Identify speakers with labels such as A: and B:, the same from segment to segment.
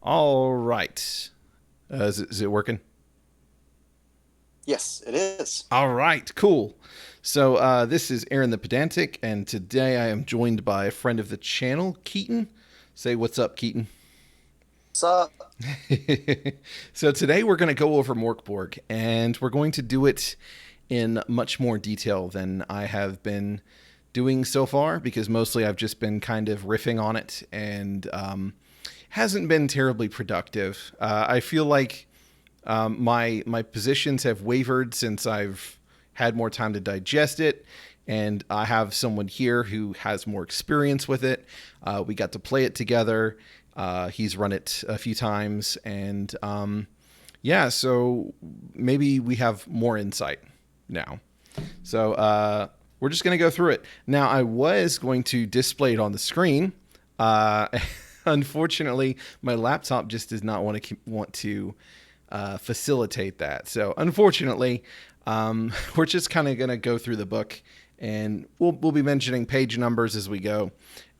A: All right. Is it working?
B: Yes, it is.
A: All right, cool. So this is Aaron the Pedantic, and today I am joined by a friend of the channel, Keaton. Say what's up, Keaton.
B: So,
A: So today we're going to go over Mork Borg, and we're going to do it in much more detail than I have been doing so far, because mostly I've just been kind of riffing on it, and hasn't been terribly productive. I feel like my positions have wavered since I've had more time to digest it, and I have someone here who has more experience with it. We got to play it together. He's run it a few times, and yeah, so maybe we have more insight now. So we're just going to go through it. Now, I was going to display it on the screen. Uh, Unfortunately, my laptop just does not want to facilitate that. So unfortunately, we're just kind of going to go through the book, and we'll be mentioning page numbers as we go,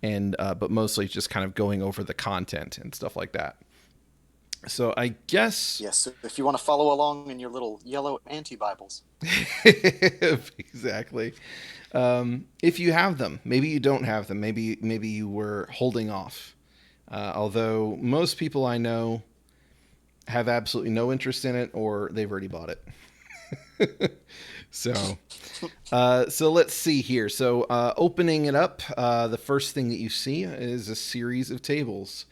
A: and but mostly just kind of going over the content and stuff like that. So I guess
B: yes, so if you want to follow along in your little yellow anti-Bibles.
A: exactly. If you have them, maybe you don't have them. Maybe you were holding off. Although most people I know have absolutely no interest in it, or they've already bought it. So let's see here. So opening it up, the first thing that you see is a series of tables.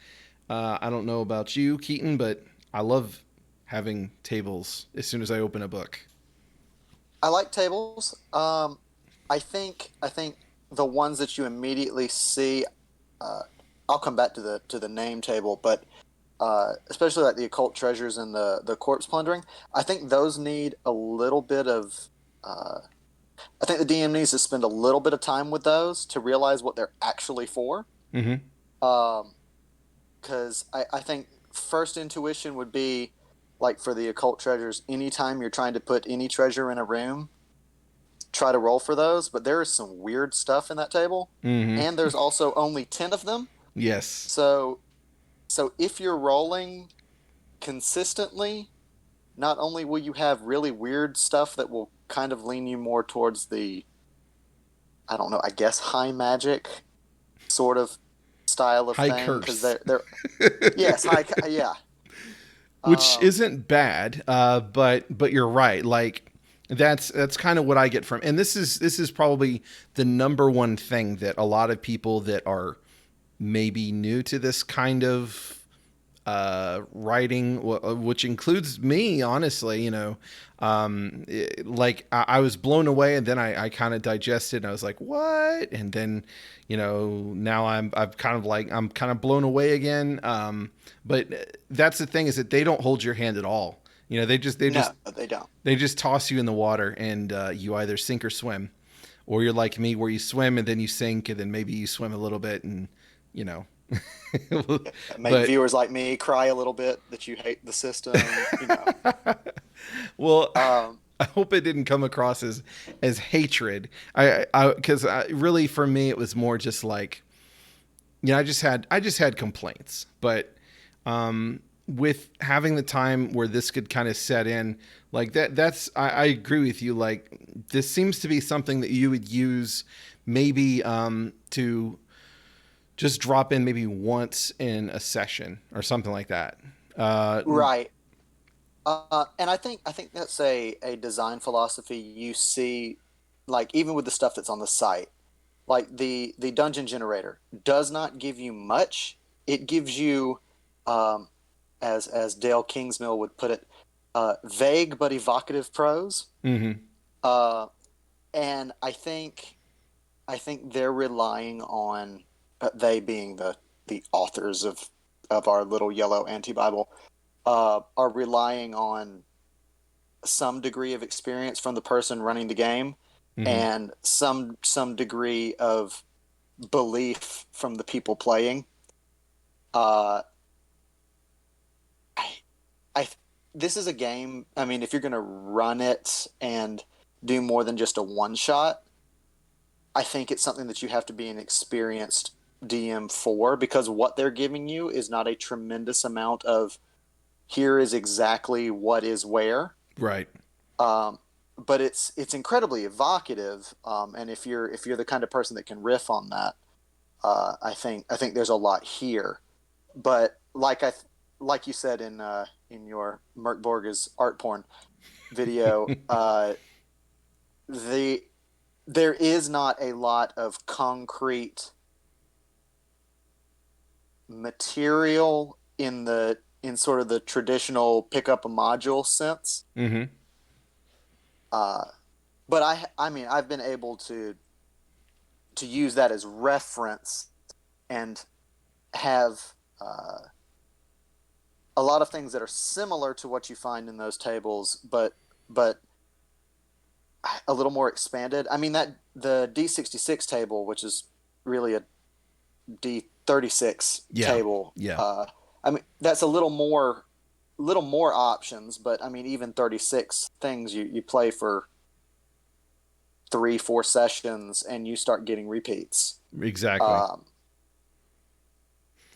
A: I don't know about you, Keaton, but I love having tables as soon as I open a book.
B: I like tables. I think the ones that you immediately see, uh, I'll come back to the name table, but especially like the occult treasures and the corpse plundering, I think those need a little bit of. I think the DM needs to spend a little bit of time with those to realize what they're actually for.
A: Mm-hmm.
B: Um, because I think first intuition would be like for the occult treasures, anytime you're trying to put any treasure in a room, try to roll for those. But there is some weird stuff in that table,
A: Mm-hmm.
B: and there's also only 10 of them.
A: Yes.
B: So so if you're rolling consistently, not only will you have really weird stuff that will kind of lean you more towards the, I don't know, I guess high magic sort of style of
A: High
B: thing, because
A: curse.
B: they're yes, yeah.
A: Which
B: Um,
A: isn't bad, but you're right. Like that's kind of what I get from, and this is probably the number one thing that a lot of people that are maybe new to this kind of writing, which includes me, honestly, like I was blown away, and then I kind of digested, and I was like, what? And then, now I'm kind of blown away again. But that's the thing, is that they don't hold your hand at all. They just they just
B: no, they don't.
A: they just toss you in the water, and you either sink or swim, or you're like me, where you swim and then you sink, and then maybe you swim a little bit, and you know.
B: Make
A: But
B: viewers like me cry a little bit that you hate the system.
A: well,
B: Um,
A: I hope it didn't come across as hatred. I because really for me it was more just like, I just had complaints, but with having the time where this could kind of set in, like that's I agree with you. Like, this seems to be something that you would use maybe to just drop in maybe once in a session or something like that. Uh,
B: right. And I think that's a design philosophy you see, like even with the stuff that's on the site. Like the dungeon generator does not give you much. It gives you, um, as Dale Kingsmill would put it, vague but evocative prose.
A: mm-hmm.
B: Uh, and I think they're relying on, they being the authors of our little yellow anti-Bible, are relying on some degree of experience from the person running the game,
A: Mm-hmm.
B: and some degree of belief from the people playing. Uh, I, I this is a game. I mean, if you're going to run it and do more than just a one shot, I think it's something that you have to be an experienced DM4 because what they're giving you is not a tremendous amount of here is exactly what is where.
A: Right.
B: Um, but it's incredibly evocative. And if you're the kind of person that can riff on that, I think there's a lot here. But like you said in your Merc Borg's art porn video, the there is not a lot of concrete material in sort of the traditional pick up a module sense.
A: Mm-hmm.
B: Uh, but I mean I've been able to use that as reference and have a lot of things that are similar to what you find in those tables, but a little more expanded. I mean that the D66 table, which is really a D36
A: Yeah.
B: table.
A: Yeah.
B: I mean that's a little more options, but I mean even 36 things you play for 3-4 sessions and you start getting repeats.
A: Exactly.
B: Um,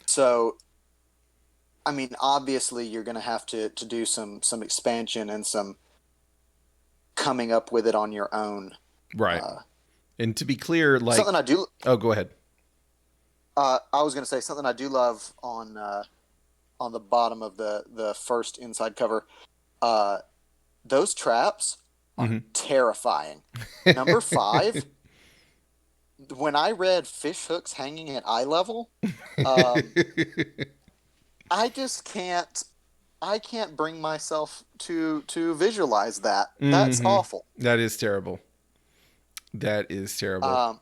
B: so I mean obviously you're going to have to do some expansion and some coming up with it on your own.
A: Right.
B: Uh,
A: And to be clear,
B: something
A: like,
B: I do.
A: oh, go ahead.
B: I was going to say something I do love on the bottom of the first inside cover. Uh, those traps are
A: Mm-hmm.
B: terrifying. Number 5. When I read fish hooks hanging at eye level, um, I just can't. I can't bring myself to visualize that. That's
A: Mm-hmm.
B: awful.
A: That is terrible. That is terrible.
B: Um,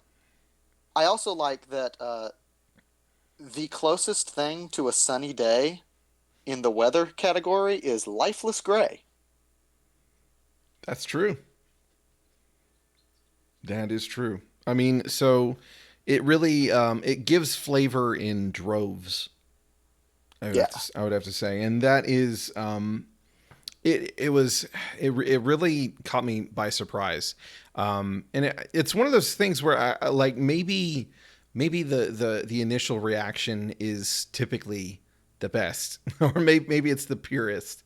B: I also like that the closest thing to a sunny day in the weather category is lifeless gray.
A: That's true. That is true. I mean, so it really it gives flavor in droves.
B: Yeah.
A: I would have to say, and that is it was it really caught me by surprise, and it's one of those things where I like maybe the initial reaction is typically the best, or maybe it's the purest,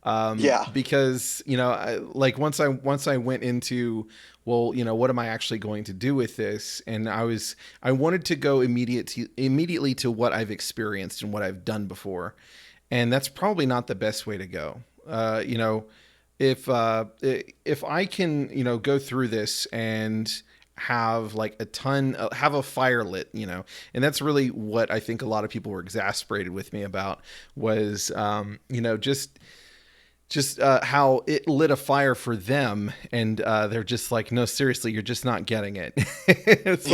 B: Yeah.
A: because like once I went into, well, what am I actually going to do with this, and I wanted to go immediately to what I've experienced and what I've done before, and that's probably not the best way to go. If I can go through this and have like have a fire lit, and that's really what I think a lot of people were exasperated with me about was just how it lit a fire for them, and they're just like, no, seriously, you're just not getting it. It's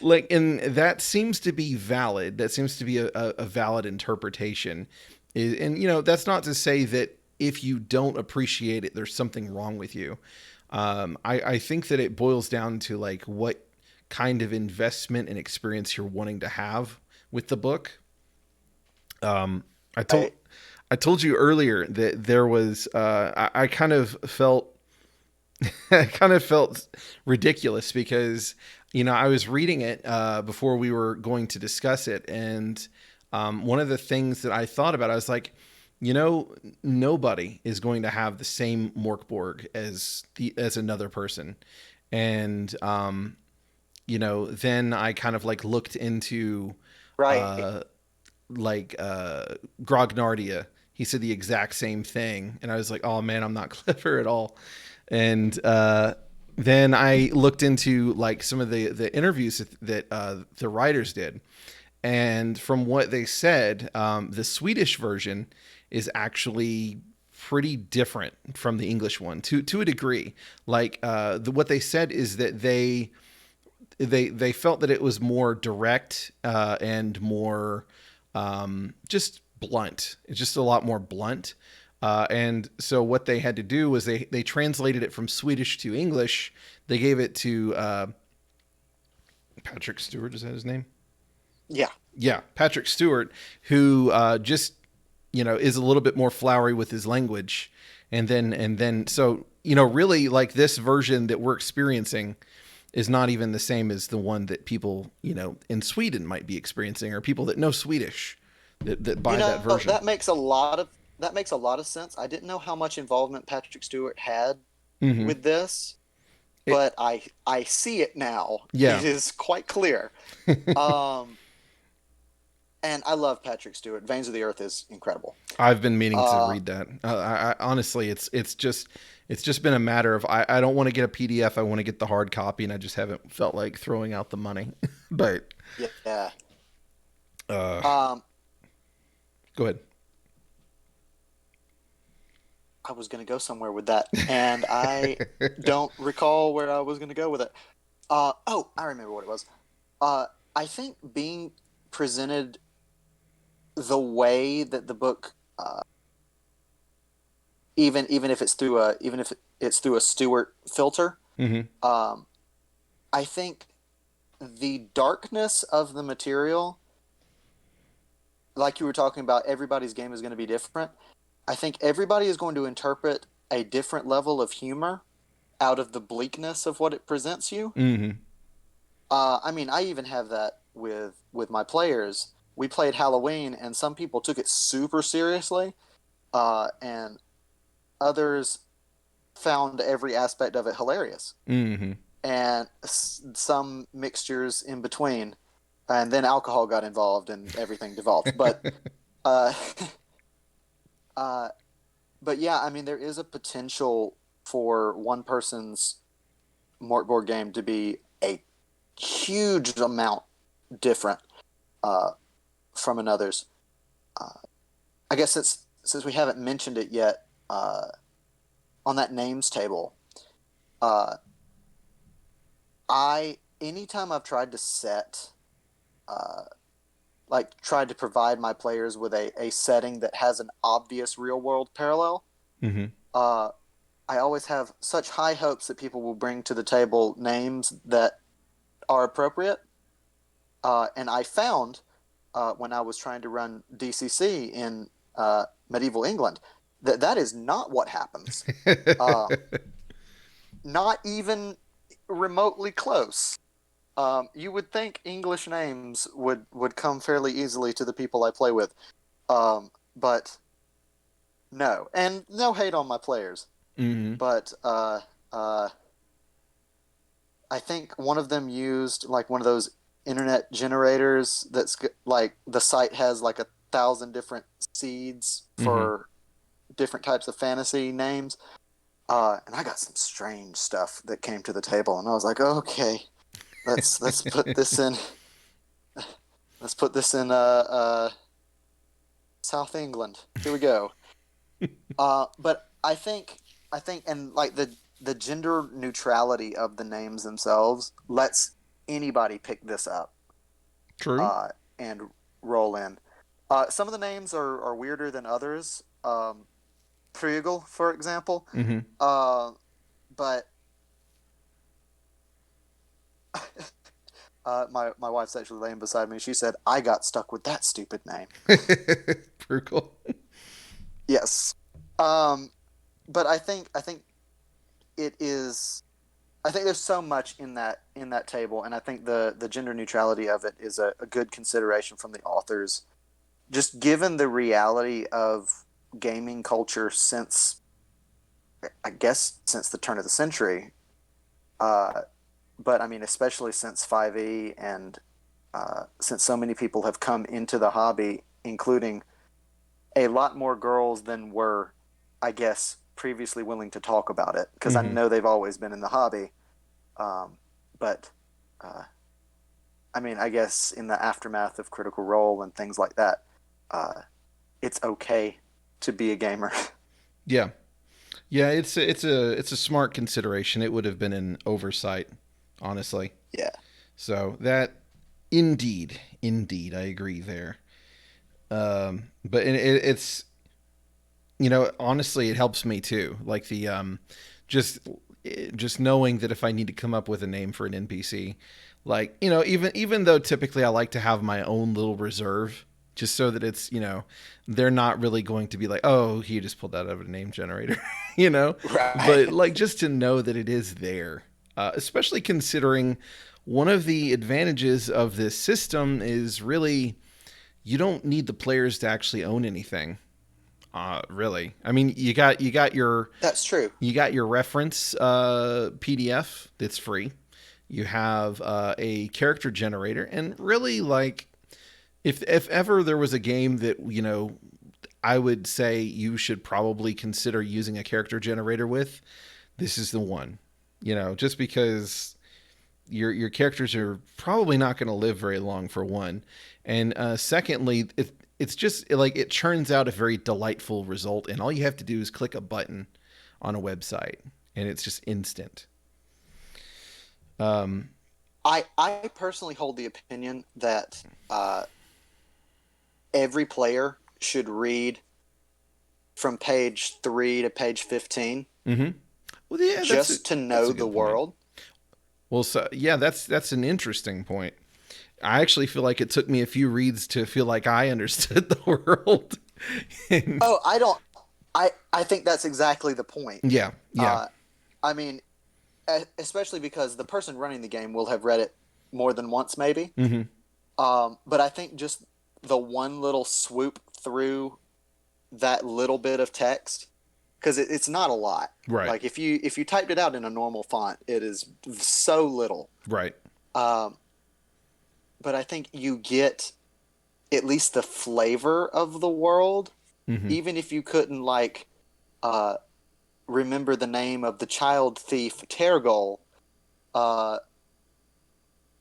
A: like and that seems to be valid, that seems to be a valid interpretation. And that's not to say that if you don't appreciate it there's something wrong with you. I think that it boils down to like what kind of investment and experience you're wanting to have with the book. I told
B: I,
A: I told you earlier that there was I kind of felt I kind of felt ridiculous because I was reading it before we were going to discuss it, and one of the things that I thought about, I was like, nobody is going to have the same Mork Borg as another person, and then I kind of like looked into
B: right.
A: uh, like Grognardia. He said the exact same thing, and I was like, "Oh man, I'm not clever at all." And then I looked into like some of the interviews that the writers did, and from what they said, the Swedish version is actually pretty different from the English one to a degree. Like what they said is that they felt that it was more direct and more just blunt. It's just a lot more blunt. And so what they had to do was they translated it from Swedish to English. They gave it to Patrick Stewart. Is that his name?
B: Yeah.
A: Yeah, Patrick Stewart, who just is a little bit more flowery with his language, and then so really like this version that we're experiencing is not even the same as the one that people, in Sweden might be experiencing, or people that know Swedish that
B: You
A: buy that
B: know,
A: version.
B: that makes a lot of sense. I didn't know how much involvement Patrick Stewart had
A: Hmm.
B: with this,
A: It,
B: but I see it now.
A: yeah,
B: It is quite clear. Um, and I love Patrick Stewart. Veins of the Earth is incredible.
A: I've been meaning to
B: Uh,
A: read that. I honestly, it's just been a matter of I don't want to get a PDF. I want to get the hard copy, and I just haven't felt like throwing out the money. But
B: yeah.
A: uh,
B: Um,
A: go ahead.
B: I was going to go somewhere with that, and I don't recall where I was going to go with it. Oh, I remember what it was. Uh, I think being presented the way that the book, even if it's through a Stewart filter,
A: Hmm.
B: um, I think the darkness of the material, like you were talking about, everybody's game is going to be different. I think everybody is going to interpret a different level of humor out of the bleakness of what it presents you.
A: Hmm.
B: I mean, I even have that with my players. We played Halloween, and some people took it super seriously, and others found every aspect of it hilarious,
A: Hmm.
B: and some mixtures in between. And then alcohol got involved, and everything devolved. Uh, uh, but yeah, I mean, there is a potential for one person's Mork Borg game to be a huge amount different uh, from another's. Uh, I guess since we haven't mentioned it yet, on that names table, uh, I anytime I've tried to set uh, like tried to provide my players with a setting that has an obvious real world parallel,
A: Hmm.
B: uh, I always have such high hopes that people will bring to the table names that are appropriate. And I found when I was trying to run DCC in medieval England that that is not what happens. Uh, not even remotely close. You would think English names would come fairly easily to the people I play with, but no. And no hate on my players,
A: Hmm.
B: but uh, I think one of them used like one of those internet generators like the site has like 1,000 different seeds
A: Hmm.
B: for different types of fantasy names. And I got some strange stuff that came to the table, and I was like, okay, let's put this in. Let's put this in South England. Here we go. But I think, and like the gender neutrality of the names themselves lets anybody pick this up
A: True.
B: uh, and roll in. Some of the names are weirder than others. Prugel, for example.
A: Hmm.
B: Uh, but my wife's actually laying beside me. She said, "I got stuck with that stupid name."
A: Frugal.
B: Yes. Um, but I think it is. I think there's so much in that table, and I think the gender neutrality of it is a good consideration from the authors, just given the reality of gaming culture since I guess since the turn of the century. Uh, but I mean, especially since 5e and since so many people have come into the hobby, including a lot more girls than were, I guess, previously willing to talk about it, because I
A: Hmm.
B: know they've always been in the hobby. But uh, I mean, I guess in the aftermath of Critical Role and things like that, uh, it's okay to be a gamer.
A: Yeah. Yeah, it's a smart consideration. It would have been an oversight, honestly.
B: Yeah.
A: So that, indeed, I agree there. But it's honestly, it helps me too. Like just just knowing that if I need to come up with a name for an NPC, like even though typically I like to have my own little reserve, just so that they're not really going to be like, oh, he just pulled that out of a name generator, you know. But
B: Right.
A: like just to know that it is there, especially considering one of the advantages of this system is really you don't need the players to actually own anything. Really, I mean,
B: That's true.
A: you got your reference PDF that's free. You have a character generator, and really, like, if ever there was a game that I would say you should probably consider using a character generator with, this is the one. Just because your characters are probably not going to live very long for one, and secondly, it's just like it churns out a very delightful result, and all you have to do is click a button on a website, and it's just instant. Um,
B: I personally hold the opinion that every player should read from page 3 to page 15
A: mm-hmm. Well, yeah,
B: just to
A: that's
B: know
A: a
B: the
A: good point.
B: world.
A: Well, so yeah, that's an interesting point. I actually feel like it took me a few reads to feel like I understood the world. And
B: Oh, I don't. I think that's exactly the point.
A: yeah, yeah.
B: Uh, I mean, especially because the person running the game will have read it more than once, maybe.
A: Mm-hmm.
B: But I think just the one little swoop through that little bit of text, because it's not a lot.
A: Right,
B: Like if you typed it out in a normal font, it is so little.
A: right.
B: Um, but I think you get at least the flavor of the world,
A: Mm-hmm.
B: even if you couldn't like uh, remember the name of the child thief Tergol. Uh,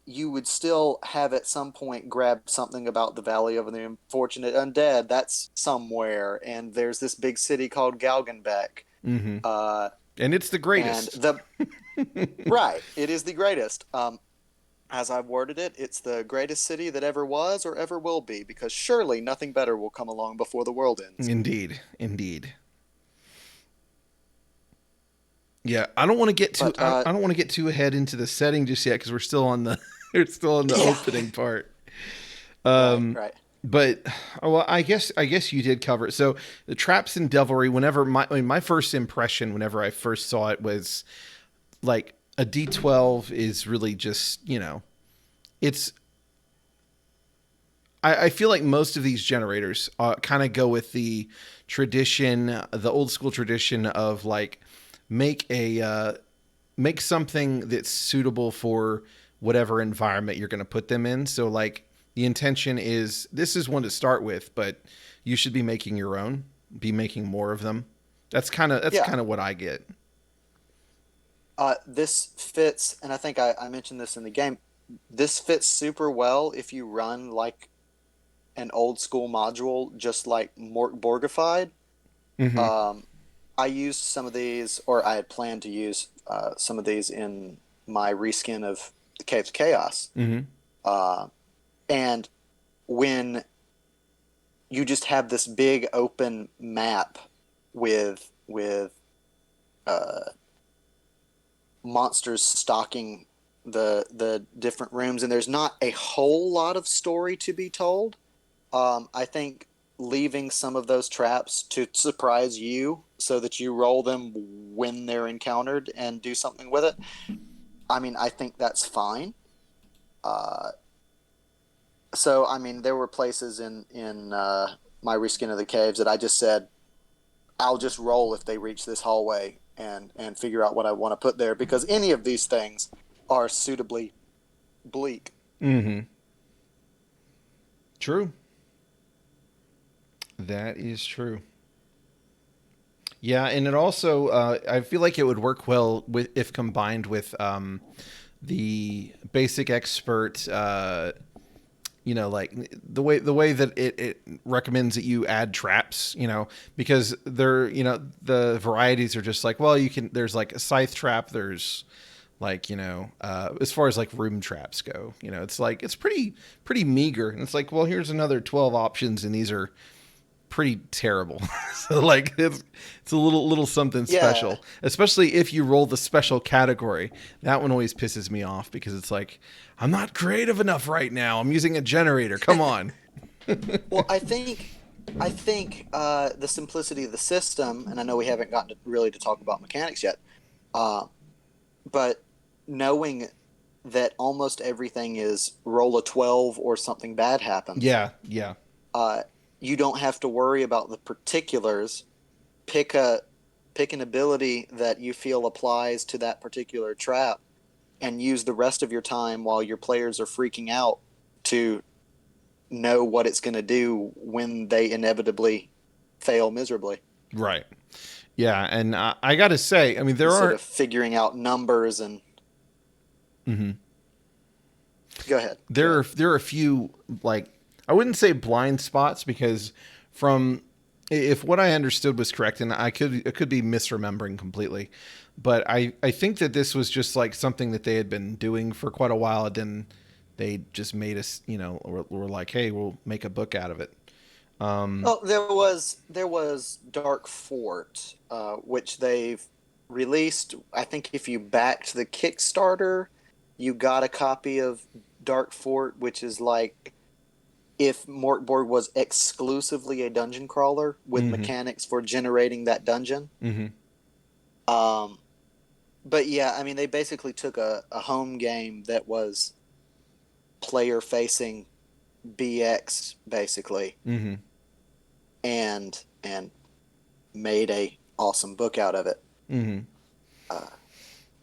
B: you would still have at some point grabbed something about the Valley of the Unfortunate Undead. That's somewhere, and there's this big city called Galgenbeck.
A: Mm-hmm.
B: Uh,
A: And it's the
B: and
A: greatest.
B: the right, it is the greatest. As I've worded it, it's the greatest city that ever was or ever will be, because surely nothing better will come along before the world ends.
A: Indeed, indeed. Yeah, I don't want to get too.
B: But
A: I don't want to get too ahead into the setting just yet because we're still on the we're still on the
B: yeah,
A: opening part.
B: right,
A: Um,
B: right.
A: but well, I guess you did cover it. So the traps and devilry. Whenever my first impression, whenever I first saw it, was like a D12 is really just it's. I feel like most of these generators kind of go with the tradition, the old school tradition of like make a make something that's suitable for whatever environment you're going to put them in. So like the intention is this is one to start with, but you should be making your own, be making more of them. That's
B: Yeah.
A: kind of what I get.
B: This fits, and I think I mentioned this in the game. This fits super well if you run like an old school module, just like Mork Borgified.
A: Mm-hmm.
B: Um, I used some of these, or I had planned to use some of these in my reskin of the Caves of Chaos.
A: Mm-hmm.
B: Uh, and when you just have this big open map with uh, monsters stalking the different rooms, and there's not a whole lot of story to be told. I think leaving some of those traps to surprise you so that you roll them when they're encountered and do something with it. I mean, I think that's fine. Uh, so, I mean, there were places in my reskin of the caves that I just said, I'll just roll if they reach this hallway and figure out what I want to put there, because any of these things are suitably bleak.
A: Mm-hmm. True. That is true. Yeah, and it also I feel like it would work well with if combined with the basic expert. Like the way that it recommends that you add traps. Because they're the varieties are just like, well, you can. There's like a scythe trap. There's like as far as like room traps go, it's like it's pretty meager, and it's like, well, here's another 12 options, and these are pretty terrible. So like it's a little something
B: Yeah.
A: special, especially if you roll the special category. That one always pisses me off because it's like I'm not creative enough right now. I'm using a generator. Come on.
B: Well, I think the simplicity of the system, and I know we haven't gotten to really to talk about mechanics yet, uh, but knowing that almost everything is roll a 12 or something bad happens.
A: Yeah, yeah.
B: Uh, you don't have to worry about the particulars. Pick a pick an ability that you feel applies to that particular trap and use the rest of your time while your players are freaking out to know what it's going to do when they inevitably fail miserably
A: Right. Yeah, and I got to say, I mean, there
B: instead
A: are.
B: of figuring out numbers and
A: Mhm.
B: go ahead. Go ahead.
A: There are a few, like, I wouldn't say blind spots, because from, if what I understood was correct, and I could be misremembering completely, but I think that this was just like something that they had been doing for quite a while, and then they just made us, were like, hey, we'll make a book out of it.
B: Oh, there was Dark Fort, which they've released. I think if you backed the Kickstarter, you got a copy of Dark Fort, which is like if Mork Borg was exclusively a dungeon crawler with
A: Mm-hmm.
B: mechanics for generating that dungeon.
A: Mm-hmm.
B: Um, but yeah, I mean, they basically took a home game that was player facing BX basically,
A: Mm-hmm.
B: and made a awesome book out of it.
A: Mm-hmm.
B: Uh,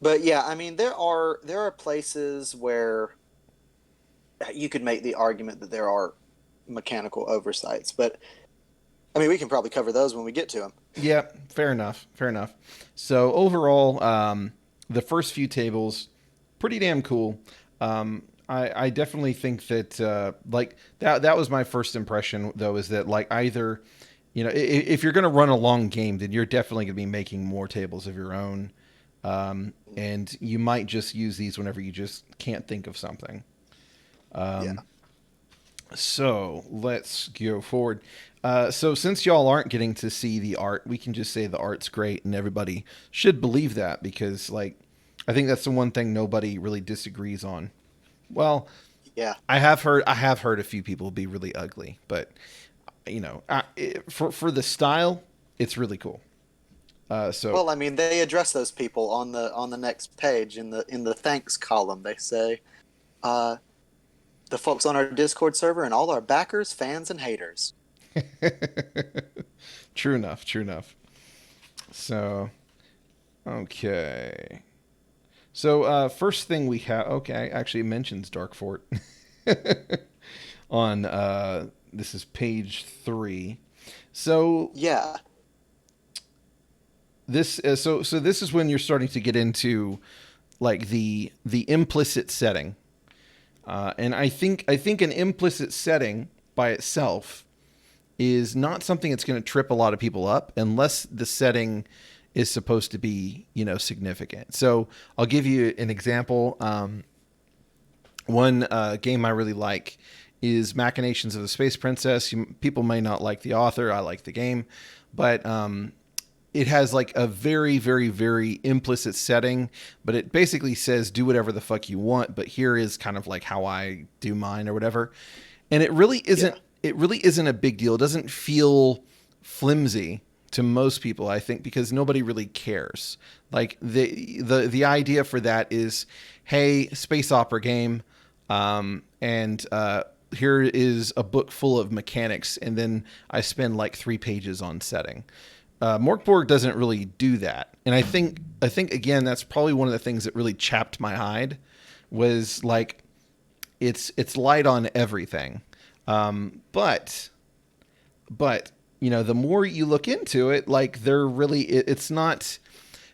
B: but yeah, I mean, there are places where you could make the argument that there are mechanical oversights, but I mean, we can probably cover those when we get to them.
A: Yeah, fair enough. Fair enough. So overall, the first few tables, pretty damn cool. I definitely think that like that was my first impression, though, is that like either, if you're going to run a long game, then you're definitely going to be making more tables of your own, and you might just use these whenever you just can't think of something.
B: Yeah.
A: So let's go forward. So since y'all aren't getting to see the art, we can just say the art's great, and everybody should believe that, because like I think that's the one thing nobody really disagrees on. Well,
B: Yeah.
A: I have heard a few people be really ugly, but for the style, it's really cool. So
B: Well, I mean, they address those people on the next page in the thanks column. They say, uh, the folks on our Discord server and all our backers, fans, and haters.
A: true enough, true enough. So okay. So first thing we have, okay, actually it mentions Dark Fort on this is page 3. So
B: Yeah.
A: so this is when you're starting to get into like the implicit setting, and I think an implicit setting by itself is not something that's going to trip a lot of people up unless the setting is supposed to be significant. So I'll give you an example. One game I really like is Machinations of the Space Princess. People may not like the author. I like the game, but it has like a very, very, very implicit setting. But it basically says do whatever the fuck you want. But here is kind of like how I do mine or whatever. And it really isn't.
B: Yeah.
A: It really isn't a big deal. It doesn't feel flimsy to most people, I think, because nobody really cares. Like the idea for that is, hey, space opera game, and here is a book full of mechanics, and then I spend like 3 pages on setting. Mork Borg doesn't really do that, and I think again that's probably one of the things that really chapped my hide, was like it's light on everything, but the more you look into it, like it's not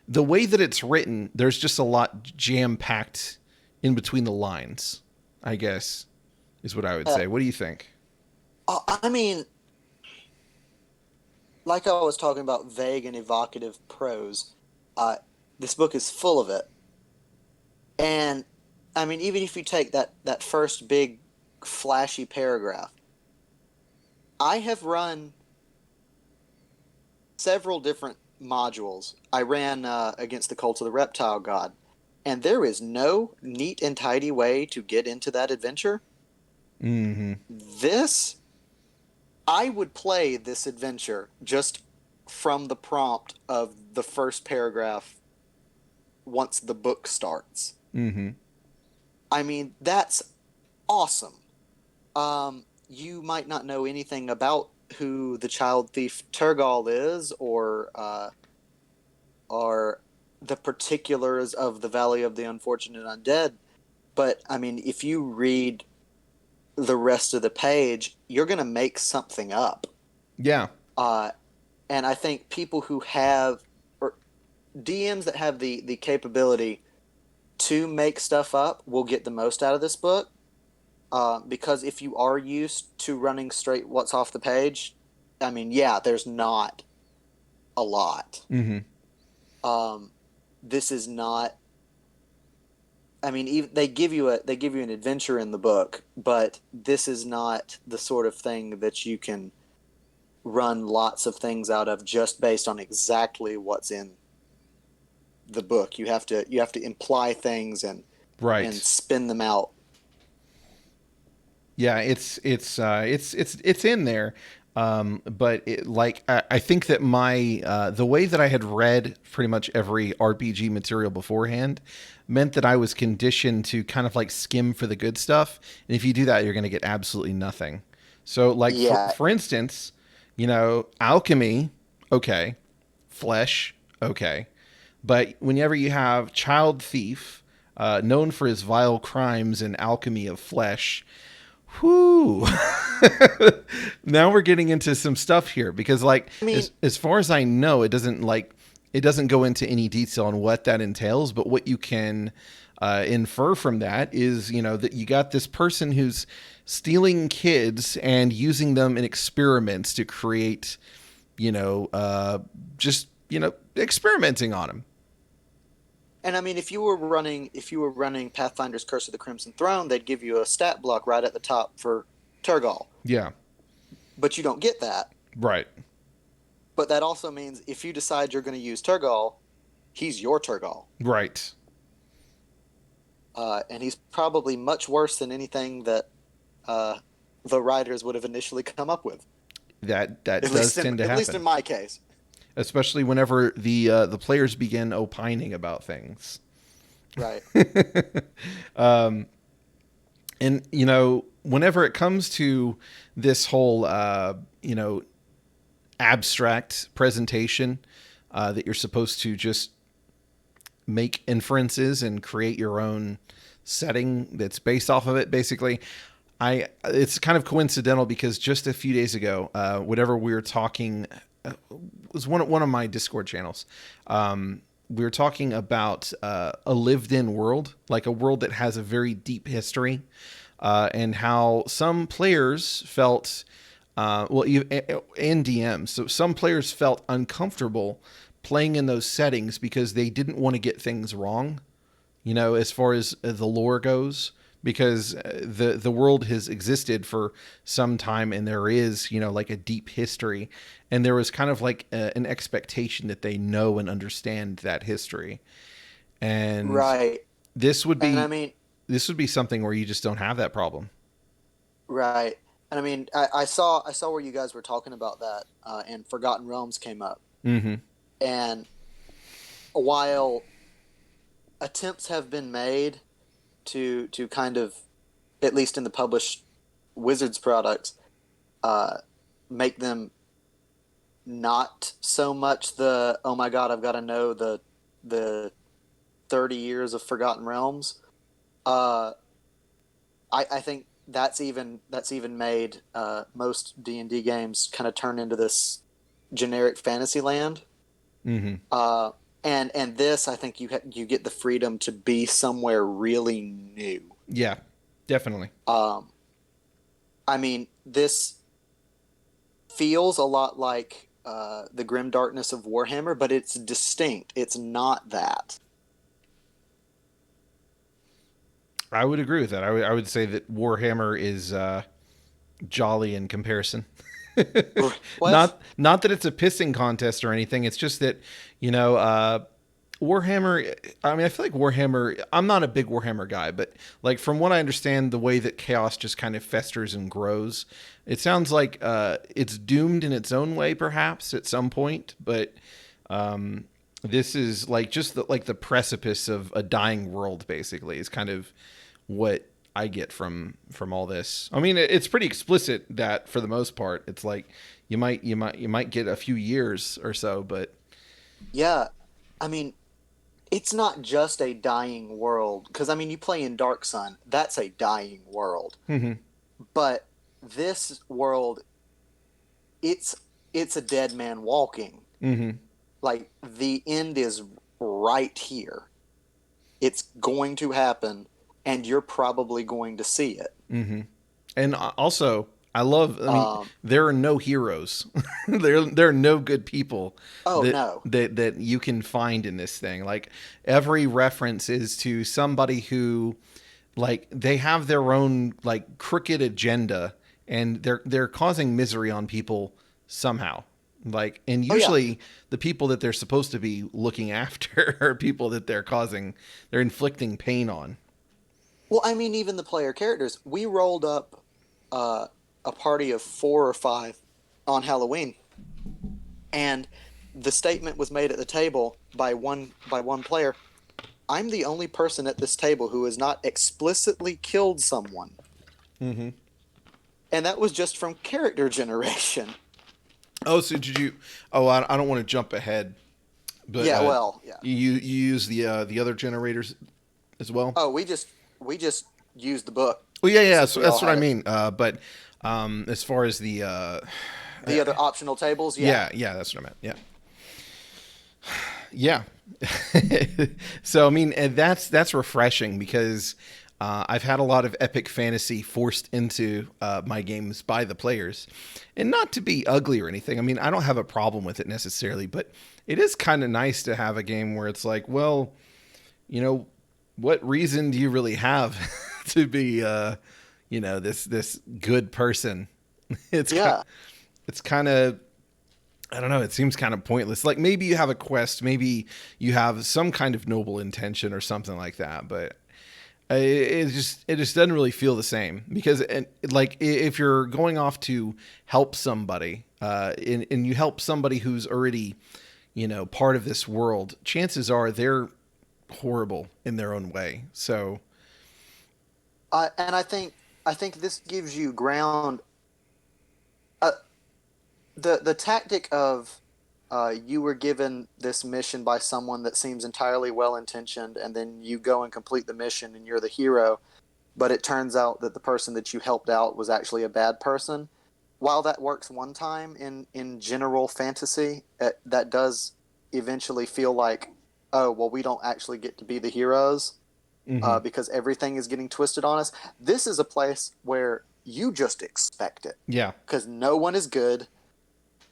A: the way that it's written. There's just a lot jam packed in between the lines, I guess, is what I would
B: Uh,
A: say. What do you think?
B: I mean, like I was talking about vague and evocative prose, uh, this book is full of it. And I mean, even if you take that first big flashy paragraph, I have run several different modules. I ran against the Cult of the Reptile God, and there is no neat and tidy way to get into that adventure.
A: Mm-hmm.
B: This, I would play this adventure just from the prompt of the first paragraph once the book starts.
A: Mm-hmm.
B: I mean, that's awesome. You might not know anything about who the child thief Turgal is, or the particulars of the Valley of the Unfortunate Undead. But I mean, if you read the rest of the page, you're going to make something up.
A: Yeah.
B: Uh, and I think people who have, or DMs that have the capability to make stuff up will get the most out of this book. Because if you are used to running straight what's off the page, I mean, yeah, there's not a lot.
A: Mm-hmm.
B: Um, this is not. I mean, even, they give you an adventure in the book, but this is not the sort of thing that you can run lots of things out of just based on exactly what's in the book. You have to imply things and
A: Right.
B: spin them out.
A: Yeah, it's in there, but like I think that my the way that I had read pretty much every RPG material beforehand meant that I was conditioned to kind of like skim for the good stuff, and if you do that, you're going to get absolutely nothing. So, like
B: Yeah,
A: for instance, alchemy, okay, flesh, okay, but whenever you have child thief, known for his vile crimes and alchemy of flesh. Whoo. Now we're getting into some stuff here because like
B: I mean,
A: as far as I know, it doesn't go into any detail on what that entails, but what you can infer from that is, that you got this person who's stealing kids and using them in experiments to create, just, experimenting on them.
B: and I mean, if you were running Pathfinder's Curse of the Crimson Throne, they'd give you a stat block right at the top for Turgal,
A: Yeah.
B: but you don't get that.
A: Right.
B: But that also means if you decide you're going to use Turgal, he's your Turgal,
A: Right.
B: and he's probably much worse than anything that uh, the writers would have initially come up with.
A: That
B: At
A: does
B: least in
A: tend to
B: at least in
A: happen,
B: my case.
A: especially whenever the players begin opining about things.
B: Right.
A: And whenever it comes to this whole abstract presentation, that you're supposed to just make inferences and create your own setting that's based off of it, basically. It's kind of coincidental because just a few days ago, whatever we were talking, was one of my Discord channels. We were talking about a lived-in world, like a world that has a very deep history, and how some players felt, and DMs. So some players felt uncomfortable playing in those settings because they didn't want to get things wrong, as far as the lore goes, because the world has existed for some time and there is, like a deep history, and there was kind of like an expectation that they know and understand that history. And
B: Right.
A: this would
B: And I
A: be
B: mean,
A: this would be something where you just don't have that problem.
B: right. And I mean, I saw where you guys were talking about that, and Forgotten Realms came up.
A: Mm-hmm.
B: And while attempts have been made to kind of, at least in the published Wizards products, uh, make them not so much the oh my god, I've got to know the 30 years of Forgotten Realms. Uh, I think that's even made most D&D games kind of turn into this generic fantasy land.
A: Mm-hmm.
B: Uh, and this, I think you get the freedom to be somewhere really new.
A: Yeah, definitely.
B: Um, I mean, this feels a lot like the grim darkness of Warhammer, but it's distinct. It's not that.
A: I would agree with that. I would say that Warhammer is jolly in comparison.
B: Well,
A: Not that it's a pissing contest or anything. It's just that Warhammer. I mean, I feel like Warhammer. I'm not a big Warhammer guy, but like from what I understand, the way that chaos just kind of festers and grows, it sounds like it's doomed in its own way, perhaps at some point. But this is like just like the precipice of a dying world. Basically, is kind of what I get from all this. I mean, it's pretty explicit that for the most part, it's like you might get a few years or so, but
B: Yeah, I mean, it's not just a dying world because I mean, you play in Dark Sun, that's a dying world.
A: hmm
B: But this world, it's it's a dead man walking.
A: hmm
B: Like the end is right here. It's going to happen, and you're probably going to see it.
A: hmm and also I love. I mean,
B: Um,
A: there are no heroes. There are no good people
B: oh
A: that
B: no.
A: that you can find in this thing. Like every reference is to somebody who like they have their own like crooked agenda and they're causing misery on people somehow. Like and
B: Oh yeah.
A: usually the people that they're supposed to be looking after are people that they're inflicting pain on.
B: Well, I mean, even the player characters. We rolled up uh, a party of 4 or 5 on Halloween, and the statement was made at the table by one player. I'm the only person at this table who has not explicitly killed someone,
A: hmm
B: and that was just from character generation.
A: Oh, so did you? Oh, I don't want to jump ahead, but
B: Yeah, well, yeah.
A: you use the other generators as well.
B: Oh, we just used the book
A: Oh yeah, yeah,
B: since we all
A: that's what I
B: had it.
A: mean. But as far as the
B: The other optional tables, yeah.
A: yeah, yeah, that's what I meant. Yeah, yeah. So I mean, and that's refreshing because I've had a lot of epic fantasy forced into my games by the players, and not to be ugly or anything. I mean, I don't have a problem with it necessarily, but it is kind of nice to have a game where it's like, well, you know, what reason do you really have to be, this good person? It's kind,
B: Yeah.
A: it's kind of I don't know. It seems kind of pointless. Like maybe you have a quest, maybe you have some kind of noble intention or something like that, but it just doesn't really feel the same because like if you're going off to help somebody, and you help somebody who's already part of this world, chances are they're horrible in their own way. So
B: And I think this gives you ground. Uh, the tactic of you were given this mission by someone that seems entirely well intentioned, and then you go and complete the mission, and you're the hero. But it turns out that the person that you helped out was actually a bad person. While that works one time in general fantasy, that does eventually feel like, oh well, we don't actually get to be the heroes
A: hmm
B: because everything is getting twisted on us. This is a place where you just expect it
A: yeah,
B: because no one is good.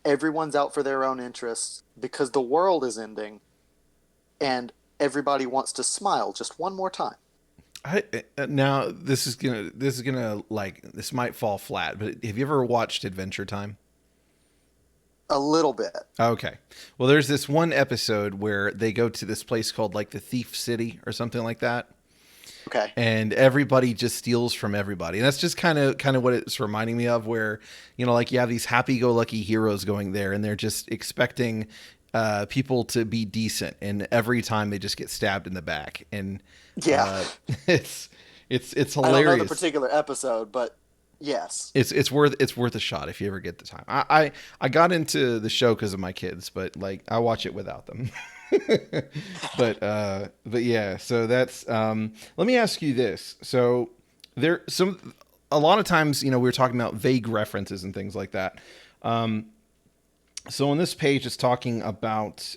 B: Everyone's out for their own interests because the world is ending, and everybody wants to smile just one more time.
A: now this is gonna like this might fall flat, but have you ever watched Adventure Time?
B: A little bit.
A: Okay. Well, there's this one episode where they go to this place called like the Thief City or something like that.
B: Okay.
A: And everybody just steals from everybody. And that's just kind of what it's reminding me of where, like you have these happy-go-lucky heroes going there and they're just expecting people to be decent and every time they just get stabbed in the back. And
B: Yeah.
A: uh, it's it's
B: I don't know the
A: hilarious.
B: particular episode, but yes.
A: It's worth a shot if you ever get the time. I got into the show because of my kids, but like I watch it without them. But yeah, so that's let me ask you this. So there some a lot of times, we were talking about vague references and things like that. So on this page it's talking about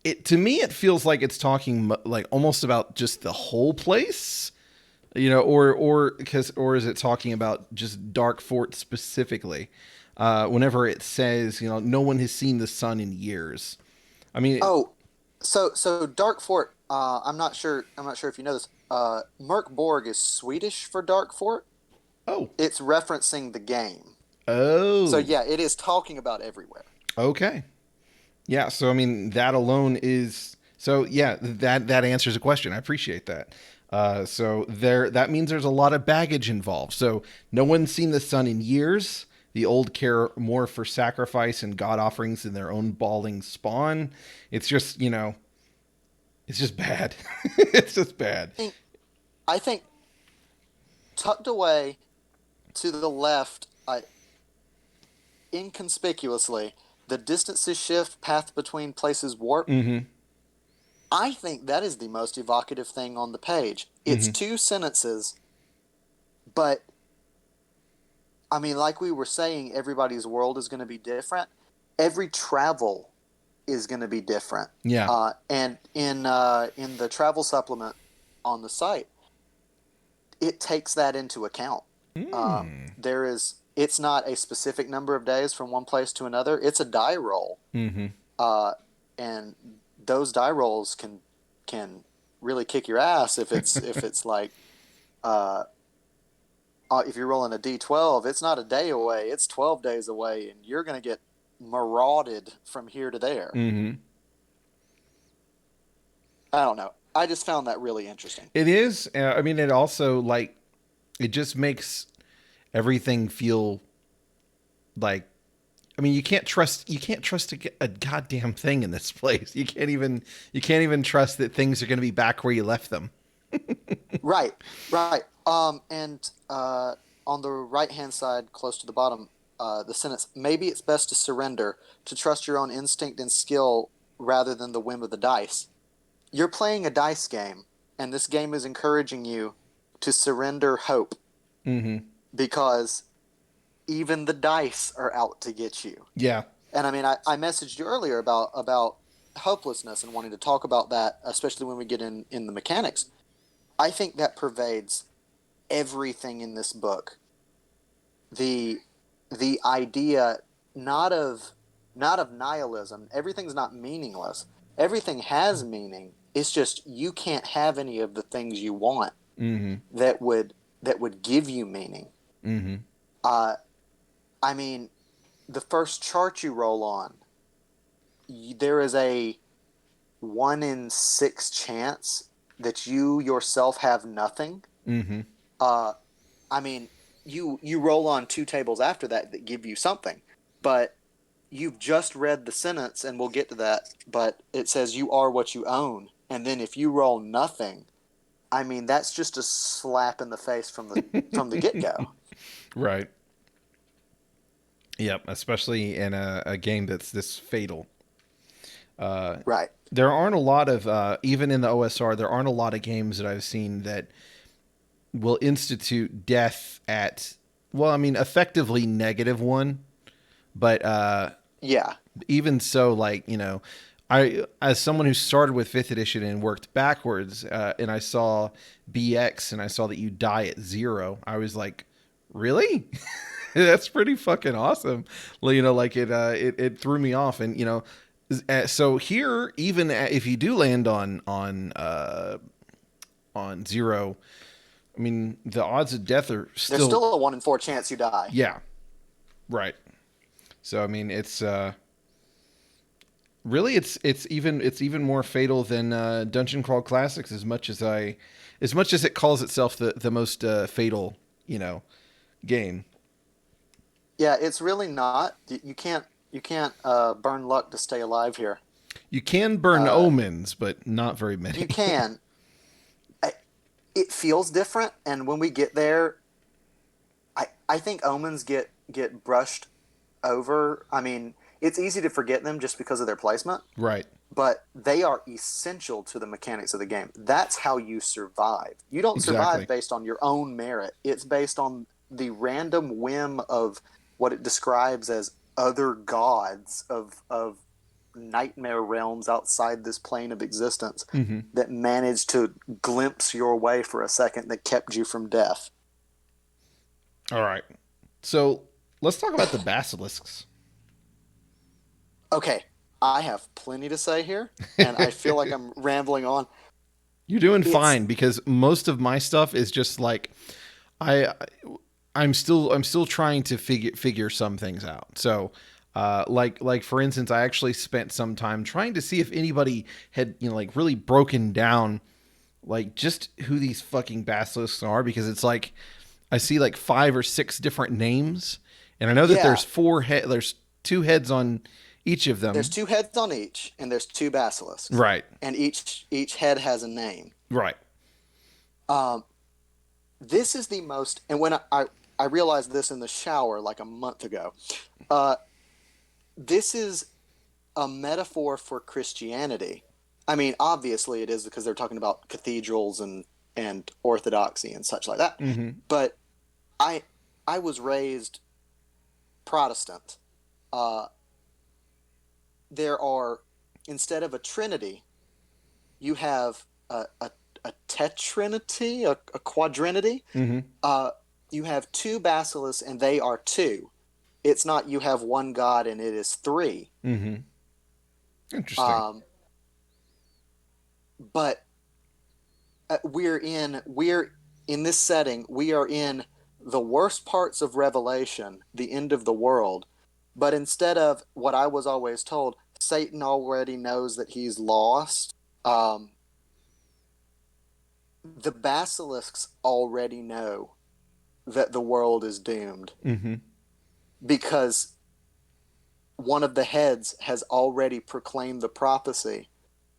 A: it to me it feels like it's talking like almost about just the whole place, or is it talking about just Dark Fort specifically? Whenever it says, no one has seen the sun in years. I mean,
B: Oh, so Dark Fort. I'm not sure. I'm not sure if you know this. Mork Borg is Swedish for Dark Fort.
A: oh,
B: It's referencing the game. So
A: oh,
B: yeah, it is talking about everywhere.
A: okay, yeah. So I mean, that alone is so yeah. That answers the question. I appreciate that. So that means there's a lot of baggage involved. So no one's seen the sun in years. The old care more for sacrifice and god offerings than their own bawling spawn. It's just, it's just bad. It's just bad.
B: I think tucked away to the left, inconspicuously, the distances shift, path between places warp.
A: Mm-hmm.
B: I think that is the most evocative thing on the page. It's
A: Mm-hmm.
B: two sentences, but I mean, like we were saying, everybody's world is going to be different. Every travel is going to be different.
A: Yeah.
B: And in the travel supplement on the site, it takes that into account.
A: Mm.
B: It's not a specific number of days from one place to another. It's a die roll,
A: Mm-hmm.
B: uh, and those die rolls can really kick your ass if it's like uh, if you're rolling a d12, it's not a day away, it's 12 days away, and you're going to get marauded from here to there.
A: Mm-hmm.
B: I don't know. I just found that really interesting.
A: It is. I mean, it also like it just makes everything feel like. I mean, you can't trust a goddamn thing in this place. You can't even trust that things are going to be back where you left them.
B: Right, right. And on the right hand side, close to the bottom, the sentence, maybe it's best to surrender, to trust your own instinct and skill rather than the whim of the dice. You're playing a dice game, and this game is encouraging you to surrender hope
A: Mm-hmm.
B: because even the dice are out to get you.
A: Yeah.
B: And I mean, I messaged you earlier about hopelessness and wanting to talk about that, especially when we get in the mechanics. I think that pervades everything in this book. The the idea not of nihilism. Everything's not meaningless. Everything has meaning. It's just you can't have any of the things you want
A: Mm-hmm.
B: that would give you meaning.
A: Mm-hmm.
B: Uh, I mean, the first chart you roll on, there is a 1 in 6 chance that you yourself have nothing.
A: Mm-hmm.
B: Uh, I mean, you roll on 2 tables after that give you something, but you've just read the sentence, and we'll get to that. But it says you are what you own, and then if you roll nothing, I mean that's just a slap in the face from the get go.
A: Right. Yep. Especially in a game that's this fatal.
B: Right.
A: There aren't a lot of even in the OSR. There aren't a lot of games that I've seen that will institute death at, well, I mean, effectively -1, but
B: Yeah.
A: even so, like, I, as someone who started with 5th edition and worked backwards, and I saw BX and I saw that you die at 0, I was like, really? That's pretty fucking awesome. Well, like it threw me off. And so here, even if you do land on 0, I mean, the odds of death are
B: There's
A: still,
B: still a 1 in 4 chance you die.
A: yeah, right. So I mean, it's really it's even more fatal than Dungeon Crawl Classics, as much as it calls itself the most fatal game.
B: Yeah, it's really not. You can't burn luck to stay alive here.
A: You can burn
B: Uh,
A: omens, but not very many.
B: you can. It feels different, and when we get there, I think omens get brushed over. I mean, it's easy to forget them just because of their placement,
A: Right.
B: but they are essential to the mechanics of the game. That's how you survive. You don't
A: Exactly.
B: survive based on your own merit. It's based on the random whim of what it describes as other gods of nightmare realms outside this plane of existence
A: Mm-hmm.
B: that managed to glimpse your way for a second that kept you from death.
A: All right. So let's talk about the basilisks.
B: Okay, I have plenty to say here, and I feel like I'm rambling on.
A: You're doing
B: It's
A: fine because most of my stuff is just like I I'm still trying to figure some things out. So like for instance, I actually spent some time trying to see if anybody had like really broken down like just who these fucking basilisks are, because it's like I see like 5 or 6 different names, And I know that
B: Yeah,
A: there's two heads on each of
B: there's
A: them.
B: two heads on each, and there's two basilisks,
A: Right.
B: and each head has a name.
A: Right.
B: Um, this is the most, and when I realized this in the shower like a month ago. Uh, this is a metaphor for Christianity. I mean, obviously it is because they're talking about cathedrals and orthodoxy and such like that.
A: Mm-hmm.
B: But I I was raised Protestant. Uh, there are, instead of a trinity, you have a tetrinity, a quadrinity.
A: Mm-hmm.
B: Uh, you have two basilisks, and they are two. It's not you have one God and it is three.
A: Mm-hmm. Interesting.
B: Um, but we're in this setting. We are in the worst parts of Revelation, the end of the world. But instead of what I was always told, Satan already knows that he's lost. Um, the basilisks already know that the world is doomed
A: Mm-hmm.
B: because one of the heads has already proclaimed the prophecy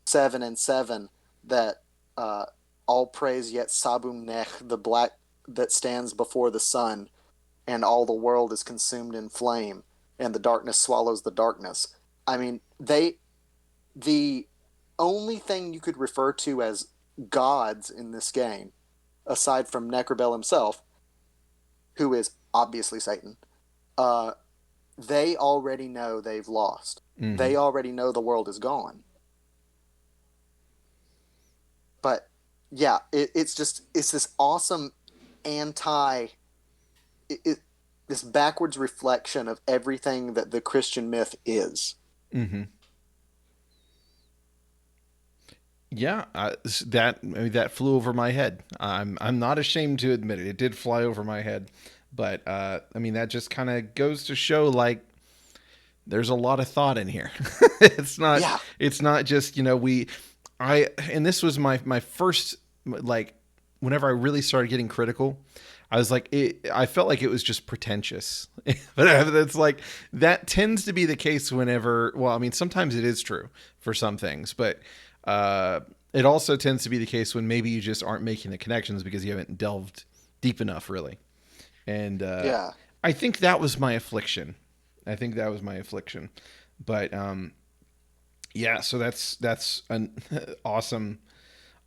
B: 7 and 7 that uh, all praise yet Sabum Nech, the black that stands before the sun, and all the world is consumed in flame, and the darkness swallows the darkness. I mean, the only thing you could refer to as gods in this game, aside from Necrobell himself, who is obviously Satan, uh, they already know they've lost.
A: Mm-hmm.
B: They already know the world is gone. But yeah, it's this awesome anti it, it, this backwards reflection of everything that the Christian myth is.
A: Mm-hmm. Yeah, that, I mean, that flew over my head. I'm not ashamed to admit it. It did fly over my head, but I mean that just kind of goes to show like there's a lot of thought in here.
B: Yeah,
A: It's not just, we I and this was my first, like, whenever I really started getting critical, I was like, I felt like it was just pretentious. But it's like that tends to be the case whenever, well, I mean, sometimes it is true for some things, but uh, it also tends to be the case when maybe you just aren't making the connections because you haven't delved deep enough, really. And
B: yeah.
A: I think that was my affliction. I think that was my affliction. But yeah, so that's an awesome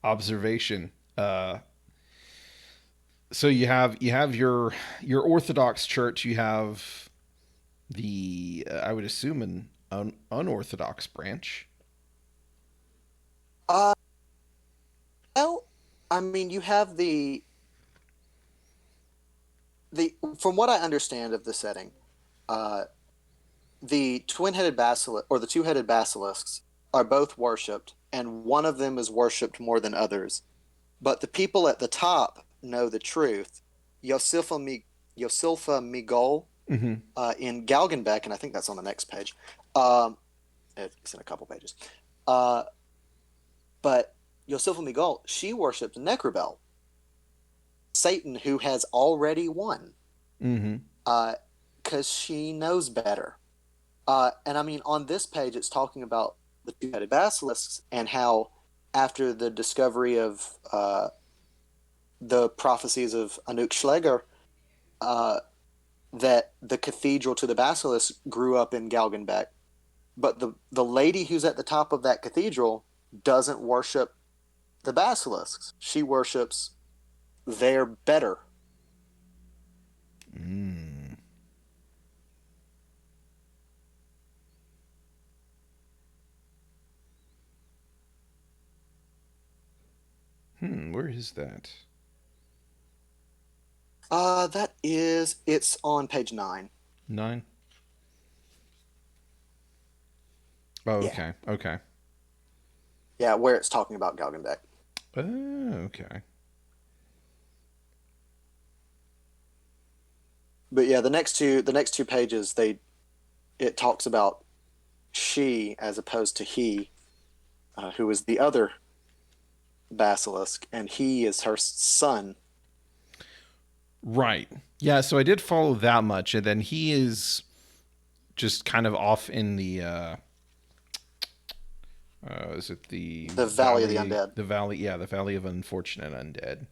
A: observation. So you have your Orthodox Church. You have the I would assume an unorthodox branch.
B: Uh, well, I mean, you have the from what I understand of the setting, uh, the twin-headed basilisk or the two-headed basilisks are both worshipped, and one of them is worshipped more than others. But the people at the top know the truth. Yosilfa, Yosilfa Migol
A: Mm-hmm.
B: in Galgenbeck, and I think that's on the next page. Um, it's in a couple pages. Uh, but Yosilfa Migol, she worshipped Necrobell, Satan, who has already won,
A: Mm-hmm.
B: because she knows better. And I mean, on this page, it's talking about the two-headed basilisks and how, after the discovery of the prophecies of Anuk Schleger, uh, that the cathedral to the basilisk grew up in Galgenbeck. But the lady who's at the top of that cathedral doesn't worship the basilisks. She worships their better.
A: Mm. Where is that?
B: It's on page 9.
A: 9. Oh,
B: Yeah.
A: okay. Okay.
B: Yeah, where it's talking about Galgenbeck.
A: Okay.
B: But yeah, the next two pages it talks about she as opposed to he, who is the other basilisk, and he is her son.
A: Right. Yeah, so I did follow that much, and then he is just kind of off in the is it
B: The Valley of the Undead.
A: the valley, yeah, the valley of unfortunate undead.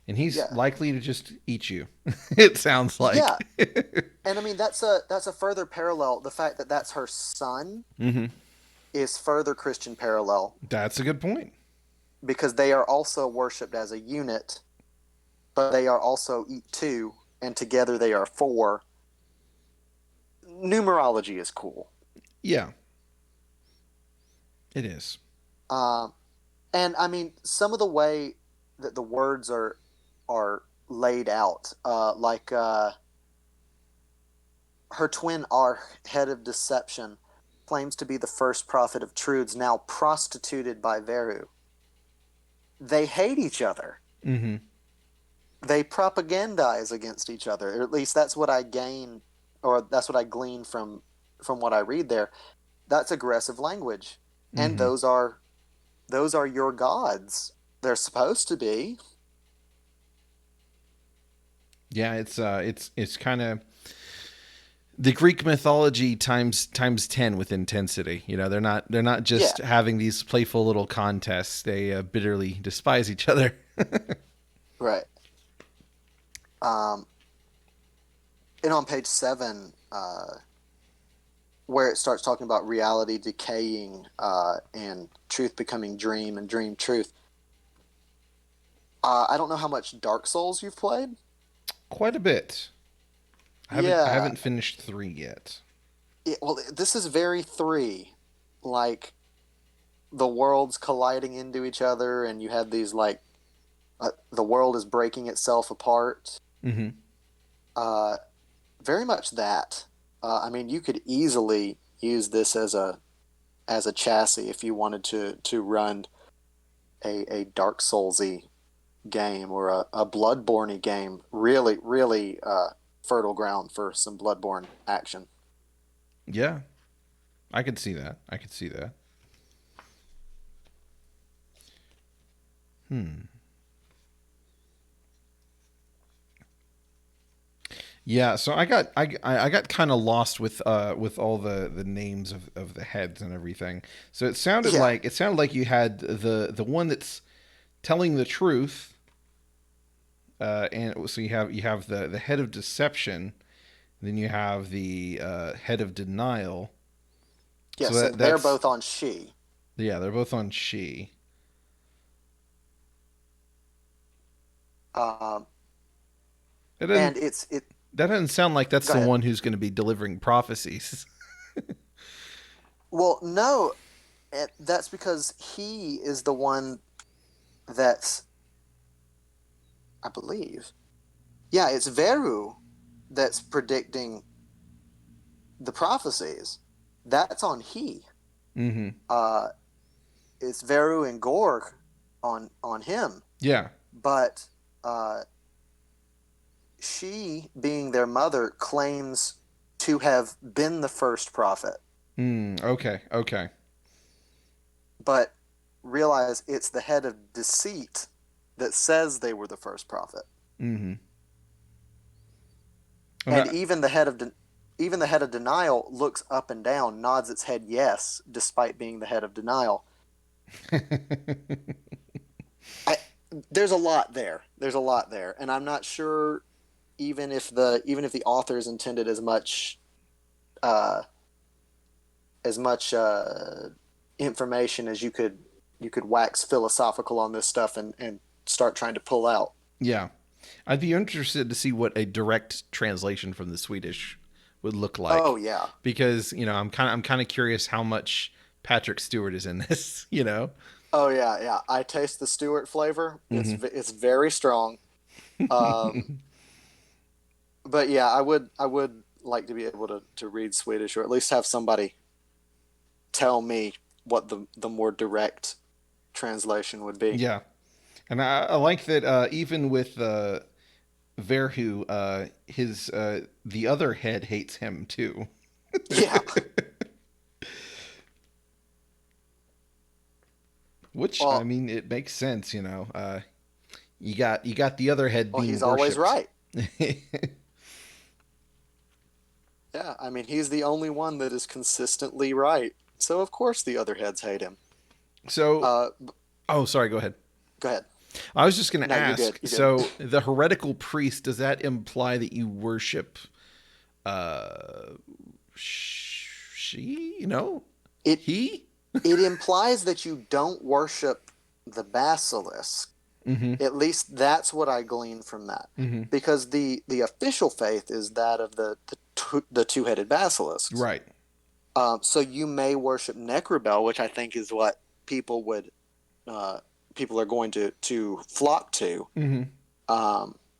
A: And he's
B: Yeah.
A: likely to just eat you. It sounds like.
B: Yeah. And I mean that's a further parallel. The fact that that's her son
A: Hmm.
B: is further Christian parallel
A: That's a good point.
B: because they are also worshipped as a unit, but they are also eat two, and together they are four. Numerology is cool.
A: Yeah, it is.
B: Um, and I mean some of the way that the words are laid out, her twin Arch, head of deception, claims to be the first prophet of truths, now prostituted by Veru. They hate each other.
A: Hmm.
B: They propagandize against each other. Or at least that's what I gain, or that's what I glean from what I read there. That's aggressive language, and
A: Hmm.
B: those are your gods. They're supposed to be.
A: Yeah, it's kind of the Greek mythology times 10 with intensity. You know, they're not
B: Yeah,
A: just having these playful little contests. They bitterly despise each other.
B: right. Um, and on page 7, where it starts talking about reality decaying, and truth becoming dream and dream truth. I don't know how much Dark Souls you've played.
A: Quite a bit. I
B: Yeah,
A: haven't finished 3 yet.
B: well, this is very three. Like the worlds colliding into each other, and you have these like the world is breaking itself apart.
A: Hmm.
B: Uh, Very much that. I mean, you could easily use this as a chassis if you wanted to run a Dark Soulsy game or a Bloodborne game. Really, really fertile ground for some Bloodborne action.
A: Yeah, I could see that. I could see that. Hmm. Yeah, so I got kind of lost with all the names of the heads and everything. So
B: Yeah,
A: it sounded like you had the one that's telling the truth, and so you have the head of deception, then you have the head of denial. So
B: yes, and they're
A: that's
B: both on she.
A: yeah, they're both on she.
B: Um,
A: It
B: and
A: doesn't
B: it.
A: that doesn't sound like that's
B: Go
A: the
B: ahead.
A: one who's going to be delivering prophecies.
B: Well, no, that's because he is the one that's, I believe. Yeah, it's Veru that's predicting the prophecies. That's on he.
A: Hmm.
B: Uh, it's Veru and Gorg on him.
A: Yeah.
B: But uh, she, being their mother, claims to have been the first prophet,
A: Mm, okay. Okay.
B: but realize it's the head of deceit that says they were the first prophet.
A: Hmm. And
B: And even the head of denial looks up and down, nods its head yes, despite being the head of denial. I, there's a lot there. There's a lot there, and I'm not sure even if the authors intended uh, as much information as you could wax philosophical on this stuff and start trying to pull out.
A: Yeah. I'd be interested to see what a direct translation from the Swedish would look
B: Oh
A: like,
B: yeah,
A: because I'm kind of curious how much Patrick Stewart is in this. You know.
B: oh yeah, yeah. I taste the Stewart flavor.
A: Hmm.
B: It's very strong. Um, but yeah, I would like to be able to read Swedish, or at least have somebody tell me what the more direct translation would be.
A: Yeah, and I like that even with Verhu, his the other head hates him too.
B: Yeah.
A: Which I
B: Well,
A: mean, it makes sense. You know, you got the other head
B: well,
A: being
B: he's always
A: worshipped.
B: right. Yeah, I mean, he's the only one that is consistently right. So of course the other heads hate him.
A: So,
B: Uh,
A: oh, sorry, go ahead.
B: Go ahead.
A: I was just going to
B: No, you're good.
A: ask.
B: You're good.
A: So, the heretical priest, does that imply that you worship uh she,
B: It
A: he?
B: it implies that you don't worship the basilisk.
A: Mhm.
B: At least that's what I glean from that,
A: Mhm.
B: because the official faith is that of the two-headed basilisks.
A: Right.
B: So you may worship Necrobel, which I think is what people would uh, people are going to flock to,
A: Mhm.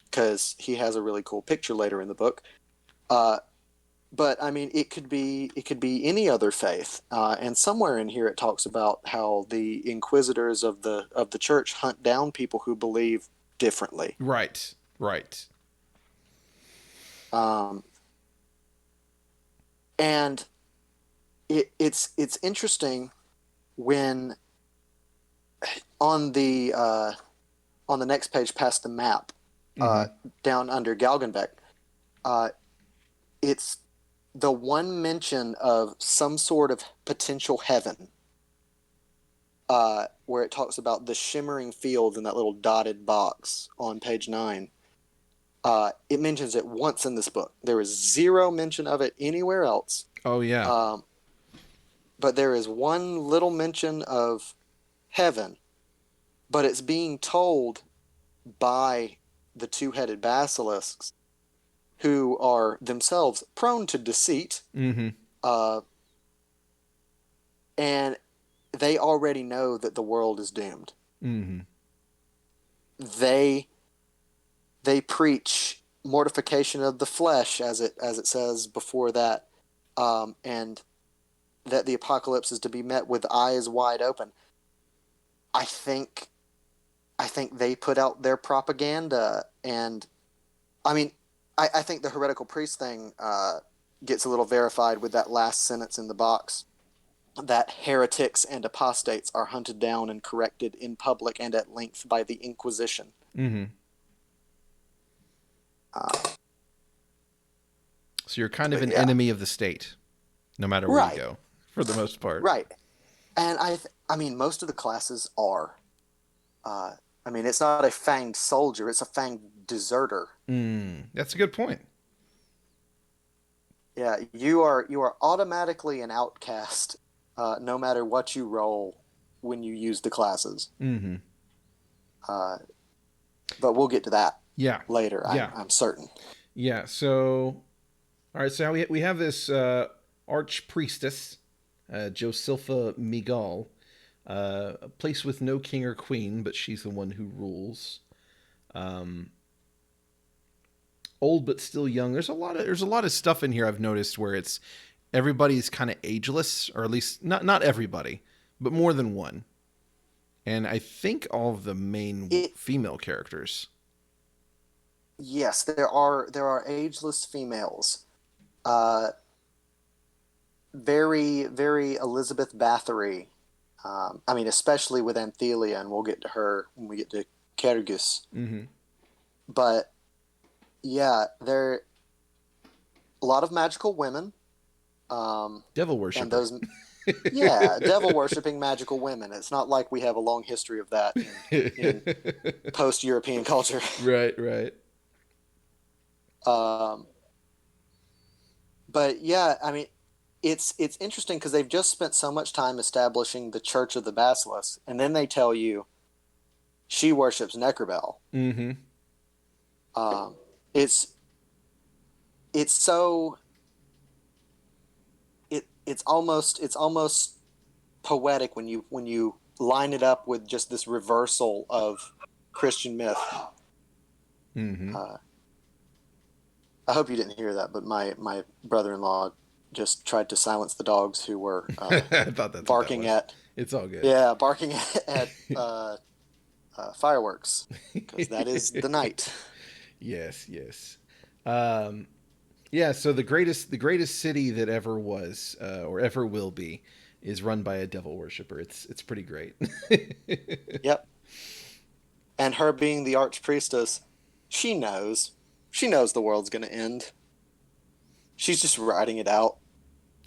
B: because he has a really cool picture later in the book. Uh, but I mean, it could be any other faith, and somewhere in here it talks about how the inquisitors of the church hunt down people who believe differently.
A: Right. Right.
B: Um, and it's interesting when on the uh, on the next page past the map, uh,
A: Mhm.
B: down under Galgenbeck, uh, it's the one mention of some sort of potential heaven, where it talks about the shimmering fields in that little dotted box on page 9. It mentions it once in this book. There is zero mention of it anywhere else.
A: Oh yeah.
B: Um, but there is one little mention of heaven, but it's being told by the two-headed basilisks, who are themselves prone to deceit,
A: Mhm.
B: uh, and they already know that the world is doomed.
A: Mhm.
B: They they preach mortification of the flesh, as it says before that, and that the apocalypse is to be met with eyes wide open. I think I think they put out their propaganda, and I mean, I think the heretical priest thing gets a little verified with that last sentence in the box, that heretics and apostates are hunted down and corrected in public and at length by the Inquisition.
A: Mhm.
B: Uh,
A: So you're kind of
B: but
A: an
B: yeah,
A: enemy of the state, no matter where you
B: right,
A: go, for the most part.
B: right. And I mean, most of the classes are. Uh, I mean, it's not a fanged soldier; it's a fanged deserter.
A: That's a good point.
B: Yeah, you are automatically an outcast, no matter what you roll when you use the classes.
A: Mhm.
B: Uh, but we'll get to that
A: Yeah.
B: later. I'm
A: Yeah.
B: I'm certain.
A: Yeah. So, all right. So we have this arch priestess, Josilpha Migal, a place with no king or queen, but she's the one who rules. Um, Old but still young. There's a lot of stuff in here I've noticed where it's everybody's kind of ageless, or at least not everybody, but more than one. And I think all of the main
B: It
A: female characters.
B: Yes, there are ageless females. Uh, very Elizabeth Bathory. I mean, especially with Anthelia, and we'll get to her when we get to Kyrgyz.
A: Mm-hmm.
B: But yeah, there a lot of magical women,
A: Devil
B: and
A: worshiper.
B: those, yeah, devil worshipping magical women. It's not like we have a long history of that in post European culture.
A: Right, right.
B: Um, but yeah, I mean, it's interesting because they've just spent so much time establishing the Church of the Basilisk, and then they tell you she worships Necrobel.
A: Mm-hmm.
B: Um, it's it's so it's almost poetic when you line it up with just this reversal of Christian myth.
A: Mm-hmm.
B: Uh, I hope you didn't hear that, but my brother-in-law just tried to silence the dogs who were
A: I thought that's what that
B: barking
A: was.
B: at
A: It's all good.
B: yeah barking at fireworks, because that is the night.
A: Yes, yes. Um, yeah. So the greatest city that ever was or ever will be is run by a devil worshiper. It's pretty great.
B: Yep. And her being the archpriestess, she knows. She knows the world's gonna end. She's just riding it out.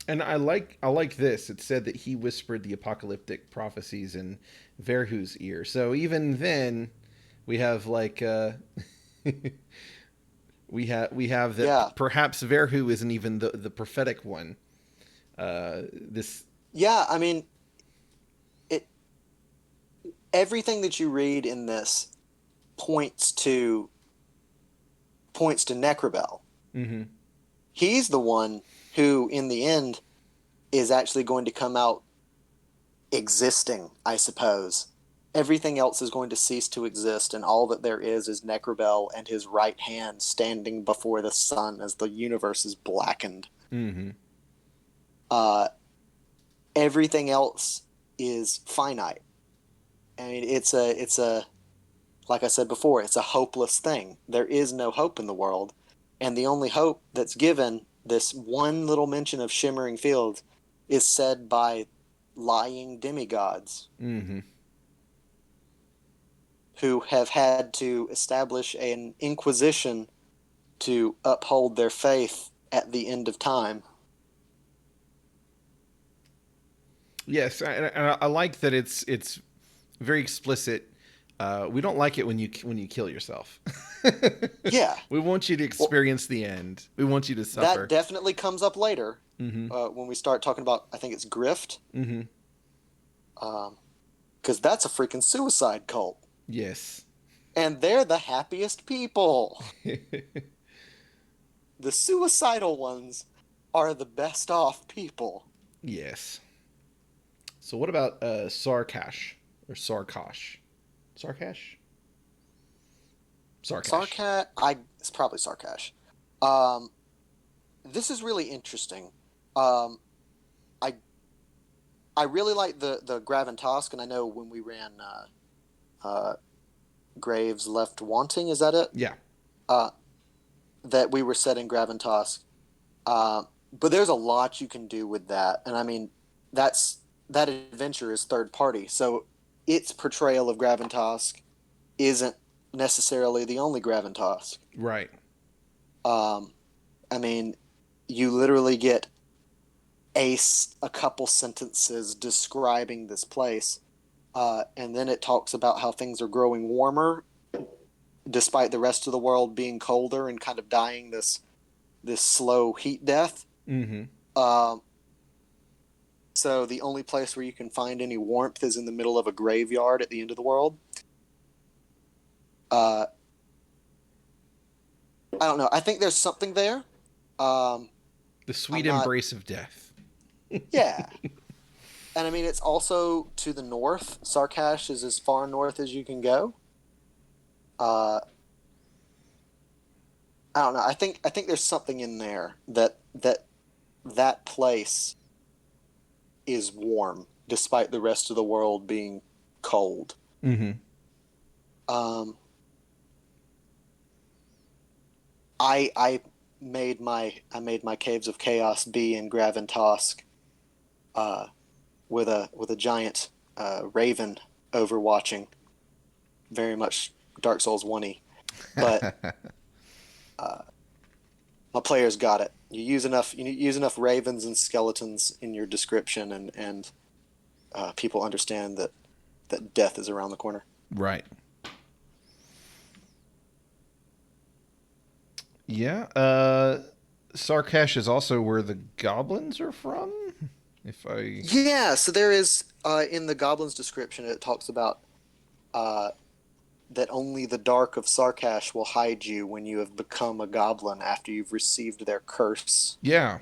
A: And I like this. It said that he whispered the apocalyptic prophecies in Verhu's ear. So even then, we have like we have that
B: Yeah,
A: perhaps Verhu isn't even the prophetic one. This
B: yeah. I mean, it. Everything that you read in this points to points to Necrobell.
A: hmm
B: He's the one who, in the end, is actually going to come out existing, I suppose. Everything else is going to cease to exist, and all that there is Necrobell and his right hand standing before the sun as the universe is blackened.
A: hmm
B: Uh, Everything else is finite. I mean, it's a like I said before, it's a hopeless thing. There is no hope in the world, and the only hope that's given, this one little mention of shimmering fields, is said by lying demigods
A: hmm
B: who have had to establish an inquisition to uphold their faith at the end of time.
A: Yes, I like that it's very explicit. We don't like it when you kill yourself.
B: Yeah,
A: We want you to
B: well,
A: experience the end. We want you to
B: that
A: suffer.
B: definitely comes up later
A: hmm
B: when we start talking about, I think it's Grift,
A: hmm
B: because that's a freaking suicide cult.
A: Yes.
B: And they're the happiest people. The suicidal ones are the best off people.
A: Yes. So what about Sarkash or Sarkosh? Sarkash? Sarkash.
B: It's probably Sarkash. Um, this is really interesting. Um, I I really like the Gravitas, and I know when we ran uh, Graves Left Wanting, is that it?
A: Yeah.
B: Uh, that we were setting Gravitas. But there's a lot you can do with that, and I mean, that's that adventure is third party, so its portrayal of Gravitas isn't necessarily the only Gravitas.
A: Right.
B: Um, I mean, you literally get a couple sentences describing this place, and then it talks about how things are growing warmer, despite the rest of the world being colder and kind of dying this slow heat death.
A: hmm
B: Um, so the only place where you can find any warmth is in the middle of a graveyard at the end of the world. Uh, I don't know. I think there's something there. Um,
A: The sweet
B: I'm not.
A: embrace of death.
B: Yeah, and I mean it's also to the north. Sarkash is as far north as you can go. Uh, I don't know. I think there's something in there that place is warm despite the rest of the world being cold.
A: hmm
B: Um, I made my caves of chaos be in Graventosk, uh, with a giant raven overwatching, very much Dark Souls 1-y. But uh, my players got it. You use enough ravens and skeletons in your description, and people understand that death is around the corner.
A: right. Yeah. Sarkash is also where the goblins are from. If I.
B: Yeah, so there is in the goblin's description it talks about uh, that only the dark of Sarkash will hide you when you have become a goblin after you've received their curse.
A: Yeah.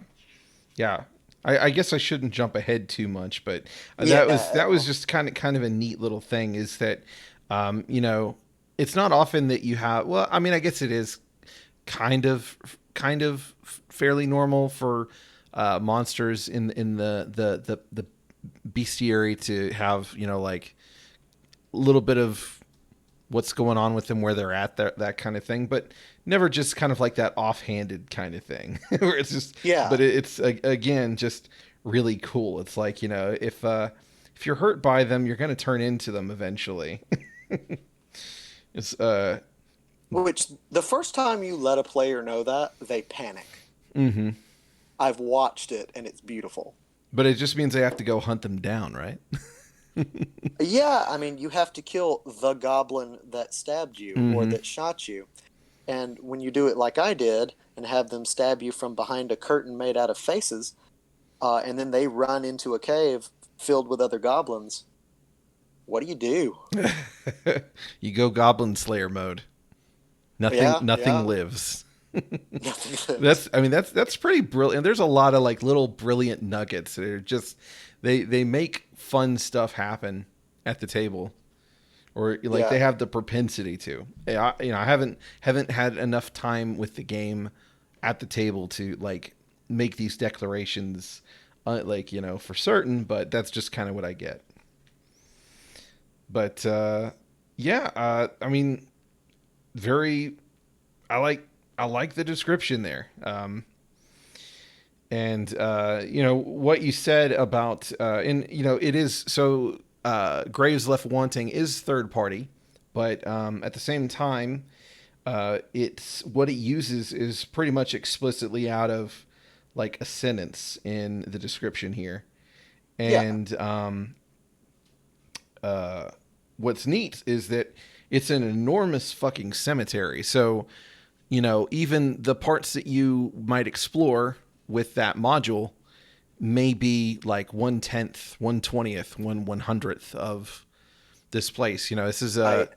A: Yeah. I guess I shouldn't jump ahead too much, but that was
B: Yeah,
A: just kind of a neat little thing. Is that, um, you know, it's not often that you have. Well, I mean, I guess it is kind of fairly normal for monsters in the bestiary to have like a little bit of what's going on with them, where they're at, that kind of thing, but never just kind of like that offhanded kind of thing where it's just.
B: yeah,
A: But it's again just really cool. It's like if you're hurt by them, you're going to turn into them eventually. it's
B: Which the first time you let a player know that, they panic.
A: Mm-hmm.
B: I've watched it and it's beautiful.
A: But it just means they have to go hunt them down, right?
B: Yeah, I mean, you have to kill the goblin that stabbed you or
A: Mm-hmm.
B: that shot you. And when you do it like I did and have them stab you from behind a curtain made out of faces, and then they run into a cave filled with other goblins, what do you do?
A: You go Goblin Slayer mode. Nothing,
B: Yeah,
A: nothing
B: yeah.
A: lives.
B: Nothing lives.
A: That's, I mean, that's pretty brilliant. There's a lot of like little brilliant nuggets that are just they make fun stuff happen at the table, or like they
B: Yeah,
A: have the propensity to. I haven't had enough time with the game at the table to like make these declarations, like for certain. But that's just kind of what I get. But yeah, I mean, very. I like I like the description there. And what you said about and it is so Graves Left Wanting is third party, but at the same time, it's what it uses is pretty much explicitly out of like a sentence in the description here.
B: yeah,
A: And what's neat is that it's an enormous fucking cemetery. So even the parts that you might explore with that module may be like 1/10, 1/20th, 1/100th of this place. This is
B: right.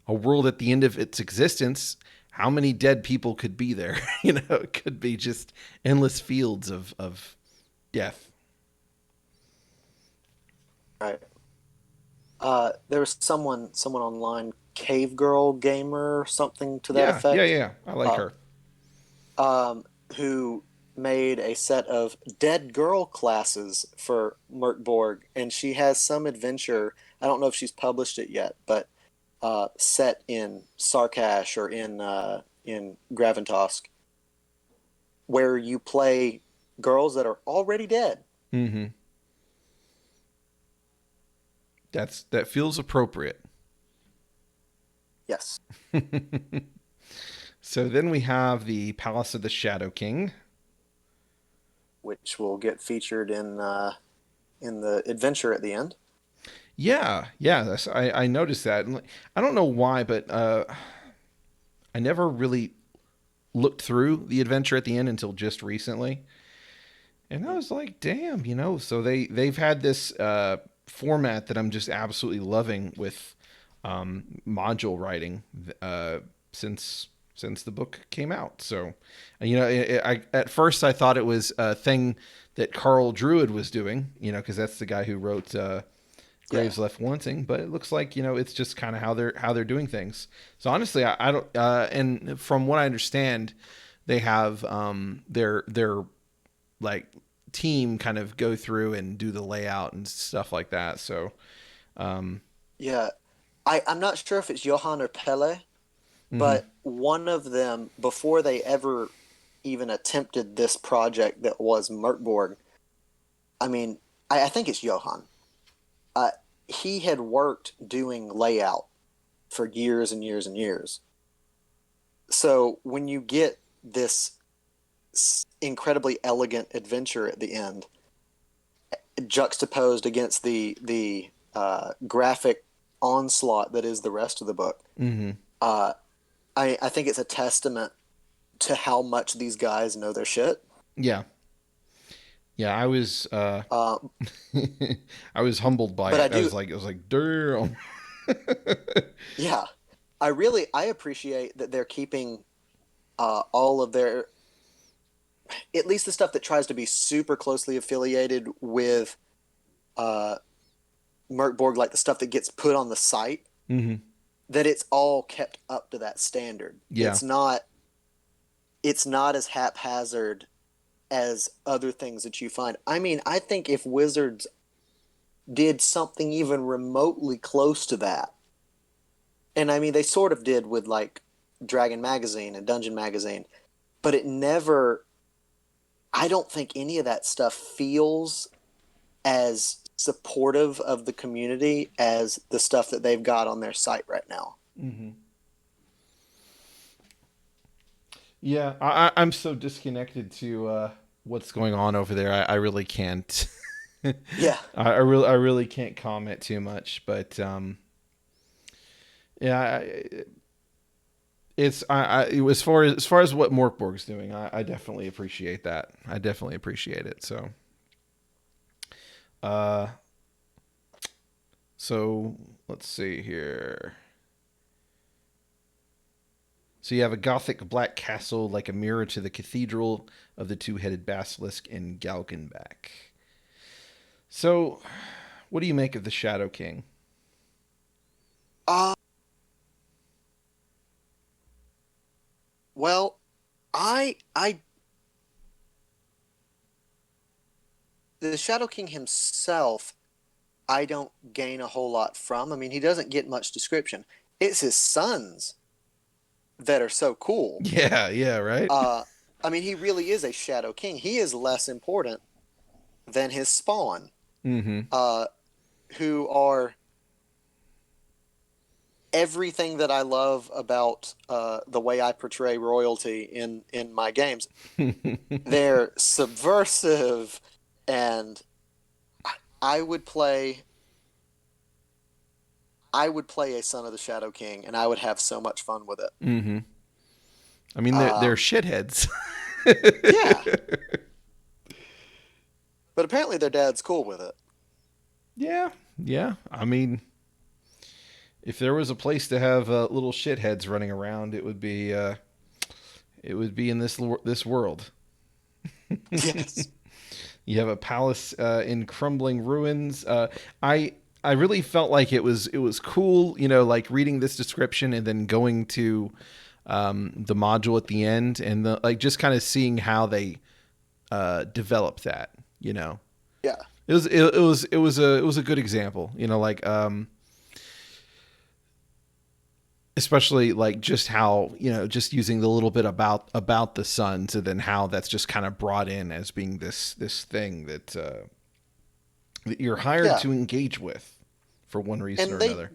A: a world at the end of its existence. How many dead people could be there? It could be just endless fields of death.
B: Right. There was someone online, Cave Girl Gamer or something to that
A: Yeah, yeah,
B: effect,
A: yeah. I like
B: uh,
A: her.
B: who made a set of dead girl classes for Mork Borg, and she has some adventure. I don't know if she's published it yet, but set in Sarkash or in Graventosk, where you play girls that are already dead.
A: Mm-hmm. That feels appropriate.
B: Yes,
A: So then we have the Palace of the Shadow King.
B: which will get featured in the adventure at the end.
A: Yeah, yeah, I noticed that. And I don't know why, but I never really looked through the adventure at the end until just recently, and I was like, damn, So they've had this format that I'm just absolutely loving with module writing uh, since since the book came out. So, at first I thought it was a thing that Carl Druid was doing, because that's the guy who wrote
B: Yeah,
A: Graves Left Wanting, but it looks like it's just kind of how they're doing things. So honestly, I don't. And from what I understand, they have their like team kind of go through and do the layout and stuff like that. So
B: yeah. I'm not sure if it's Johan or Pele,
A: mhm.
B: but one of them, before they ever even attempted this project that was Merkborg, I mean, I think it's Johan. Uh, he had worked doing layout for years and years and years. So when you get this incredibly elegant adventure at the end, juxtaposed against the graphic onslaught that is the rest of the book,
A: Mhm.
B: uh, I think it's a testament to how much these guys know their shit.
A: Yeah. Yeah, I was
B: Uh,
A: I was humbled by
B: but
A: it. I was like, damn.
B: yeah, I appreciate that they're keeping all of their, at least the stuff that tries to be super closely affiliated with uh, Merc Borg, like the stuff that gets put on the site,
A: Mhm.
B: that it's all kept up to that standard.
A: Yeah.
B: It's not as haphazard as other things that you find. I mean, I think if Wizards did something even remotely close to that, and I mean they sort of did with like Dragon Magazine and Dungeon Magazine, but it never, I don't think any of that stuff feels as supportive of the community as the stuff that they've got on their site right now.
A: Mhm. Yeah, I'm so disconnected to what's going on over there. I really can't.
B: Yeah.
A: I really can't comment too much. But yeah, it's as far as what Mork Borg's doing, I definitely appreciate that. I definitely appreciate it. Uh, so let's see here. So you have a Gothic black castle like a mirror to the cathedral of the two-headed basilisk in Galgenbach. So, what do you make of the Shadow King?
B: Uh, well, I the Shadow King himself, I don't gain a whole lot from. I mean, he doesn't get much description. It's his sons that are so cool.
A: Yeah, yeah, right.
B: Uh, I mean, he really is a Shadow King. He is less important than his spawn,
A: Mm-hmm.
B: uh, who are everything that I love about the way I portray royalty in my games. They're subversive, and I would play. I would play a Son of the Shadow King, and I would have so much fun with it.
A: Mm-hmm. I mean, they're
B: Um,
A: shitheads.
B: yeah, but apparently their dad's cool with it.
A: Yeah, yeah. I mean, if there was a place to have little shitheads running around, it would be in this world.
B: Yes.
A: You have a palace in crumbling ruins. I really felt like it was cool, like reading this description and then going to the module at the end and like just kind of seeing how they develop that. You know,
B: Yeah.
A: it was a good example. Like especially like just how just using the little bit about the sun to then how that's just kind of brought in as being this thing that you're hired
B: Yeah.
A: to engage with for one reason or
B: And they
A: another.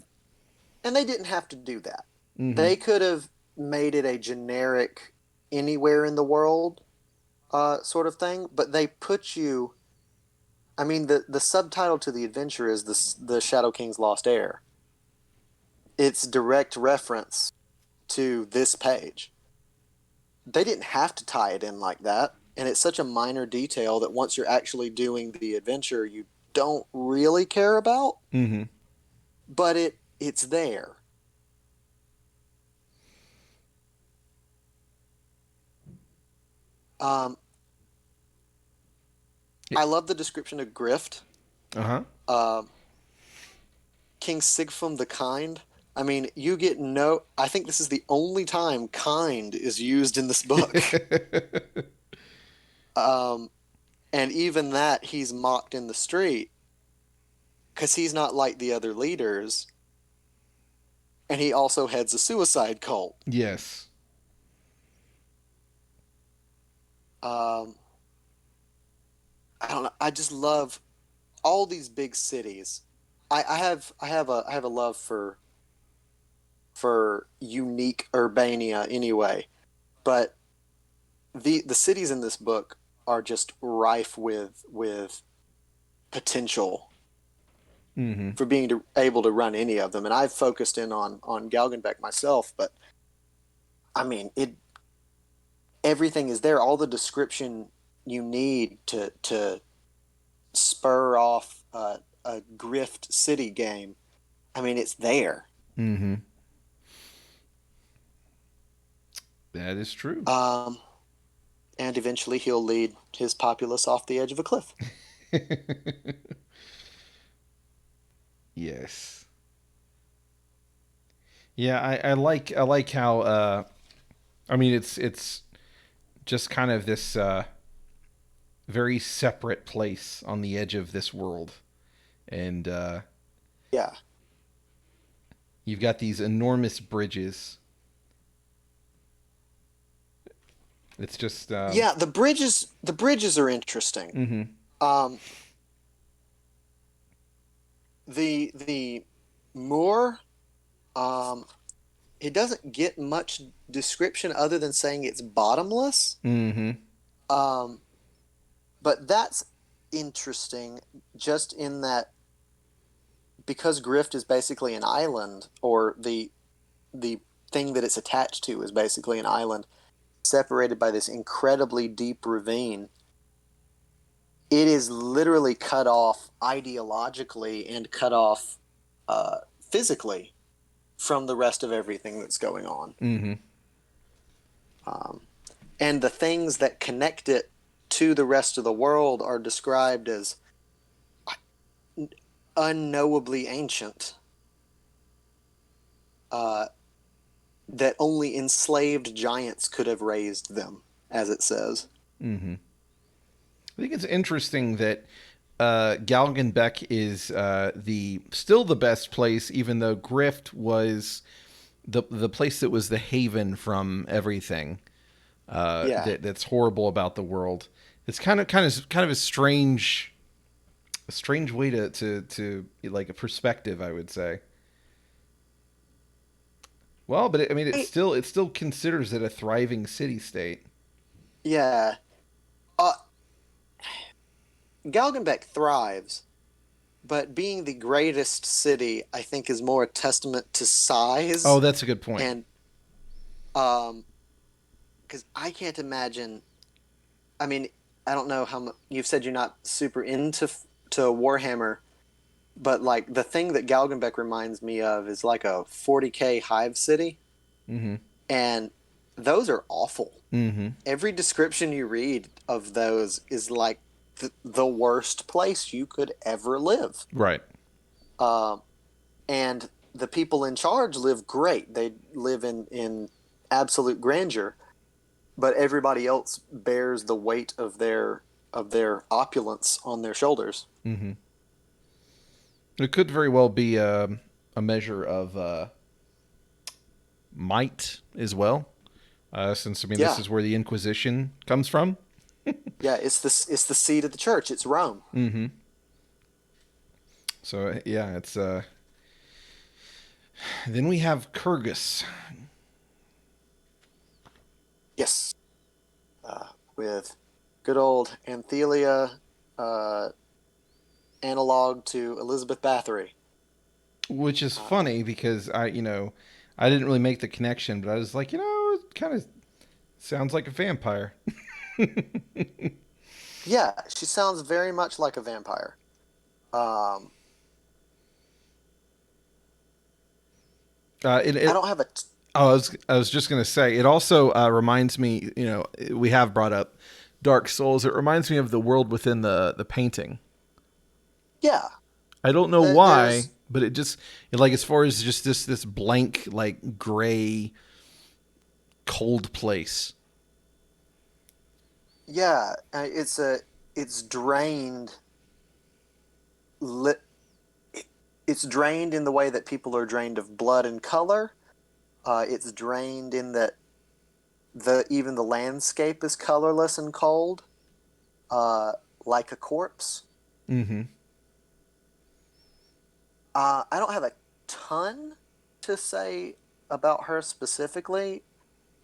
B: and they didn't have to do that.
A: Mm-hmm.
B: They could have made it a generic anywhere in the world sort of thing, but they put you. I mean, the subtitle to the adventure is the Shadow King's Lost Heir. It's direct reference to this page. They didn't have to tie it in like that, and it's such a minor detail that once you're actually doing the adventure, you don't really care about,
A: Mm-hmm.
B: but it's there. Um, I love the description of Grift.
A: Uh huh.
B: Uh, King Sigfum the Kind. I mean, you get no. I think this is the only time kind is used in this book. Um, and even that, he's mocked in the street because he's not like the other leaders, and he also heads a suicide cult.
A: Yes.
B: Um, I don't know. I just love all these big cities. I have a love for unique Urbania anyway, but the cities in this book are just rife with potential
A: Mm-hmm.
B: for being able to run any of them. And I've focused in on Galgenbeck myself, but I mean it. Everything is there. All the description you need to spur off a grift city game. I mean, it's there.
A: Mm-hmm. That is true.
B: Um, and eventually he'll lead his populace off the edge of a cliff.
A: Yes. Yeah, I like how I mean it's just kind of this very separate place on the edge of this world. And
B: Yeah.
A: you've got these enormous bridges. It's just
B: Yeah, the bridges are interesting.
A: mm-hmm.
B: Um, the Moor, um, it doesn't get much description other than saying it's bottomless.
A: Mm-hmm.
B: Um, but that's interesting just in that because Grift is basically an island, or the thing that it's attached to is basically an island separated by this incredibly deep ravine. It is literally cut off ideologically and cut off physically from the rest of everything that's going on.
A: Mm-hmm.
B: Um, and the things that connect it to the rest of the world are described as unknowably ancient, uh, that only enslaved giants could have raised them, as it says.
A: Mm-hmm. I think it's interesting that Galgenbeck is the still the best place, even though Grift was the place that was the haven from everything
B: Yeah.
A: that's horrible about the world. It's kind of a strange way to like a perspective, I would say. Well, but I mean, it still considers it a thriving city state.
B: Yeah. Uh, Galgenbeck thrives, but being the greatest city, I think, is more a testament to
A: Oh,
B: size.
A: that's a good point.
B: And um, because I can't imagine. I mean, I don't know how much you've said you're not super into to Warhammer, but like the thing that Galgenbeck reminds me of is like a 40K hive city,
A: Mm-hmm.
B: and those are awful.
A: Mm-hmm.
B: Every description you read of those is like the worst place you could ever live.
A: Right.
B: Um, and the people in charge live great. They live in absolute grandeur, but everybody else bears the weight of their opulence on their shoulders.
A: Mm-hmm. It could very well be a measure of might as well, since I mean this
B: Yeah,
A: is where the Inquisition comes from.
B: yeah. It's the seat of the church. It's Rome.
A: Mm-hmm. So yeah, it's then we have Kyrgyz.
B: Yes, with good old Anthelia, uh, analog to Elizabeth Bathory.
A: Which is
B: Uh,
A: funny because I didn't really make the connection, but I was like, it kind of sounds like a vampire.
B: yeah, she sounds very much like a vampire. Um,
A: Uh, it,
B: I
A: it
B: don't have a
A: oh, I was just gonna say it also reminds me. We have brought up Dark Souls. It reminds me of the world within the painting.
B: yeah.
A: I don't know why,
B: There's
A: but it just like as far as just this blank like gray cold place.
B: yeah. It's drained. Lit. It's drained in the way that people are drained of blood and color. It's drained in that the even the landscape is colorless and cold, uh, like a corpse.
A: Mm-hmm.
B: I don't have a ton to say about her specifically,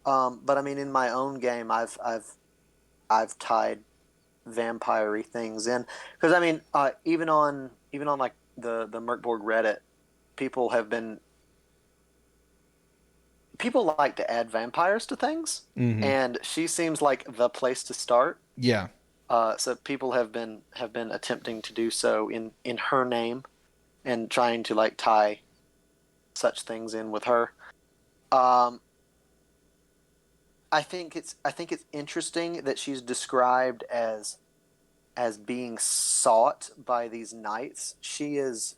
B: but I mean, in my own game, I've tied vampire-y things in because I mean, even on like the Mork Borg Reddit, people have been people like to add vampires to things,
A: Mm-hmm.
B: and she seems like the place to start.
A: Yeah.
B: So people have been attempting to do so in her name and trying to like tie such things in with her. Um, I think it's interesting that she's described as being sought by these knights. She's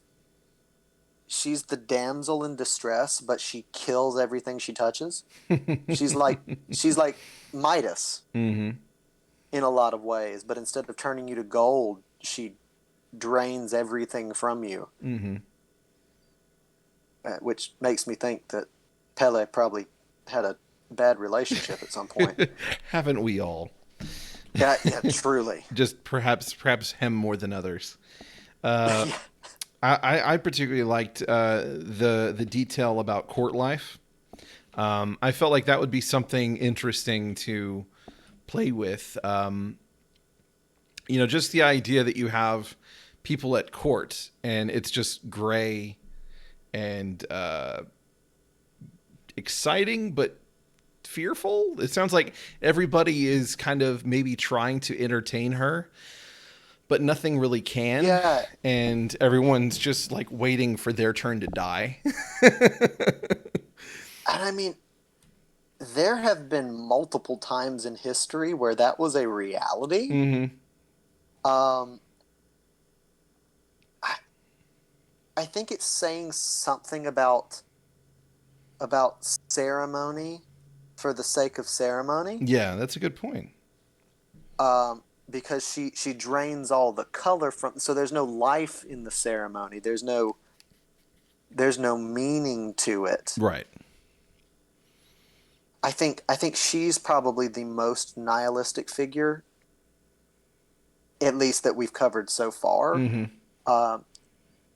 B: the damsel in distress, but she kills everything she touches. She's like she's like Midas
A: Mm-hmm.
B: in a lot of ways, but instead of turning you to gold, she drains everything from you,
A: Mm-hmm.
B: which makes me think that Pele probably had a bad relationship at some point.
A: Haven't we all?
B: Yeah, yeah, truly.
A: Just perhaps him more than others. Uh,
B: Yeah,
A: I particularly liked the detail about court life. I felt like that would be something interesting to play with. Just the idea that you have people at court and it's just gray and exciting, but fearful. It sounds like everybody is kind of maybe trying to entertain her, but nothing really can.
B: Yeah,
A: And everyone's just like waiting for their turn to die.
B: and I mean, there have been multiple times in history where that was a reality.
A: Mm-hmm.
B: Um, I, I think it's saying something about ceremony for the sake of ceremony.
A: Yeah, that's a good point.
B: Because she drains all the color from, so there's no life in the ceremony. There's no meaning to it.
A: Right.
B: I think she's probably the most nihilistic figure, at least that we've covered so far.
A: Mm-hmm.
B: Um,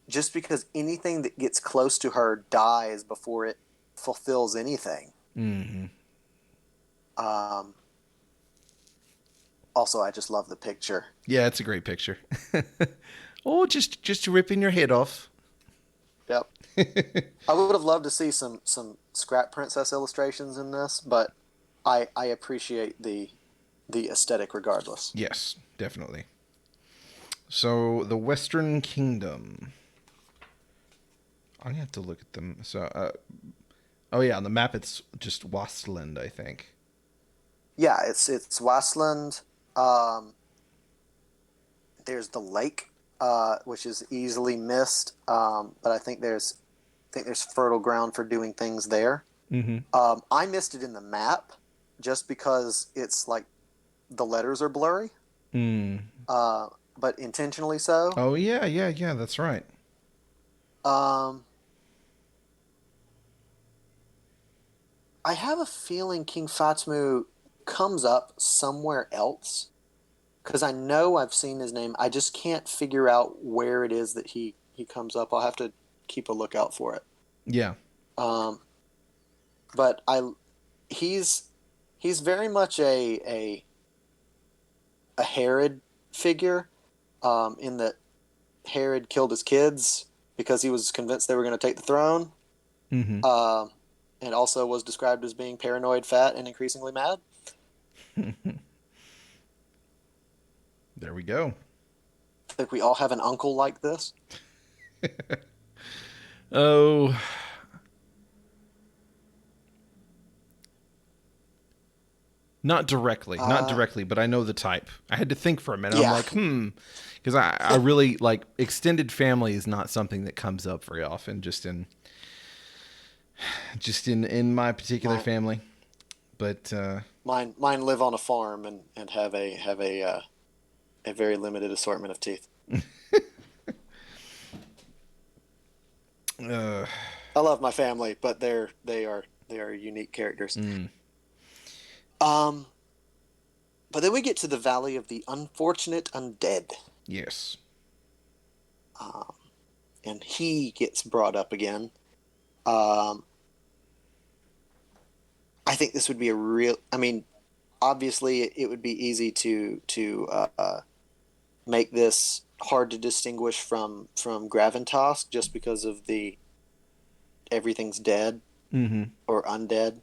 B: just because anything that gets close to her dies before it fulfills anything.
A: Mm-hmm.
B: Um, Also, I just love the picture.
A: Yeah, it's a great picture. Oh, just ripping your head off.
B: Yep. I would have loved to see some scrap princess illustrations in this, but I appreciate the aesthetic regardless.
A: Yes, definitely. So the Western Kingdom. I'm gonna have to look at them. Oh yeah, on the map it's just Wastland, I think.
B: Yeah, it's Wasteland. Um, there's the lake, which is easily missed, but I think there's fertile ground for doing things there.
A: Mm-hmm.
B: I missed it in the map just because it's like the letters are blurry,
A: Mm.
B: uh, but intentionally so.
A: Oh yeah, yeah, yeah. That's right.
B: Um, I have a feeling King Fatmu comes up somewhere else because I know I've seen his name. I just can't figure out where it is that he comes up. I'll have to keep a lookout for it.
A: Yeah.
B: Um, but he's he's very much a Herod figure, in that Herod killed his kids because he was convinced they were going to take the throne.
A: Mm-hmm.
B: Um, and also was described as being paranoid, fat, and increasingly mad.
A: There we go.
B: I think we all have an uncle like this.
A: Oh, not
B: Uh,
A: directly, but I know the type. I had to think for a minute. I'm
B: yeah,
A: like, because I really like extended family is not something that comes up very often, just in my particular
B: mine,
A: family. But
B: mine live on a farm and have a very limited assortment of teeth.
A: uh,
B: I love my family, but they are unique characters.
A: mm,
B: Um, but then we get to the Valley of the Unfortunate Undead,
A: yes,
B: um, and he gets brought up again. Um, I think this would be a real. I mean, obviously, it would be easy to make this hard to distinguish from Gravitas just because of the everything's dead
A: mm-hmm.
B: or undead.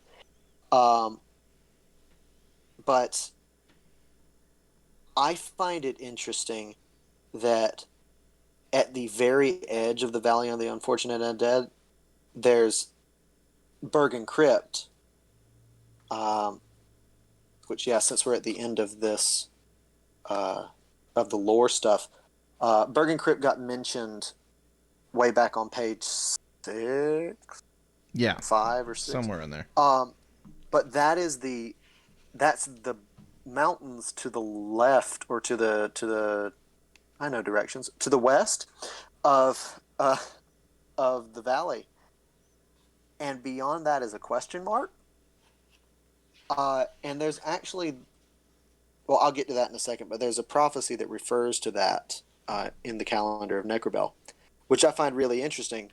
B: Um, but I find it interesting that at the very edge of the Valley of the Unfortunate Undead, there's Bergen Crypt, um, which, yeah, since we're at the end of this, uh, of the lore stuff, Bergen Crypt got mentioned way back on page six,
A: Yeah,
B: 5 or 6.
A: somewhere in there.
B: Um, but that's the mountains to the left or to the I know directions to the west of the valley, and beyond that is a question mark. And there's actually, well, I'll get to that in a second, but there's a prophecy that refers to that in the calendar of Necrobell, which I find really interesting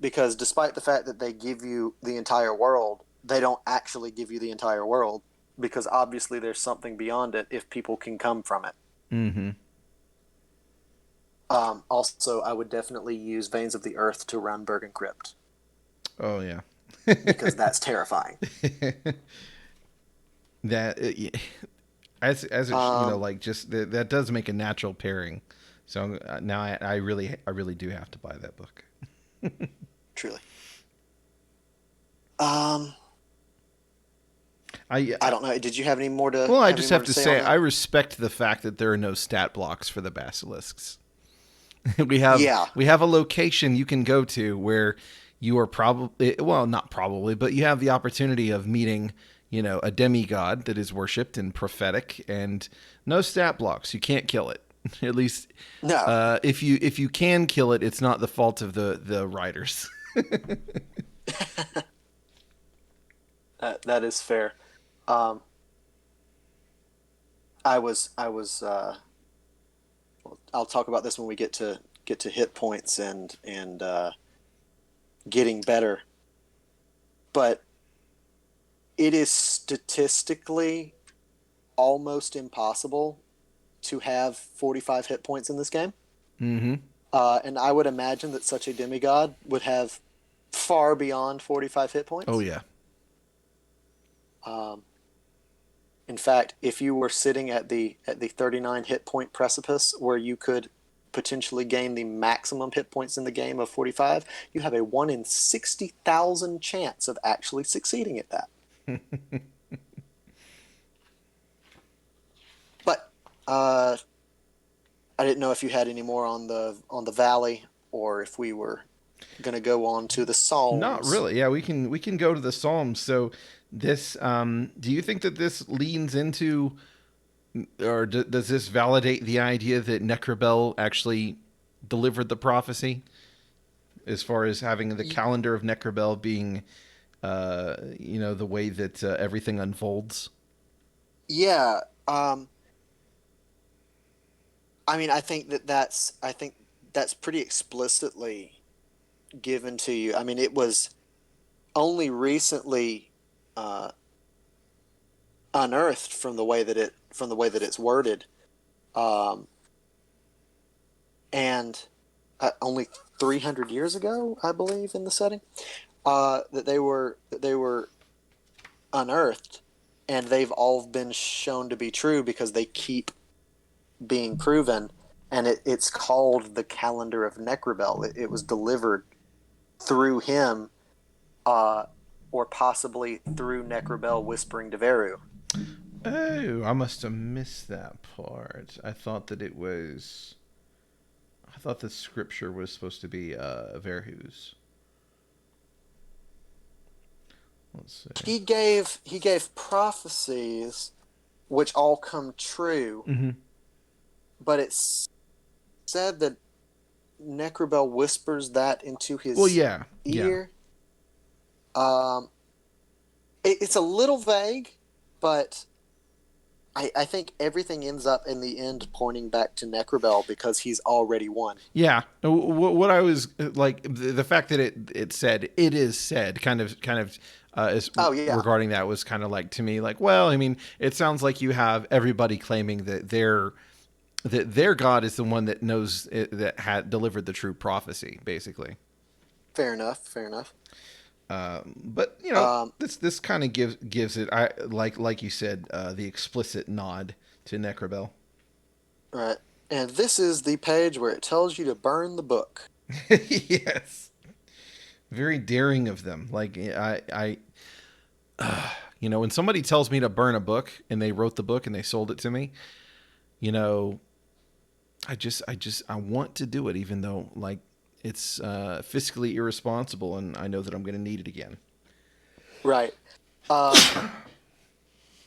B: because despite the fact that they give you the entire world, they don't actually give you the entire world because obviously there's something beyond it if people can come from it.
A: Mm-hmm.
B: Also, I would definitely use Veins of the Earth to run Bergen Crypt
A: Oh yeah.
B: because that's terrifying.
A: That as it
B: Um,
A: like just that does make a natural pairing. So now I really do have to buy that book.
B: truly. Um,
A: I,
B: I
A: I
B: don't know. Did you have any more to
A: well, I
B: have any
A: just
B: more
A: have
B: to
A: to
B: say on
A: say I
B: that?
A: respect the fact that there are no stat blocks for the basilisks. we have
B: Yeah,
A: we have a location you can go to where you are probably, well, not probably, but you have the opportunity of meeting, a demigod that is worshipped and prophetic, and no stat blocks. You can't kill it. At least,
B: no,
A: if you can kill it, it's not the fault of the writers.
B: that is fair. Um, I was I'll talk about this when we get to hit points and getting better. But it is statistically almost impossible to have 45 hit points in this game.
A: Mm-hmm.
B: And I would imagine that such a demigod would have far beyond 45 hit
A: Oh
B: points.
A: yeah.
B: Um, in fact, if you were sitting at the 39 hit point precipice where you could potentially gain the maximum hit points in the game of 45, you have a 1 in 60,000 chance of actually succeeding at that. But uh, I didn't know if you had any more on the valley or if we were going to go on to the
A: Not
B: Psalms.
A: really. Yeah, we can go to the Psalms. So this, do you think that this leans into, or does this validate the idea that Necrobell actually delivered the prophecy, as far as having the calendar of Necrobell being, the way that everything unfolds?
B: Yeah, I mean, I think that's pretty explicitly given to you. I mean, it was only recently uh, unearthed from the way that it's worded, um, and only 300 years ago, I believe, in the setting, that they were unearthed, and they've all been shown to be true because they keep being proven. And it's called the Calendar of Necrobell. It was delivered through him, uh, or possibly through Necrobell whispering to Veru.
A: Oh, I must have missed that part. I thought the scripture was supposed to be Verhus. Let's see.
B: He gave prophecies which all come true,
A: Mm-hmm.
B: but it's said that Necrobell whispers that into
A: Well,
B: his
A: yeah, yeah.
B: ear. Um, it's a little vague, but I think everything ends up in the end pointing back to Necrobell because he's already won.
A: Yeah, what I was like, the fact that it said it is said, kind of is
B: Oh yeah,
A: regarding that, was kind of like, to me, like, well, I mean, it sounds like you have everybody claiming that their God is the one that knows that had delivered the true prophecy, basically.
B: fair enough, fair enough.
A: But
B: Um,
A: this kind of gives it, I like you said, the explicit nod to Necrobell.
B: right. And this is the page where it tells you to burn the book.
A: Yes, very daring of them. Like, when somebody tells me to burn a book and they wrote the book and they sold it to me, you know, I want to do it, even though, like, it's fiscally irresponsible, and I know that I'm going to need it again.
B: Right. Um,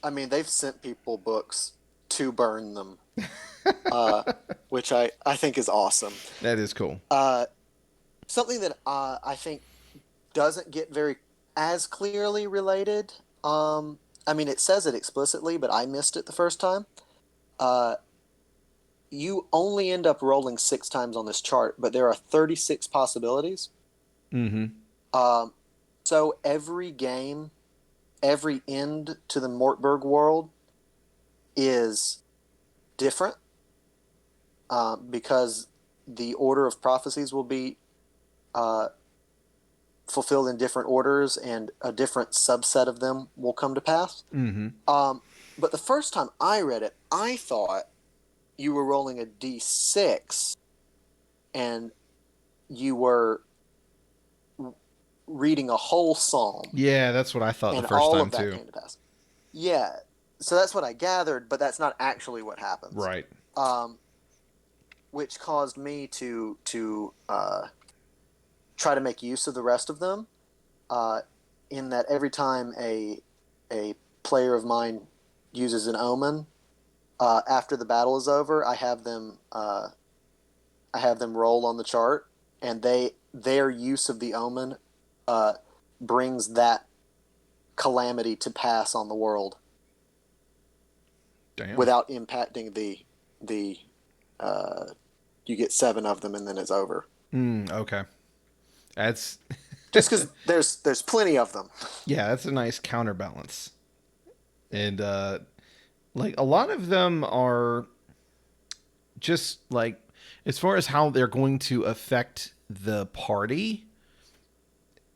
B: I mean, they've sent people books to burn them, uh, which I think is awesome.
A: That is cool.
B: Uh, Something that I think doesn't get very as clearly related. I mean, it says it explicitly, but I missed it the first time. Uh, you only end up rolling 6 times on this chart, but there are 36 possibilities.
A: Mm-hmm.
B: Um, so every game every end to the Mork world is different, because the order of prophecies will be uh, fulfilled in different orders, and a different subset of them will come to pass.
A: Mm-hmm.
B: But the first time I read it, I thought you were rolling a d6 and you were reading a whole psalm,
A: Yeah, that's what I thought the
B: and
A: first
B: all
A: time
B: of that
A: too.
B: came to pass. Yeah, so that's what I gathered, but that's not actually what happens.
A: Right.
B: Um, which caused me to try to make use of the rest of them. Uh, in that every time a player of mine uses an omen, after the battle is over, I have them roll on the chart, and their use of the omen uh, brings that calamity to pass on the world
A: Damn.
B: without impacting the you get 7 of them and then it's over.
A: Okay. That's
B: Just because there's plenty of them.
A: yeah, that's a nice counterbalance. And like a lot of them are just like as far as how they're going to affect the party,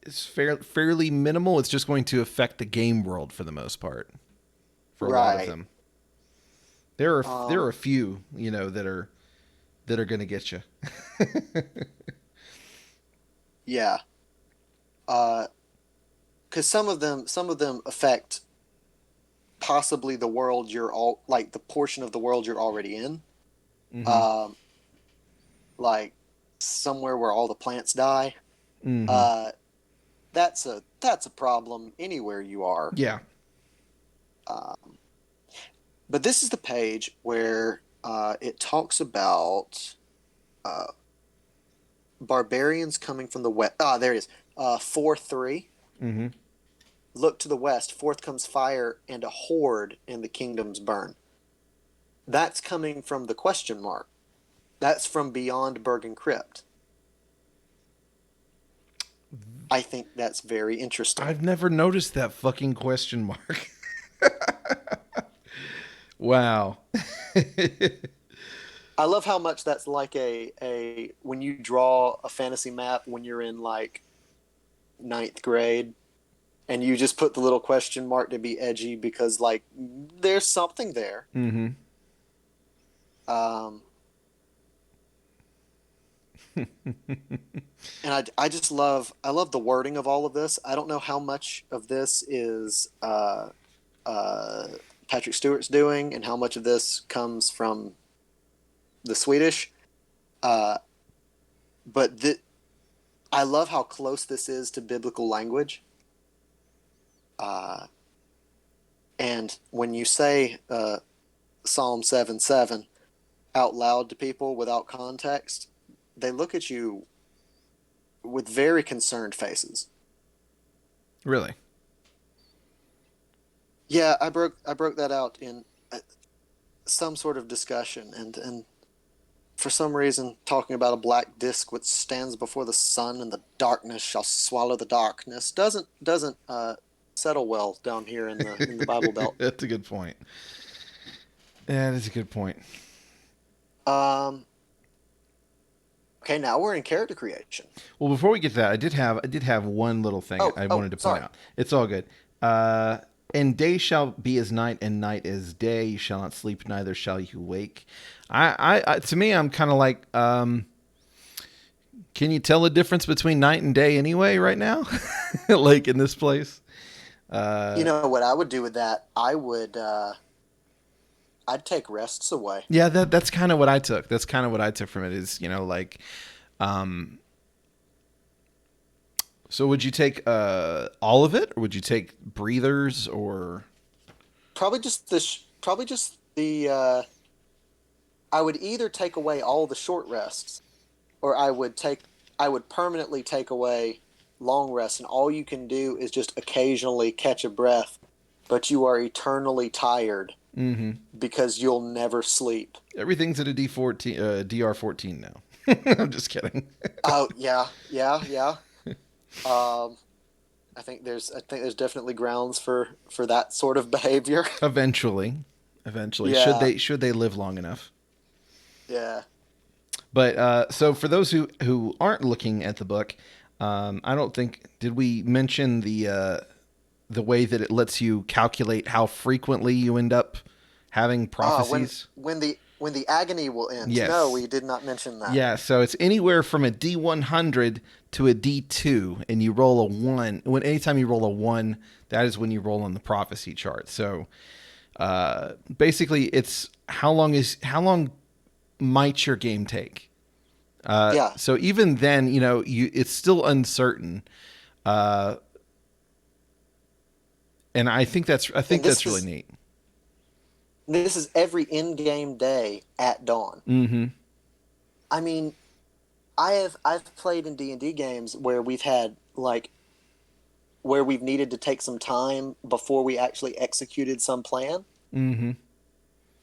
A: it's fairly minimal. It's just going to affect the game world for the most part. For a lot of
B: Right.
A: them, there are
B: Um,
A: a few that are going to get you.
B: yeah. Because some of them affect possibly the world you're all like the portion of the world you're already in.
A: Mm-hmm.
B: Um, like somewhere where all the plants die.
A: Mm-hmm.
B: Uh, that's a problem anywhere you are.
A: Yeah.
B: Um, but this is the page where it talks about uh, barbarians coming from the west. Ah, there it is. 4-3.
A: Mm-hmm.
B: Look to the west. Forth comes fire, and a horde in the kingdoms burn. That's coming from the question mark. That's from beyond Bergen Crypt. I think that's very interesting.
A: I've never noticed that fucking question mark. Wow.
B: I love how much that's like a when you draw a fantasy map when you're in like ninth grade, and you just put the little question mark to be edgy because like there's something there.
A: Mm-hmm.
B: Um, and I love the wording of all of this. I don't know how much of this is uh, Patrick Stewart's doing, and how much of this comes from the Swedish. Uh, but I love how close this is to biblical language. Uh, and when you say Psalm 7:7 out loud to people without context, they look at you with very concerned faces.
A: Really?
B: Yeah, I broke that out in some sort of discussion, and for some reason talking about a black disk which stands before the sun, and the darkness shall swallow the darkness doesn't settle well down here in the Bible Belt.
A: That's a good point. Yeah, that's a good point.
B: Um, okay, now we're in character creation.
A: Well, before we get to that, I did have one little thing
B: Oh,
A: I
B: oh,
A: wanted to point
B: sorry.
A: out. It's all good. Uh, and day shall be as night, and night as day. You shall not sleep, neither shall you wake. To me, I'm kind of like, can you tell the difference between night and day anyway? Right now, like in this place.
B: You
A: Uh,
B: know what I would do with that? I'd take rests away.
A: yeah, that's kind of what I took. That's kind of what I took from it. Is like, um, so would you take all of it, or would you take breathers, or
B: Probably just the I would either take away all the short rests, or I would permanently take away long rests, and all you can do is just occasionally catch a breath, but you are eternally tired
A: mm-hmm.
B: because you'll never sleep.
A: Everything's at a D14, DR14 now. I'm just kidding.
B: Oh yeah, yeah, yeah. Um, I think there's definitely grounds for that sort of behavior.
A: Eventually, eventually,
B: Yeah,
A: should they live long enough.
B: yeah.
A: But so for those who aren't looking at the book, I don't think did we mention the way that it lets you calculate how frequently you end up having
B: Ah, when
A: prophecies.
B: when the when the agony will end. No,
A: Yes.
B: we did not mention that.
A: Yeah, so it's anywhere from a D100 to a D2, and you roll a 1. Anytime you roll a 1, that is when you roll on the prophecy chart. So basically, it's how long might your game take?
B: Yeah,
A: So even then, it's still uncertain, uh, and I think
B: and
A: that's
B: this
A: really
B: is
A: neat.
B: this is every in-game day at dawn.
A: Mm-hmm.
B: I mean, I've played in D&D games where we've had like where we've needed to take some time before we actually executed some plan.
A: Mm-hmm.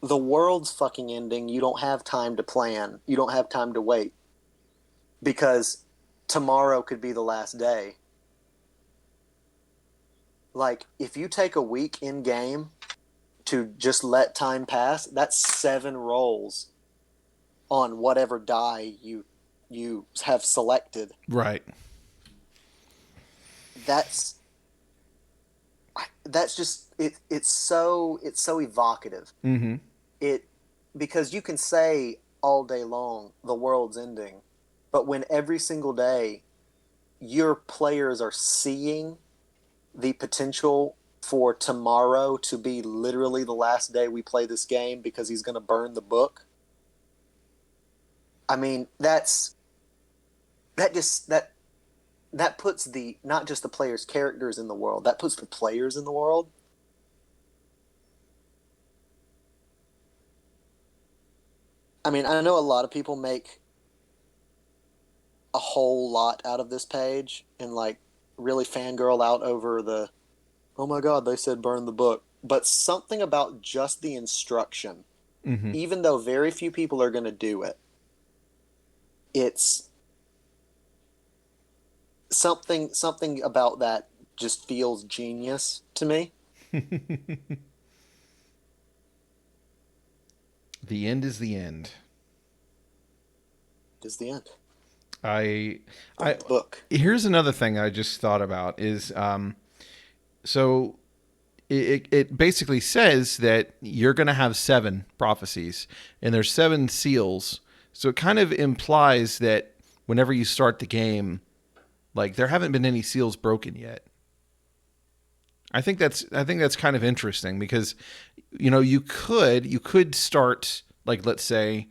B: The world's fucking ending. You don't have time to plan. You don't have time to wait because tomorrow could be the last day. Like if you take a week in game to just let time pass, that's 7 rolls on whatever die you have selected.
A: Right.
B: That's that's just it's so evocative.
A: Mm-hmm.
B: It because you can say all day long the world's ending, but when every single day your players are seeing the potential for tomorrow to be literally the last day we play this game because he's going to burn the book. I mean, that just that puts the not just the players' characters in the world, that puts the players in the world. I mean, I know a lot of people make a whole lot out of this page and like really fangirl out over the oh my god, they said burn the book. But something about just the instruction,
A: Mm-hmm.
B: even though very few people are going to do it, it's something about that just feels genius to me.
A: The end is the end.
B: Is the end.
A: I,
B: Burn
A: I.
B: the book.
A: Here's another thing I just thought about is so it basically says that you're going to have 7 prophecies and there's 7 seals. So it kind of implies that whenever you start the game, like there haven't been any seals broken yet. I think that's kind of interesting because you could start like let's say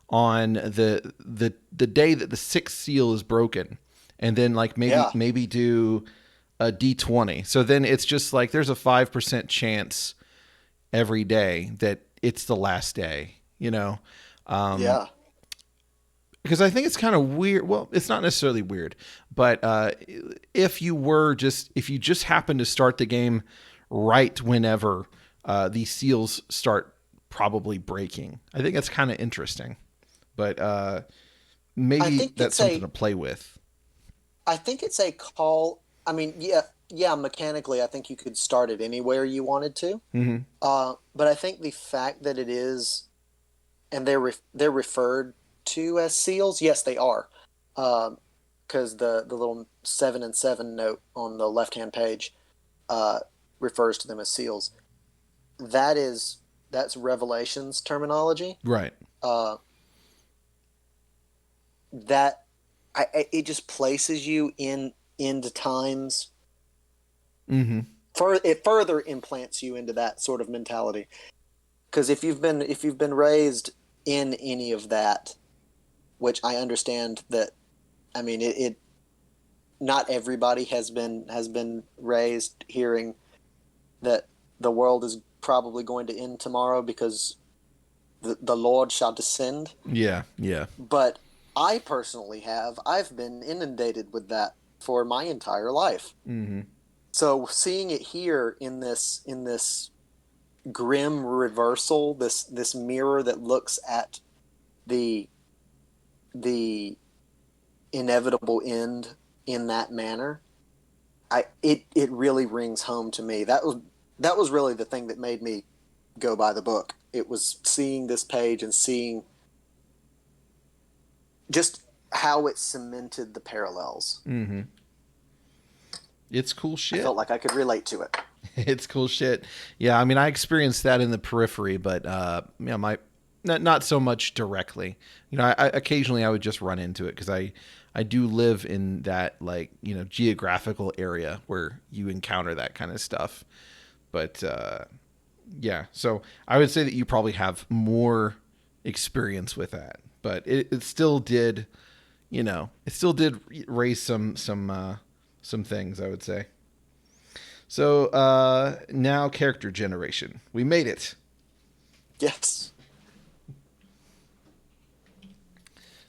A: on the day that the 6th seal is broken and then like
B: Yeah.
A: maybe do a D20. So then it's just like there's a 5% chance every day that it's the last day, Um,
B: Yeah.
A: because I think it's kind of weird. Well, it's not necessarily weird, but if you just happen to start the game right whenever these seals start probably breaking, I think that's kind of interesting. But
B: I
A: maybe
B: think
A: that's
B: it's
A: something
B: a
A: to play with.
B: I think it's a call. I mean, yeah, mechanically I think you could start it anywhere you wanted to.
A: Mm-hmm.
B: But I think the fact that it is and they're referred to as seals. Yes, they are, because the little 7 and 7 note on the left hand page uh, refers to them as seals. That is that's Revelations terminology.
A: Right.
B: Uh, that it just places you into times.
A: Mm-hmm.
B: It further implants you into that sort of mentality. Because if you've been raised in any of that, which I understand that I mean it not everybody has been raised hearing that the world is probably going to end tomorrow because the Lord shall descend.
A: Yeah. Yeah.
B: But I personally I've been inundated with that for my entire life.
A: Mm-hmm.
B: So seeing it here in this grim reversal, this mirror that looks at the the inevitable end in that manner, it really rings home to me. That was really the thing that made me go buy the book. It was seeing this page and seeing just how it cemented the parallels.
A: Mm-hmm. It's cool
B: I felt
A: shit.
B: like I could relate to it.
A: It's cool shit. Yeah, I mean, I experienced that in the periphery, but my not so much directly. Occasionally I would just run into it because I do live in that like geographical area where you encounter that kind of stuff. But yeah, so I would say that you probably have more experience with that, but it still did, it still did raise some things, I would say. So now character generation. We made it.
B: Yes.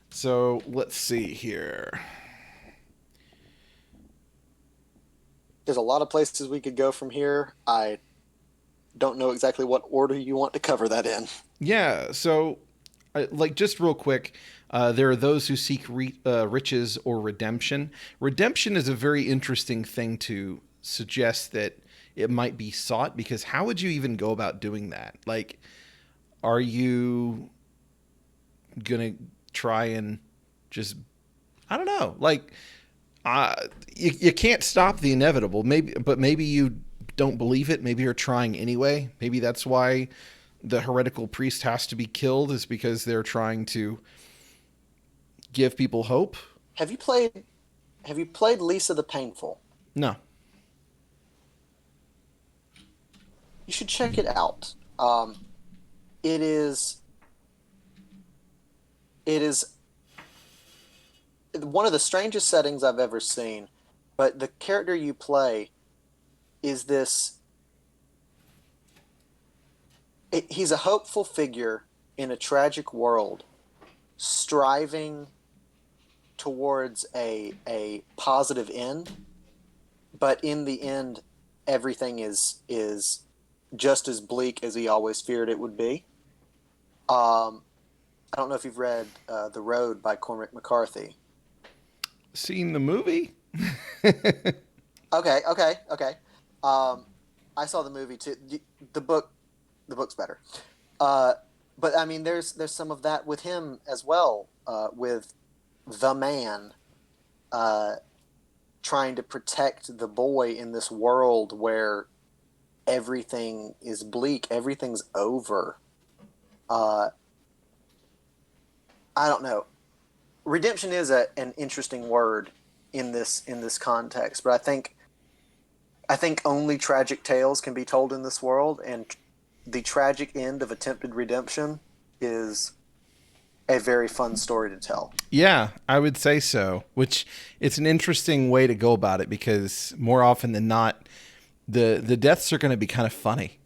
A: So let's see here.
B: There's a lot of places we could go from here. I don't know exactly what order you want to cover that in.
A: Yeah. So, like, just real quick, there are those who seek riches or redemption. Redemption is a very interesting thing to suggest that it might be sought because how would you even go about doing that? Like, are you gonna try and just I don't know, like uh, you can't stop the inevitable. Maybe, but maybe you don't believe it. Maybe you're trying anyway. Maybe that's why the heretical priest has to be killed is because they're trying to give people hope.
B: Have you played have you played Lisa the Painful?
A: No.
B: You should check it out. It is it is one of the strangest settings I've ever seen, but the character you play is he's a hopeful figure in a tragic world striving towards a positive end, but in the end everything is just as bleak as he always feared it would be. Um, I don't know if you've read The Road by Cormac McCarthy.
A: Seen the movie?
B: Okay, okay, okay. Um, I saw the movie too. The book, the book's better. Uh, but I mean, there's some of that with him as well. With the man uh, trying to protect the boy in this world where everything is bleak, everything's over. Uh, I don't know. Redemption is an interesting word in this context, but I think only tragic tales can be told in this world, and the tragic end of attempted redemption is a very fun story to tell.
A: Yeah, I would say so. Which it's an interesting way to go about it because more often than not, the deaths are going to be kind of funny.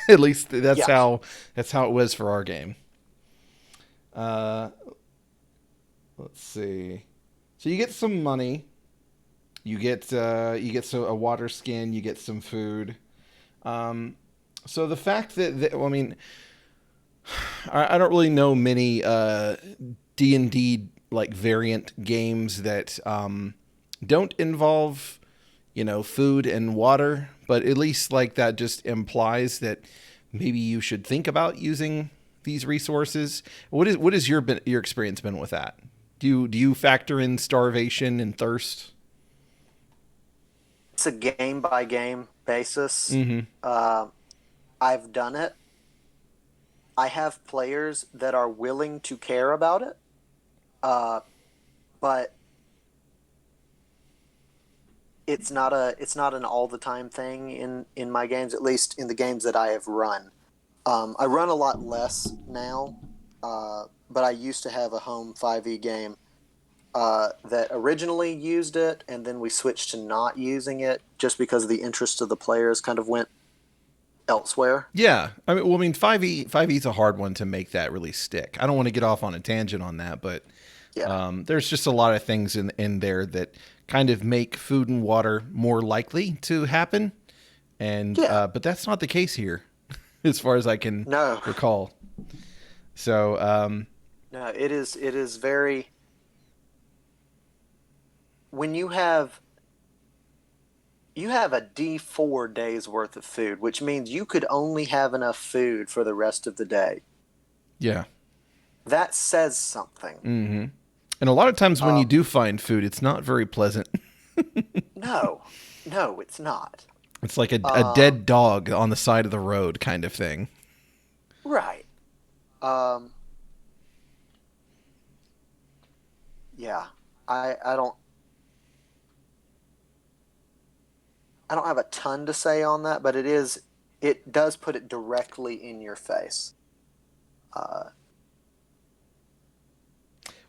A: At least
B: Yeah.
A: that's how it was for our game. Uh, let's see. So you get some money. You get a water skin. You get some food. Um, so the fact well, I mean, I don't really know many D&D like variant games that don't involve food and water, but at least like that just implies that maybe you should think about using these resources. What is your experience been with that? Do you factor in starvation and thirst?
B: It's a game by game basis.
A: Mm-hmm.
B: Uh, I've done it. I have players that are willing to care about it, uh, but it's not an all the time thing in my games, at least in the games that I have run. I run a lot less now, but I used to have a home 5e game that originally used it, and then we switched to not using it just because the interest of the players kind of went elsewhere.
A: Yeah, I mean, 5e is a hard one to make that really stick. I don't want to get off on a tangent on that, but
B: Yeah,
A: there's just a lot of things in there that kind of make food and water more likely to happen, and
B: yeah,
A: but that's not the case here, as far as I can
B: no,
A: recall. So
B: no. It is very when you have you have a D4 days worth of food, which means you could only have enough food for the rest of the day.
A: Yeah.
B: That says something.
A: Mm-hmm. And a lot of times when you
B: Um,
A: do find food, it's not very pleasant.
B: no, no, it's not.
A: It's like a
B: Um,
A: dead dog on the side of the road kind of thing.
B: right. Um, yeah. I don't have a ton to say on that, but it does put it directly in your face. Uh,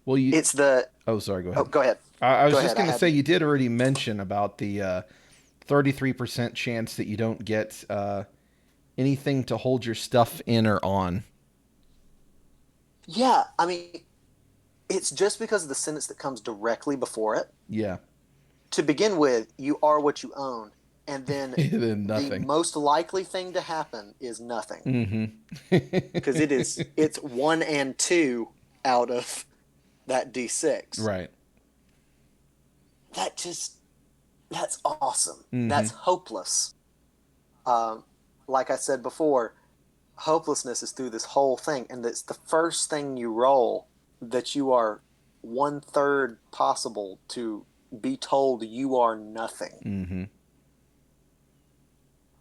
A: Well, you.
B: it's the
A: Oh, sorry. Go
B: oh,
A: ahead.
B: go ahead.
A: I
B: Go
A: was just
B: ahead. I
A: going to
B: had
A: say you did already mention about the 33% chance that you don't get anything to hold your stuff in or on.
B: Yeah, I mean, it's just because of the sentence that comes directly before it.
A: Yeah.
B: To begin with, you are what you own, and then
A: Then
B: the
A: nothing.
B: most likely thing to happen is nothing because
A: Mm-hmm.
B: it's one and two out of that D6.
A: Right.
B: That just that's awesome.
A: Mm-hmm.
B: That's hopeless. Um, like I said before, hopelessness is through this whole thing, and it's the first thing you roll that you are one third possible to be told you are nothing.
A: Mm-hmm.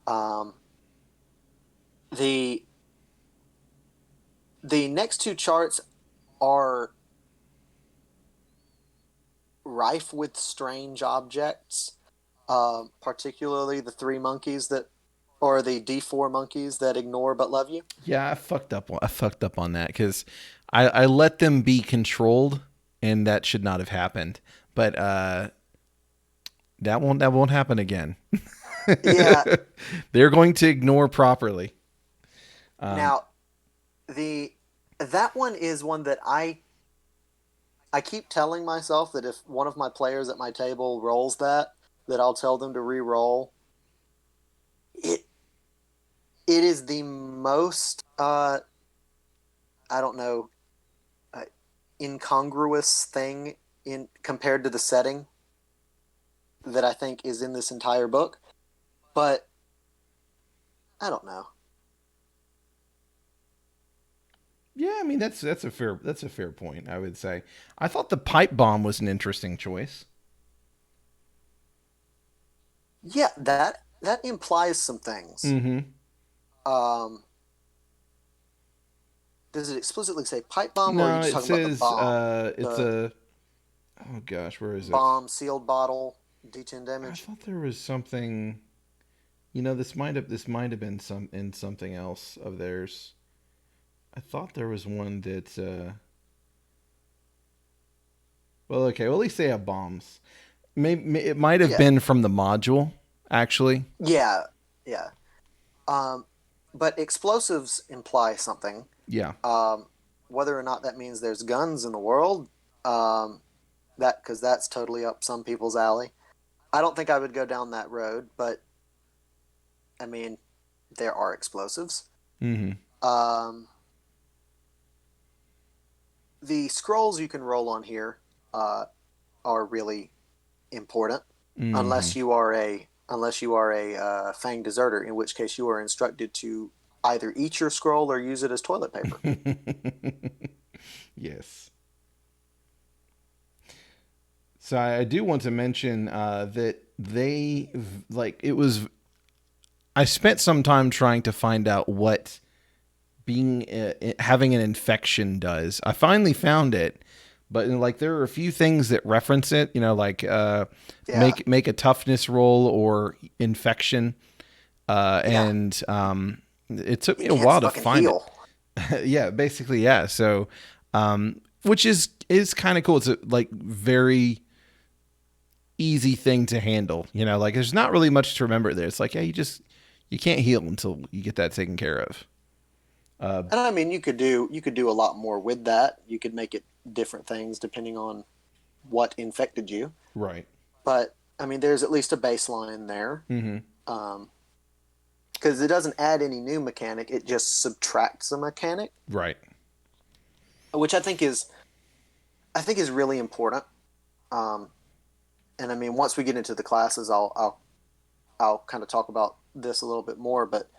B: Um, the the next two charts are rife with strange objects, particularly the three monkeys that, or the D4 monkeys that ignore but love you.
A: Yeah, I fucked up. I fucked up on that because I let them be controlled, and that should not have happened. But that won't happen again.
B: Yeah.
A: They're going to ignore properly. Um,
B: Now the that one is one that I keep telling myself that if one of my players at my table rolls that I'll tell them to re-roll. It it is the most I don't know, uh, incongruous thing in compared to the setting that I think is in this entire book. But I don't know.
A: yeah, I mean that's a fair point. I would say. I thought the pipe bomb was an interesting choice.
B: Yeah, that implies some things.
A: Mm-hmm.
B: Um, does it explicitly say pipe bomb, or are you
A: No,
B: just
A: it
B: talking about the
A: says
B: bomb?
A: it's
B: The
A: a. Oh gosh, where is it?
B: bomb sealed bottle, D10
A: I
B: damage.
A: thought there was something. This might have been something else of theirs. I thought there was one that. Well, okay. Well, at least they have bombs. Maybe it might have
B: Yeah,
A: been from the module, actually.
B: yeah, yeah. Um, but explosives imply something.
A: Yeah.
B: Um, whether or not that means there's guns in the world, um, that because that's totally up some people's alley. I don't think I would go down that road, but I mean, there are explosives.
A: Mm-hmm.
B: Um, the scrolls you can roll on here uh, are really important,
A: Mm-hmm.
B: unless you are a Fang deserter, in which case you are instructed to either eat your scroll or use it as toilet paper.
A: Yes. So I do want to mention that they like it was. I spent some time trying to find out what being having an infection does. I finally found it, but like there are a few things that reference it. Like
B: Yeah,
A: make a toughness roll or infection,
B: yeah,
A: and it took me
B: you
A: a
B: can't
A: while to
B: fucking
A: find it.
B: heal.
A: Yeah, basically, yeah. So, which is kind of cool. It's a like very easy thing to handle. Like there's not really much to remember there. It's like yeah, you can't heal until you get that taken care of. Uh,
B: And I mean, you could do a lot more with that. You could make it different things depending on what infected you.
A: right.
B: But I mean, there's at least a baseline there.
A: Mm-hmm.
B: Um, because it doesn't add any new mechanic; it just subtracts a mechanic,
A: Right.
B: which I think is really important. Um, and I mean, once we get into the classes, I'll I'll kind of talk about this a little bit more. But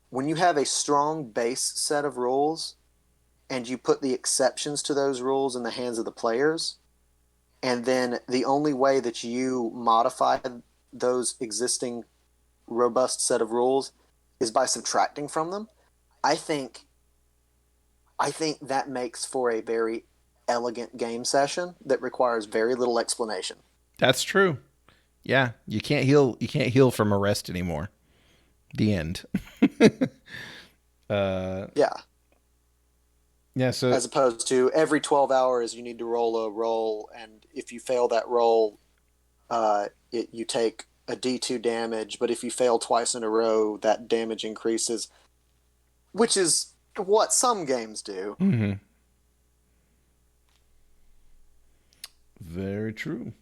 B: when you have a strong base set of rules and you put the exceptions to those rules in the hands of the players, and then the only way that you modify those existing robust set of rules is by subtracting from them, I think I think that makes for a very elegant game session that requires very little explanation.
A: That's true. Yeah, you can't heal. You can't heal from arrest anymore. The end. uh,
B: Yeah,
A: yeah. So
B: as opposed to every 12 hours you need to roll a roll, and if you fail that roll, you take a D2 damage, but if you fail twice in a row, that damage increases, which is what some games do.
A: hmm, very true.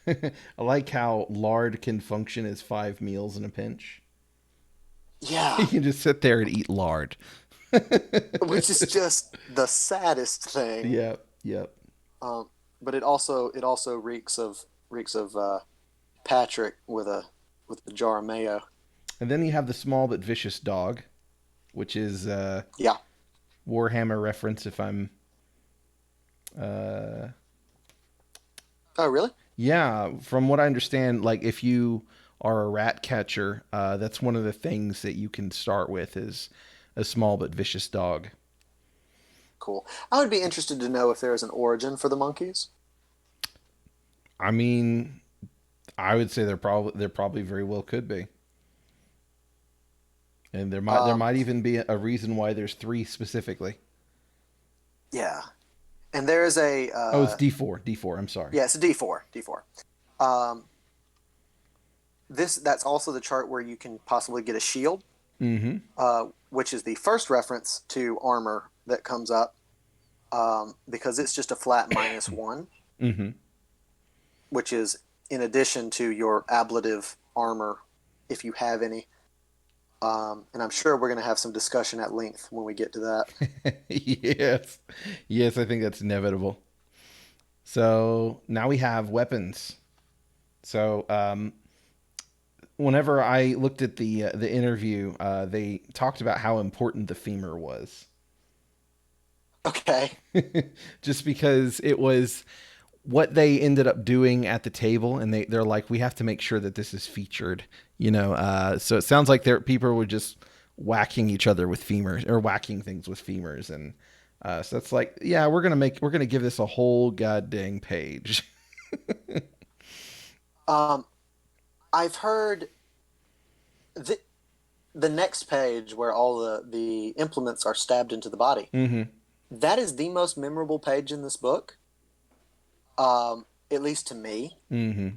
A: I like how lard can function as 5 meals in a pinch. You
B: Yeah,
A: can just sit there and eat lard.
B: which is just the saddest thing.
A: Yep, yep.
B: Um, but it also reeks of Patrick with a jar of mayo.
A: And then you have the small but vicious dog, which is
B: Yeah.
A: Warhammer reference. If I'm, uh,
B: Oh, really?
A: yeah, from what I understand, like if you are a rat catcher, that's one of the things that you can start with is a small but vicious dog.
B: Cool. I would be interested to know if there is an origin for the monkeys.
A: I mean, I would say there probably very well could be, and there
B: Um,
A: might even be a reason why there's three specifically.
B: yeah. And there is a
A: Oh, it's D4. D4. I'm sorry.
B: yeah, it's a D4. D4. Um, that's also the chart where you can possibly get a shield,
A: Mm-hmm.
B: which is the first reference to armor that comes up, because it's just a flat -1,
A: Mm-hmm.
B: which is in addition to your ablative armor, if you have any. And I'm sure we're going to have some discussion at length when we get to that.
A: Yes. Yes, I think that's inevitable. So now we have weapons. So whenever I looked at the interview, they talked about how important the femur was.
B: Okay.
A: Just because it was what they ended up doing at the table, and they're like, we have to make sure that this is featured, so it sounds like people were just whacking each other with femurs or whacking things with femurs, and so it's like, yeah, we're gonna give this a whole goddamn page.
B: Um, I've heard the the next page where all the implements are stabbed into the body.
A: Mm-hmm.
B: That is the most memorable page in this book, at least to me.
A: Mm-hmm.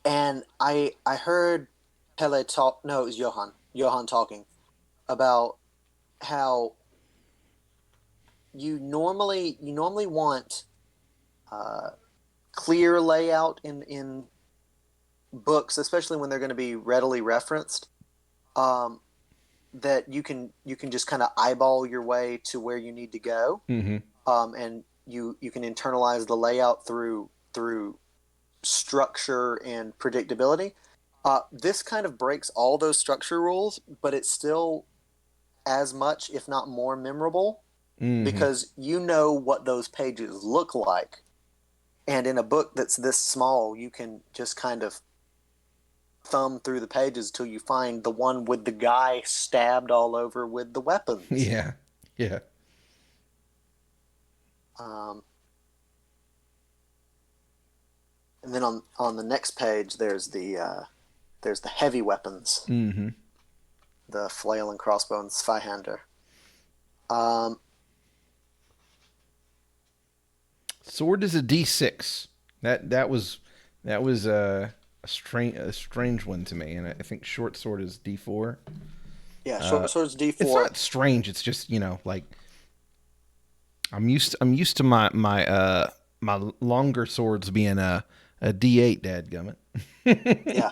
B: And I heard Pele talk. No, it was Johan talking about how you normally want uh, clear layout in books, especially when they're going to be readily referenced. Um, that you can just kind of eyeball your way to where you need to go,
A: Mm-hmm.
B: and you can internalize the layout through structure and predictability. This kind of breaks all those structure rules, but it's still as much, if not more, memorable
A: Mm-hmm.
B: because you know what those pages look like. And in a book that's this small, you can just kind of thumb through the pages till you find the one with the guy stabbed all over with the weapons.
A: Yeah. Yeah.
B: Um, and then on the next page, there's the heavy weapons,
A: Mm-hmm.
B: the flail and crossbow and Zweihander. Um,
A: Sword is a D6. That was a strange one to me, and I think short sword is D4.
B: yeah,
A: Uh,
B: short sword's
A: it's
B: D4.
A: not strange. It's just like I'm used to my longer swords being a D8. Dadgummit.
B: Yeah,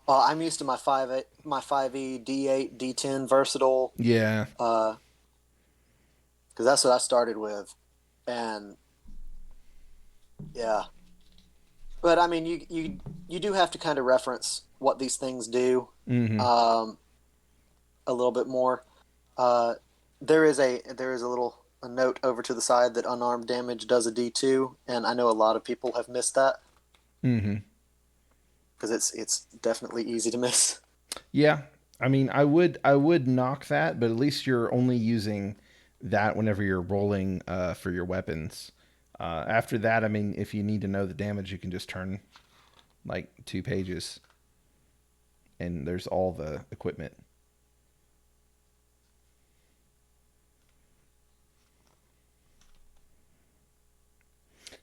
B: I'm used to my 5e D8 D10 versatile,
A: Yeah.
B: because that's what I started with, and yeah, But I mean, you do have to kind of reference what these things do
A: Mm-hmm.
B: um, a little bit more. Uh, there is a little a note over to the side that unarmed damage does a D2, and I know a lot of people have missed that
A: Mm-hmm.
B: because it's definitely easy to miss.
A: Yeah. I mean, I would knock that, but at least you're only using that whenever you're rolling for your weapons. After that, I mean, if you need to know the damage, you can just turn like 2 pages, and there's all the equipment.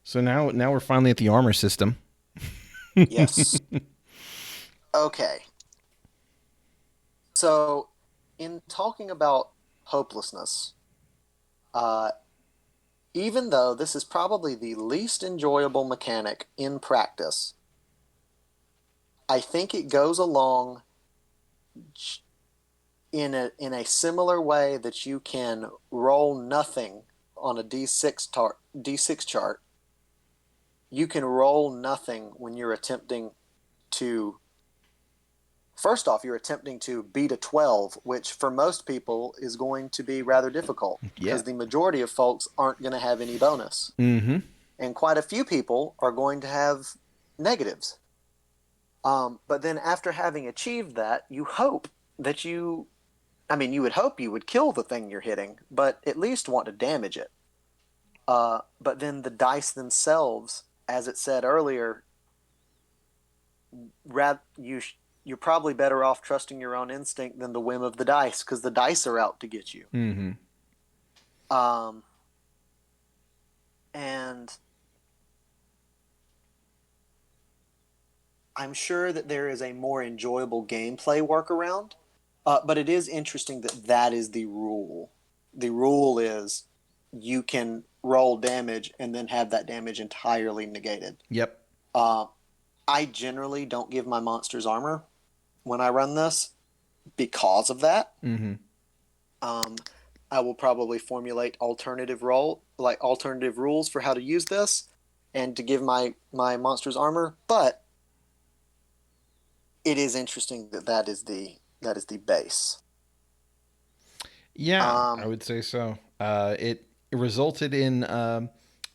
A: So now we're finally at the armor system.
B: Yes. Okay. So, in talking about hopelessness, uh, even though this is probably the least enjoyable mechanic in practice, I think it goes along in a similar way that you can roll nothing on a D6 chart. You can roll nothing when you're attempting to first off, you're attempting to beat a 12, which for most people is going to be rather difficult
A: Yeah.
B: because the majority of folks aren't going to have any bonus.
A: Mm-hmm.
B: And quite a few people are going to have negatives. But then after having achieved that, you hope that I mean, you would hope you would kill the thing you're hitting, but at least want to damage it. But then the dice themselves, as it said earlier, rather you're probably better off trusting your own instinct than the whim of the dice because the dice are out to get you.
A: Mm-hmm.
B: Um, and I'm sure that there is a more enjoyable gameplay workaround, but it is interesting that that is the rule. The rule is you can roll damage and then have that damage entirely negated.
A: Yep.
B: Uh, I generally don't give my monsters armor when I run this because of that.
A: Mm-hmm.
B: Um, I will probably formulate alternative rules for how to use this and to give my monsters armor. But it is interesting that that is the base.
A: Yeah, I
B: Um,
A: would say so. It resulted in a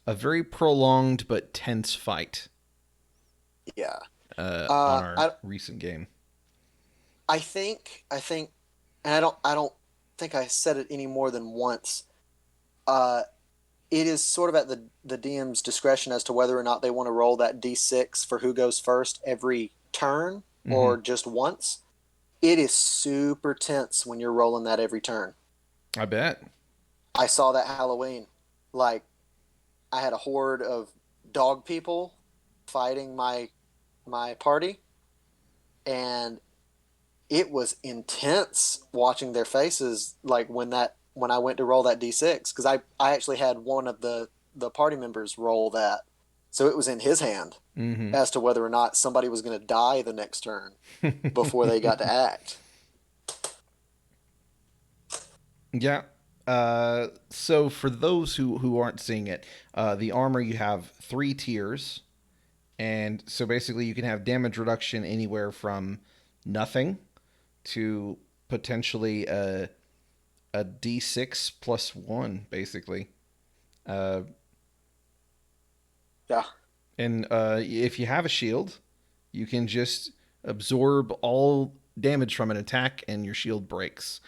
A: very prolonged but tense fight
B: yeah.
A: on
B: Uh,
A: our
B: I
A: recent game.
B: I think, and I don't think I said it any more than once. Uh, it is sort of at the DM's discretion as to whether or not they want to roll that D6 for who goes first every turn
A: Mm-hmm.
B: or just once. It is super tense when you're rolling that every turn.
A: I bet.
B: I saw that Halloween. Like I had a horde of dog people fighting my party, and it was intense watching their faces like when I went to roll that D6 because I actually had one of the party members roll that. So it was in his hand
A: Mm-hmm.
B: as to whether or not somebody was going to die the next turn before they got to act.
A: Yeah. So for those who aren't seeing it, the armor you have 3 tiers, and so basically you can have damage reduction anywhere from nothing to potentially a D6 plus one, basically. Uh,
B: Yeah.
A: and if you have a shield, you can just absorb all damage from an attack, and your shield breaks.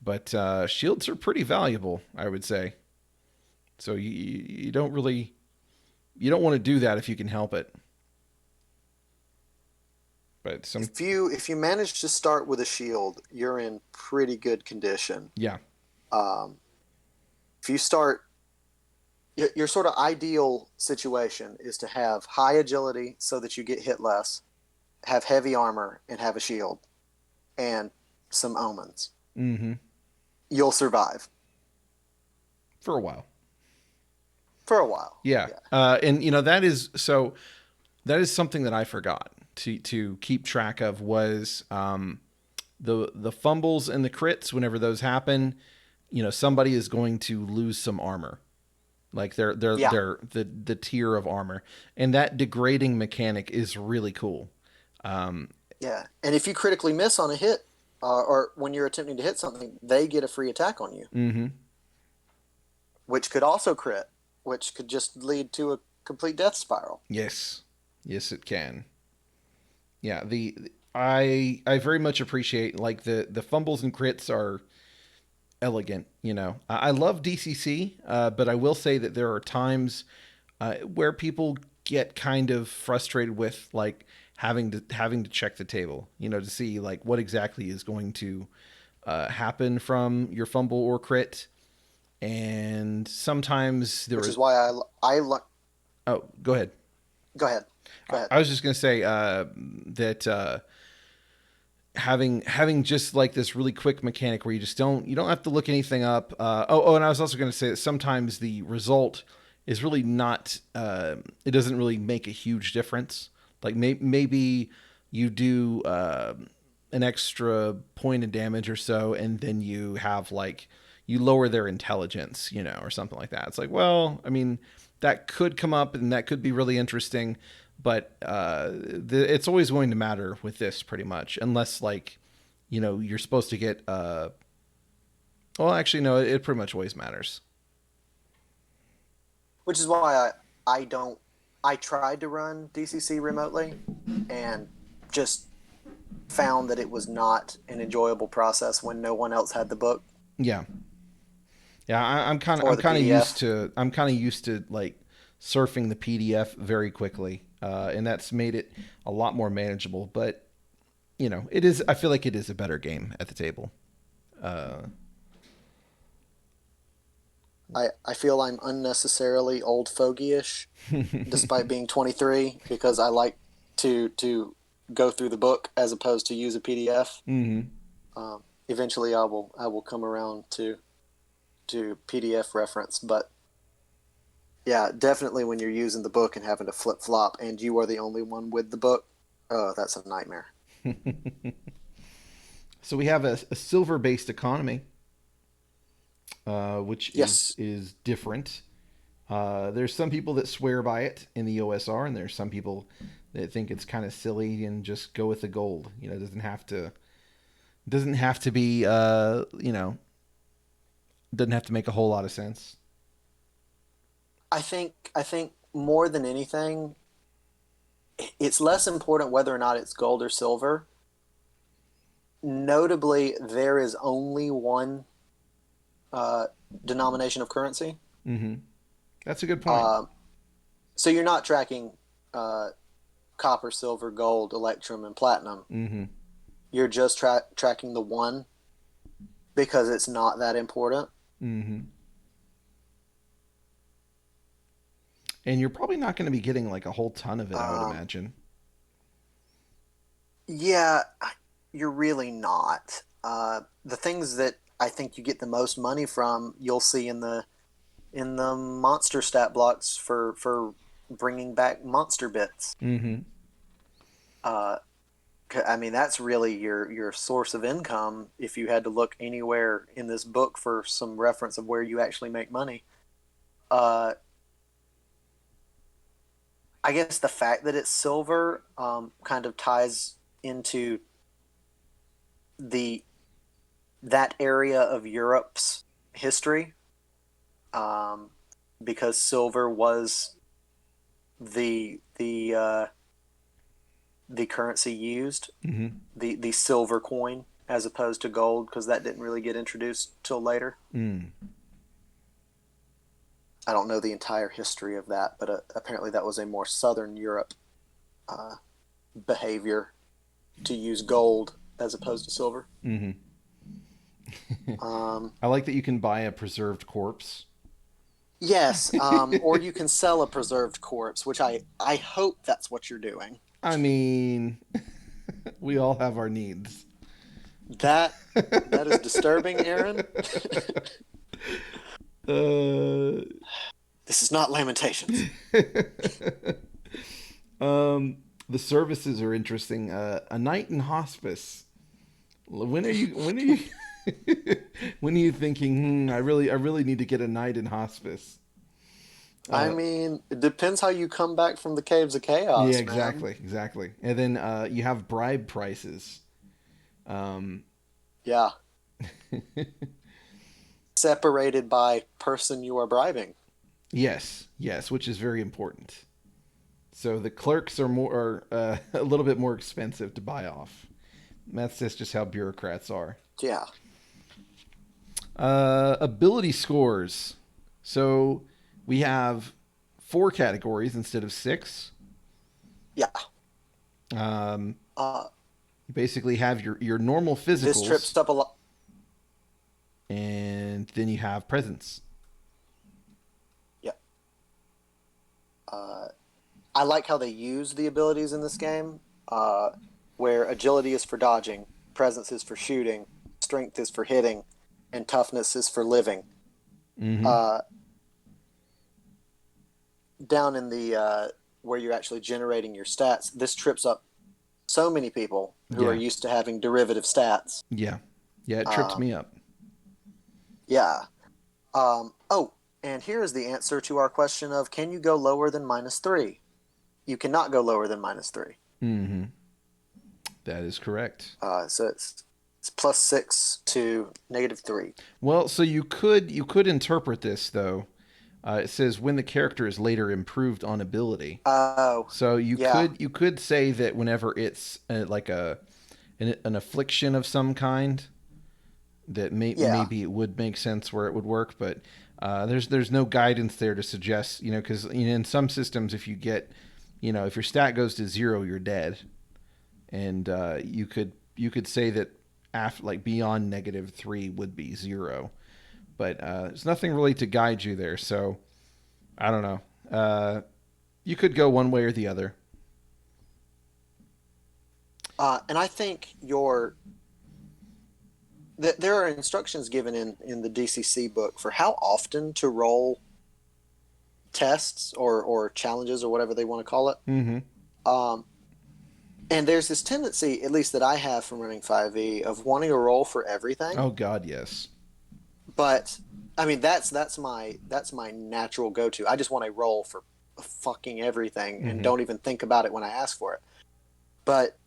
A: But shields are pretty valuable, I would say. So you don't really you don't want to do that if you can help it. But some
B: If you manage to start with a shield, you're in pretty good condition.
A: yeah.
B: Um, if you start your sort of ideal situation is to have high agility so that you get hit less, have heavy armor, and have a shield and some omens.
A: Mm-hmm.
B: You'll survive
A: For a while.
B: for a while.
A: Yeah.
B: Yeah.
A: And that is so that is something that I forgot to keep track of was the fumbles and the crits. Whenever those happen, somebody is going to lose some armor. Like
B: Yeah,
A: the tier of armor, and that degrading mechanic is really cool. Um,
B: yeah. And if you critically miss on a hit, or when you're attempting to hit something, they get a free attack on you,
A: mm-hmm.
B: which could also crit, which could just lead to a complete death spiral.
A: Yes, yes, it can. Yeah, I very much appreciate like the fumbles and crits are elegant. You know, I love DCC, but I will say that there are times where people get kind of frustrated with like having to check the table, you know, to see like what exactly is going to happen from your fumble or crit, and sometimes there
B: Which is
A: is.
B: why
A: Oh, go ahead.
B: go ahead, go ahead.
A: I was just going to say that having just like this really quick mechanic where you don't have to look anything up. And I was also going to say that sometimes the result is really not. It doesn't really make a huge difference. Like maybe you do an extra point of damage or so, and then you have like you lower their intelligence, you know, or something like that. It's like, well, I mean, that could come up and that could be really interesting, but it's always going to matter with this pretty much, unless like, you know, you're supposed to get. Well, actually, no, it pretty much always matters.
B: Which is why I don't. I tried to run DCC remotely, and just found that it was not an enjoyable process when no one else had the book
A: Yeah, yeah.
B: or the PDF.
A: I'm kind of used to like surfing the PDF very quickly, and that's made it a lot more manageable. But you know, it is. I feel like it is a better game at the table. Uh,
B: I feel I'm unnecessarily old fogey-ish, despite being 23, because I like to go through the book as opposed to use a PDF.
A: mm-hmm.
B: Eventually, I will come around to PDF reference, but yeah, definitely when you're using the book and having to flip flop, and you are the only one with the book, oh, that's a nightmare.
A: So we have a silver based economy, which
B: Yes,
A: is different. There's some people that swear by it in the OSR, and there's some people that think it's kind of silly and just go with the gold. You know, it doesn't have to be you know, doesn't have to make a whole lot of sense.
B: I think more than anything, it's less important whether or not it's gold or silver. Notably, there is only one uh, denomination of currency.
A: Mm-hmm. That's a good point.
B: Uh, so you're not tracking uh, copper, silver, gold, electrum, and platinum.
A: Mm-hmm.
B: You're just tracking the one because it's not that important.
A: Mm-hmm. And you're probably not going to be getting like a whole ton of it, I would
B: Um,
A: imagine.
B: yeah, you're really not. The things that I think you get the most money from, you'll see in the monster stat blocks for bringing back monster bits.
A: Mm-hmm.
B: Uh, I mean, that's really your source of income. If you had to look anywhere in this book for some reference of where you actually make money, uh, I guess the fact that it's silver kind of ties into the that area of Europe's history, um, because silver was the currency used,
A: Mm-hmm.
B: the silver coin as opposed to gold, because that didn't really get introduced till later.
A: Mm.
B: I don't know the entire history of that, but apparently that was a more Southern Europe uh, behavior to use gold as opposed to silver.
A: Mm-hmm.
B: Um,
A: I like that you can buy a preserved corpse.
B: yes, or you can sell a preserved corpse, which I hope that's what you're doing.
A: I mean, we all have our needs.
B: That that is disturbing, Aaron.
A: uh,
B: This is not Lamentations.
A: um, the services are interesting. A night in hospice. When are you when are you thinking? I really need to get a night in hospice.
B: I
A: Uh,
B: mean, it depends how you come back from the caves of
A: yeah,
B: chaos, man.
A: exactly, exactly. And then you have bribe prices. Um,
B: Yeah, separated by person you are bribing.
A: yes, yes, which is very important. So the clerks are a little bit more expensive to buy off. That's just how bureaucrats are.
B: Yeah,
A: Ability scores. So we have four categories instead of six.
B: yeah.
A: Um,
B: Uh,
A: you basically have your normal
B: this
A: physicals,
B: trips up a lot.
A: and then you have presence.
B: Yeah. Uh, I like how they use the abilities in this game, where agility is for dodging, presence is for shooting, strength is for hitting, and toughness is for living.
A: Mm-hmm.
B: Uh, down in the where you're actually generating your stats, this trips up so many people who are
A: Yeah,
B: used to having derivative stats.
A: yeah, yeah. It trips
B: Um,
A: me up.
B: yeah. Oh, and here is the answer to our question of can you go lower than -3? You cannot go lower than -3.
A: Mm-hmm. That is correct.
B: So it's +6 to -3.
A: Well, so you could interpret this though. It says when the character is later improved on ability.
B: Oh,
A: So you
B: yeah,
A: could you could say that whenever it's like an affliction of some kind, that
B: yeah,
A: maybe it would make sense where it would work, but there's no guidance there to suggest, because in some systems, if you get, if your stat goes to zero, you're dead, and you could say that after, like, beyond -3 would be zero, but there's nothing really to guide you there, so I don't know. You could go one way or the other.
B: and I think there are instructions given in the DCC book for how often to roll tests or challenges or whatever they want to call it.
A: Mm-hmm.
B: Um, and there's this tendency, at least that I have from running 5e, of wanting to roll for everything.
A: Oh God, yes.
B: But I mean, that's my natural go-to. I just want to roll for fucking everything and
A: Mm-hmm.
B: don't even think about it when I ask for it. But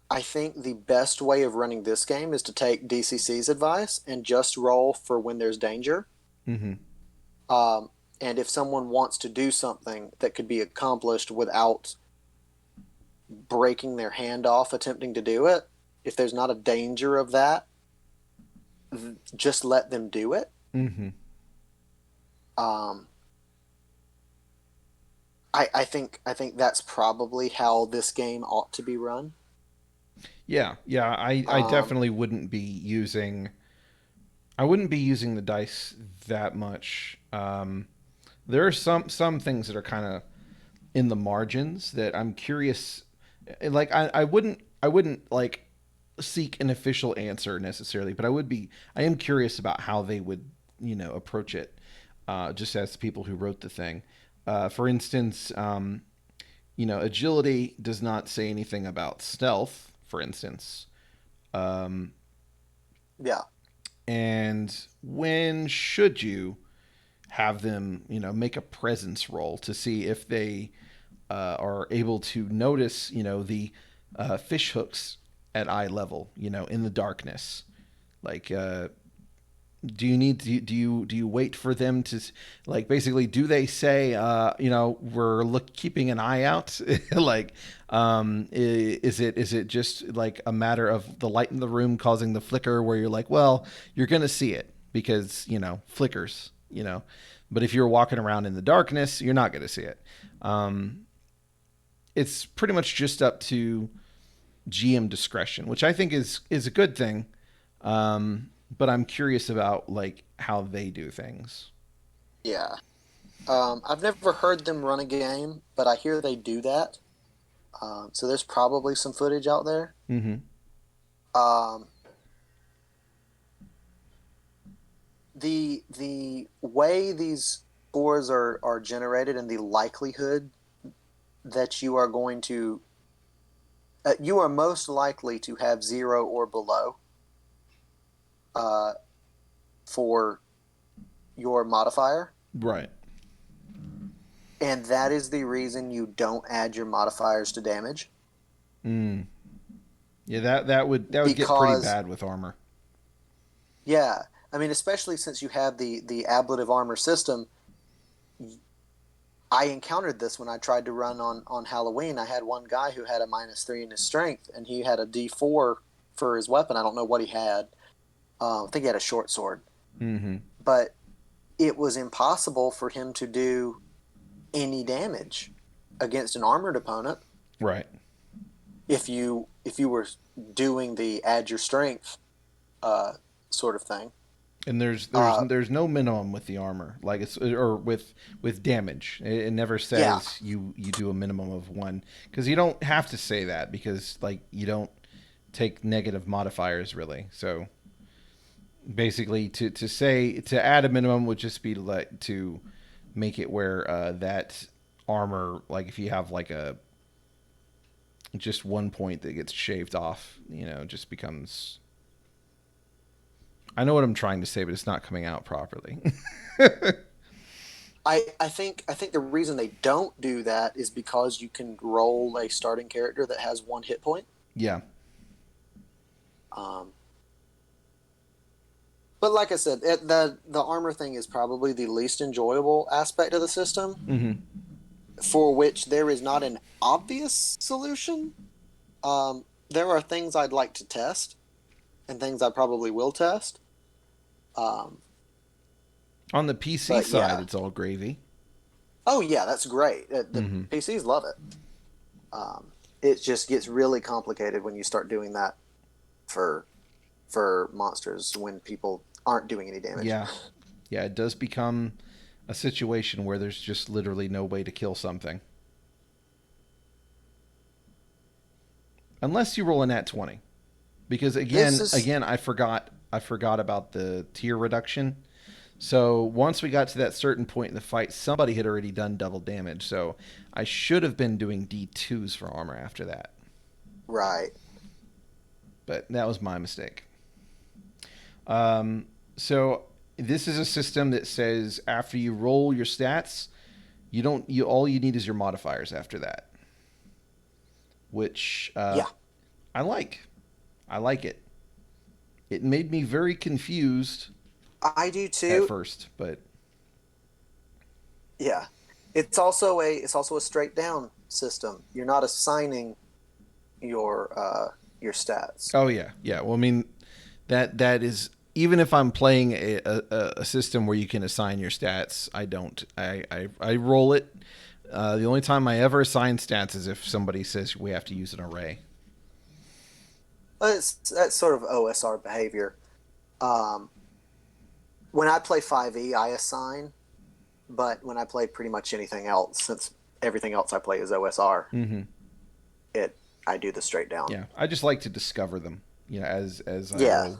B: I think the best way of running this game is to take DCC's advice and just roll for when there's danger.
A: Mm-hmm.
B: Um, and if someone wants to do something that could be accomplished without breaking their hand off attempting to do it, if there's not a danger of that, just let them do it.
A: Mm-hmm.
B: Um, I think that's probably how this game ought to be run.
A: Yeah, yeah. I
B: Um,
A: definitely wouldn't be using. I wouldn't be using the dice that much. There are some things that are kind of in the margins that I'm curious. Like I wouldn't like seek an official answer necessarily, but I am curious about how they would approach it. Just as the people who wrote the thing. For instance, agility does not say anything about stealth. For instance, um,
B: yeah,
A: and when should you have them, make a presence roll to see if they are able to notice, the fish hooks at eye level, in the darkness. Like, do you wait for them to, like, basically, do they say, we're keeping an eye out? Like, is it just like a matter of the light in the room causing the flicker where you're like, well, you're gonna see it because flickers, but if you're walking around in the darkness, you're not gonna see it. um, it's pretty much just up to GM discretion, which I think is a good thing. But I'm curious about, like, how they do things.
B: yeah. I've never heard them run a game, but I hear they do that. So there's probably some footage out there.
A: Mm-hmm.
B: Um, the way these scores are generated and the likelihood that you are most likely to have 0 or below uh, for your modifier.
A: Right.
B: And that is the reason you don't add your modifiers to damage.
A: Mm. Yeah, that would get pretty
B: Because,
A: bad with armor.
B: yeah, I mean, especially since you have the ablative armor system, I encountered this when I tried to run on Halloween. I had one guy who had a -3 in his strength, and he had a D4 for his weapon. I don't know what he had. I think he had a short sword,
A: Mm-hmm.
B: but it was impossible for him to do any damage against an armored opponent
A: Right.
B: if you were doing the add your strength uh, sort of thing.
A: And there's
B: Uh,
A: there's no minimum with the armor, like it's or with damage. It never
B: yeah,
A: says you do a minimum of one because you don't have to say that because like you don't take negative modifiers really. So basically, to say to add a minimum would just be to make it where that armor, like if you have like a just one point that gets shaved off, just becomes. I know what I'm trying to say, but it's not coming out properly.
B: I think the reason they don't do that is because you can roll a starting character that has 1 hit point.
A: Yeah.
B: Um, but like I said, the armor thing is probably the least enjoyable aspect of the system,
A: Mm-hmm.
B: for which there is not an obvious solution. There are things I'd like to test, and things I probably will test. Um,
A: On the PC
B: but
A: side,
B: yeah,
A: it's all gravy.
B: oh yeah, that's great. The
A: Mm-hmm.
B: PCs love it. It just gets really complicated when you start doing that for monsters when people aren't doing any damage.
A: Yeah. Yeah, it does become a situation where there's just literally no way to kill something. Unless you roll a nat 20. Because
B: This
A: again,
B: is
A: again I forgot about the tier reduction. So once we got to that certain point in the fight, somebody had already done double damage. So I should have been doing D2s for armor after that.
B: right.
A: But that was my mistake. So this is a system that says after you roll your stats, you don't you all you need is your modifiers after that, which
B: Yeah,
A: I like. I like it. It made me very confused
B: I do
A: at
B: too.
A: first, but
B: Yeah. It's also a straight down system. You're not assigning your stats.
A: oh yeah, yeah. Well, I mean that is even if I'm playing a system where you can assign your stats, I don't. I roll it. The only time I ever assign stats is if somebody says we have to use an array.
B: That's sort of OSR behavior. Um, when I play 5e, I assign, but when I play pretty much anything else, since everything else I play is OSR,
A: Mm-hmm.
B: it I do the straight down.
A: Yeah, I just like to discover them, as I
B: Yeah.
A: roll,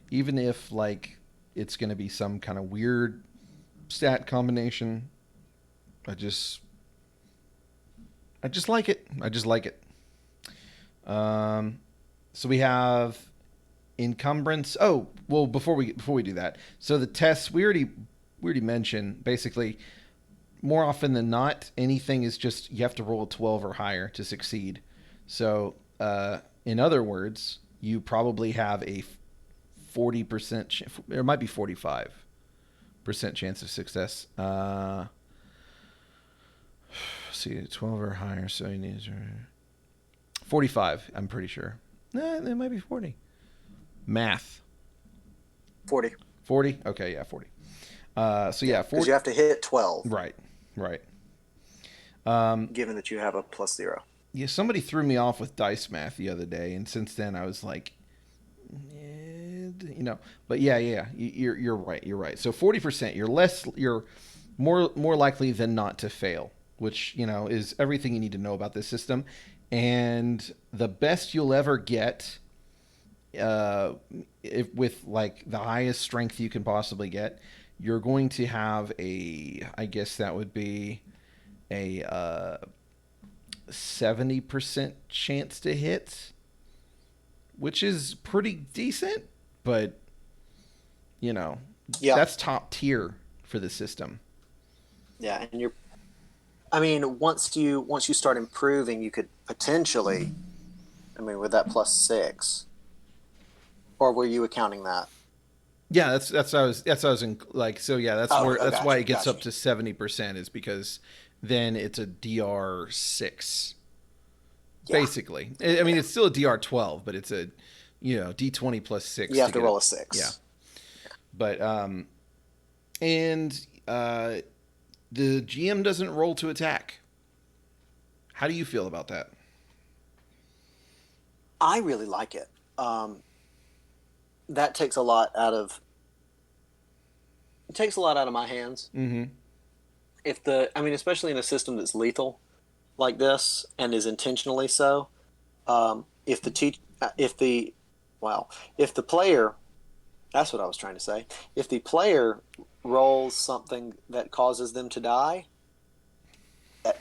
A: even if like it's going to be some kind of weird stat combination. I just I just like it. I just like it. Um, so we have encumbrance. Oh, well, before we do that, so the tests we already mentioned basically more often than not anything is just you have to roll a 12 or higher to succeed. So in other words, you probably have a 40%. It might be 45% chance of success. See, 12 or higher. So you need 45. I'm pretty sure. Nah, it might be 40. Math.
B: 40.
A: 40. Okay, yeah, 40. So
B: Yeah,
A: yeah,
B: because
A: 40.
B: you have to hit 12,
A: Right, right.
B: given that you have a +0.
A: Yeah, somebody threw me off with dice math the other day, and since then I was like, But yeah, yeah, you're right. You're right. So 40%, you're more likely than not to fail, which is everything you need to know about this system. And the best you'll ever get, if with like the highest strength you can possibly get, you're going to have I guess that would be a 70% chance to hit, which is pretty decent, but you know,
B: Yeah,
A: that's top tier for the system.
B: yeah, and I mean, once you start improving, you could potentially. I mean, with that plus six, or were you accounting that?
A: Yeah, that's what I was in, like, so yeah,
B: Oh, oh,
A: that's why
B: gotcha,
A: it gets
B: gotcha.
A: up to 70% is because then it's a DR6
B: Yeah,
A: basically. I mean,
B: yeah.
A: it's still a DR12, but it's a D20 plus
B: You
A: 6
B: have
A: to
B: to
A: get it.
B: roll a
A: Yeah.
B: six.
A: But and the GM doesn't roll to attack. How do you feel about that?
B: I really like it. That takes a lot out of it takes a lot out of my hands.
A: Mhm.
B: If the I mean, especially in a system that's lethal like this and is intentionally so. If the teach if the wow if the player that's what I was trying to say. If the player rolls something that causes them to die,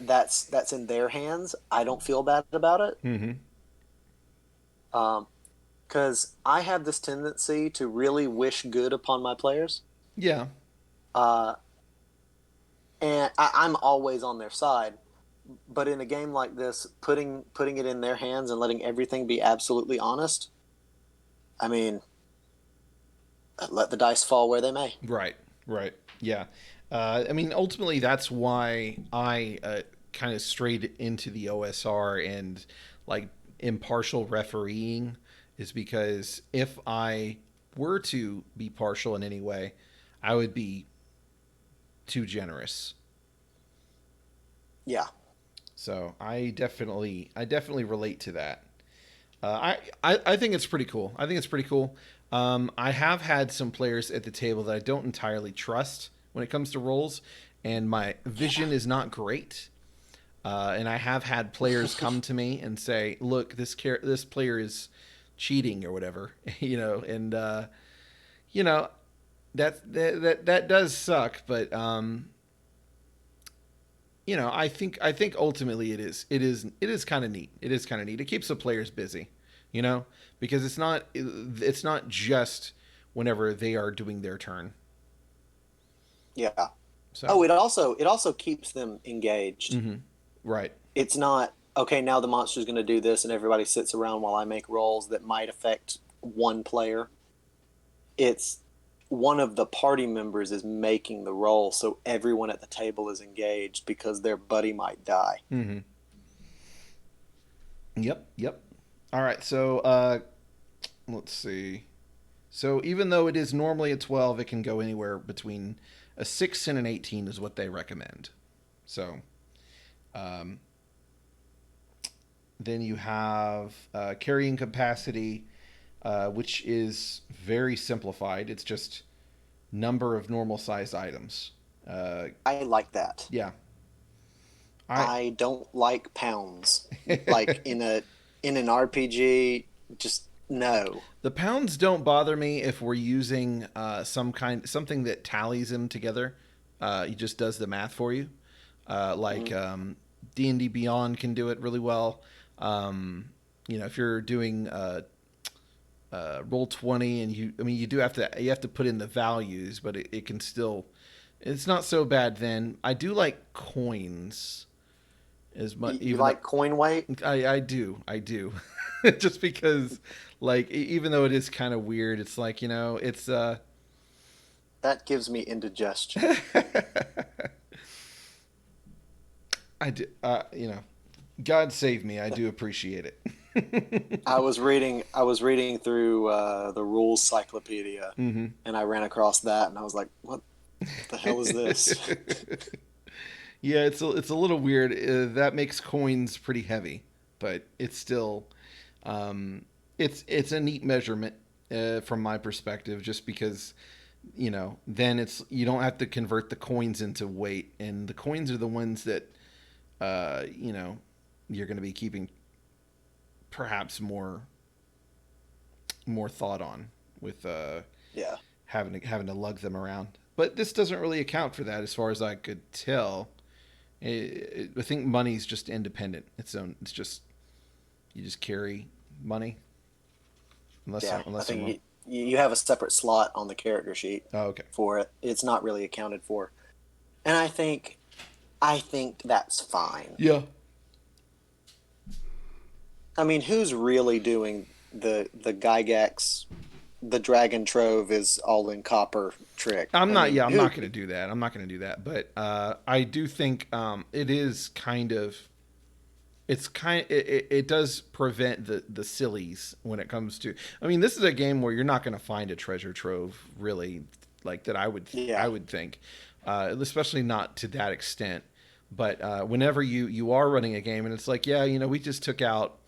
B: that's in their hands. I don't feel bad about it.
A: Mhm.
B: Because I have this tendency to really wish good upon my players.
A: Yeah.
B: Uh, and I'm always on their side. But in a game like this, putting it in their hands and letting everything be absolutely honest, I mean, let the dice fall where they may.
A: Right. Right. Yeah. I mean, ultimately, that's why I kind of strayed into the OSR and like impartial refereeing, is because if I were to be partial in any way, I would be too generous.
B: Yeah,
A: So I definitely relate to that. I think it's pretty cool. I think it's pretty cool. I have had some players at the table that I don't entirely trust when it comes to roles, and my vision is not great. And I have had players come to me and say, "Look, this player is cheating or whatever," and you know that does suck. But I think ultimately it is kind of neat. It is kind of neat. It keeps the players busy, you know, because it's not just whenever they are doing their turn.
B: yeah.
A: So,
B: Oh, it also keeps them engaged.
A: hmm, right,
B: It's not okay. Now the monster's going to do this, and everybody sits around while I make rolls that might affect one player. It's one of the party members is making the roll, so everyone at the table is engaged because their buddy might die.
A: hmm, yep, yep. All right, so let's see. So even though it is normally a 12, it can go anywhere between a 6 and an 18 is what they recommend. So, um, then you have carrying capacity, which is very simplified. It's just number of normal sized items. Uh,
B: I like that.
A: yeah, I
B: I don't like pounds. Like in an RPG, just no.
A: the pounds don't bother me if we're using something that tallies them together. He just does the math for you. Like
B: Mhm.
A: D&D Beyond can do it really well. If you're doing roll 20, and you do have to put in the values, but it can still, it's not so bad. Then I do like coins as much,
B: You
A: even though
B: like coin weight?
A: I do just because, like, even though it is kind of weird, it's like, it's
B: That gives me indigestion.
A: I do, God save me, I do appreciate it.
B: I was reading through the rules cyclopedia,
A: Hmm.
B: and I ran across that, and I was like, "What the hell is this?"
A: Yeah, it's a little weird. That makes coins pretty heavy, but it's still, um, it's a neat measurement from my perspective, just because then it's, you don't have to convert the coins into weight, and the coins are the ones that uh, you know you're going to be keeping perhaps more thought on with
B: Yeah,
A: having to lug them around. But this doesn't really account for that, as far as I could tell. I think money's just independent. It's just, you just carry money, unless
B: yeah.
A: I'm
B: I
A: unless I'm
B: think
A: wrong.
B: you have a separate slot on the character sheet
A: Oh, okay.
B: for it. It's not really accounted for, and I think I think that's fine.
A: Yeah.
B: I mean, who's really doing the Gygax, the Dragon Trove is all in copper trick?
A: I'm
B: I
A: not.
B: mean,
A: Yeah, I'm
B: who?
A: not going to do that. I'm not going to do that. But I do think it is kind of. It's kind. It does prevent the sillies when it comes to. I mean, this is a game where you're not going to find a treasure trove really, like that. I
B: Yeah,
A: would think, especially not to that extent. But whenever you are running a game and it's like, yeah, we just took out,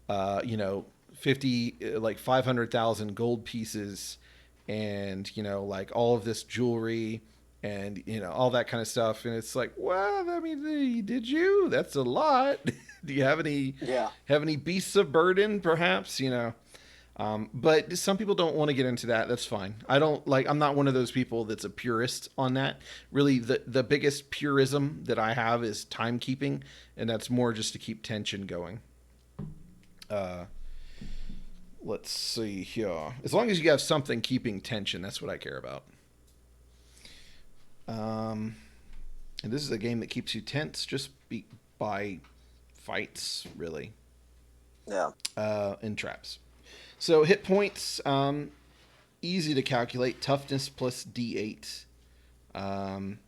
A: 50 like 500,000 gold pieces, and like all of this jewelry, and all that kind of stuff, and it's like, well, I mean, did you? That's a lot. Do you
B: yeah.
A: have any beasts of burden, perhaps? But some people don't want to get into that. That's fine. I'm not one of those people that's a purist on that. Really, the biggest purism that I have is timekeeping, and that's more just to keep tension going. Uh, let's see here. As long as you have something keeping tension, that's what I care about. Um, and this is a game that keeps you tense just by fights, really,
B: Yeah.
A: and traps. So hit points, easy to calculate. Toughness plus D8. Um,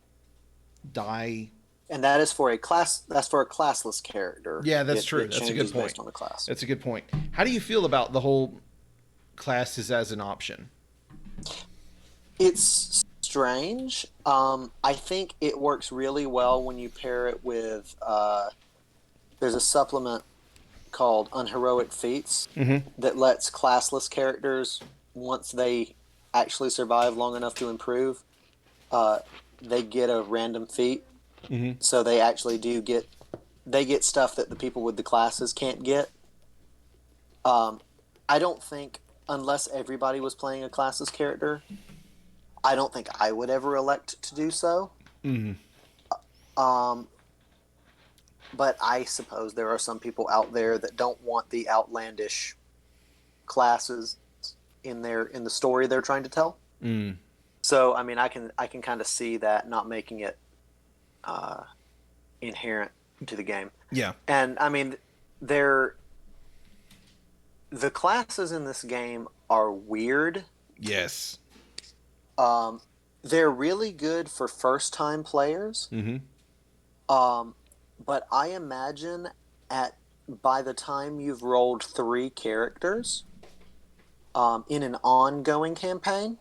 A: die.
B: And that is for a class. That's for a classless character.
A: Yeah, that's
B: It
A: true. That's a good
B: changes
A: point.
B: based on the class.
A: That's a good point. How do you feel about the whole classes as an option?
B: It's strange. I think it works really well when you pair it with. There's a supplement called Unheroic Feats
A: Mm-hmm.
B: that lets classless characters, once they actually survive long enough to improve, uh, they get a random feat.
A: Mm-hmm.
B: So they actually do get they get stuff that the people with the classes can't get. Um, I don't think unless everybody was playing a classes character, I don't think I would ever elect to do so.
A: Mm-hmm.
B: Um, but I suppose there are some people out there that don't want the outlandish classes in the story they're trying to tell.
A: Mm.
B: So I mean, I can kind of see that not making it uh, inherent to the game.
A: Yeah.
B: And I mean, they're the classes in this game are weird.
A: Yes.
B: Um, they're really good for first time players.
A: Mm-hmm.
B: Um, but I imagine at by the time you've rolled three characters in an ongoing campaign,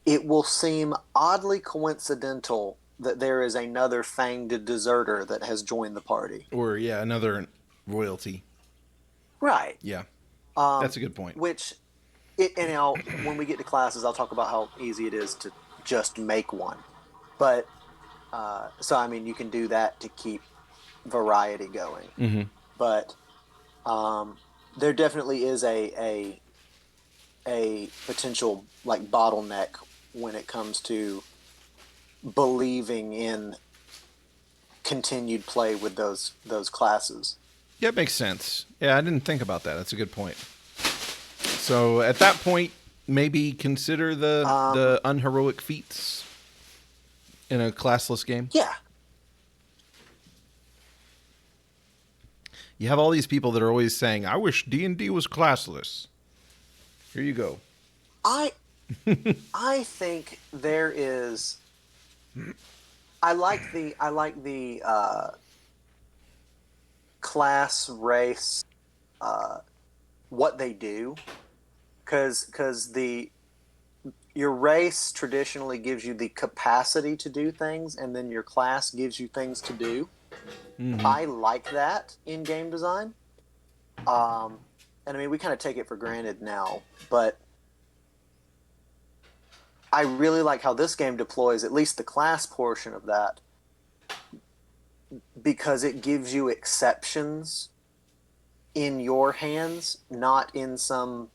B: it will seem oddly coincidental that there is another fanged deserter that has joined the party.
A: Or yeah, another royalty.
B: Right.
A: Yeah,
B: Um,
A: that's a good point.
B: which, and when we get to classes, I'll talk about how easy it is to just make one. But so I mean, you can do that to keep variety going.
A: Mm-hmm.
B: But um, there definitely is a potential like bottleneck when it comes to believing in continued play with those classes.
A: Yeah, it makes sense. Yeah, I didn't think about that. That's a good point. So at that point, maybe consider the unheroic feats in a classless game.
B: Yeah,
A: You have all these people that are always saying, "I wish D&D was classless." Here you go.
B: I I think there is. I like the class race, what they do, because the your race traditionally gives you the capacity to do things, and then your class gives you things to do.
A: Mm-hmm.
B: I like that in game design. Um, and I mean, we kind of take it for granted now, but I really like how this game deploys at least the class portion of that because it gives you exceptions in your hands, not in some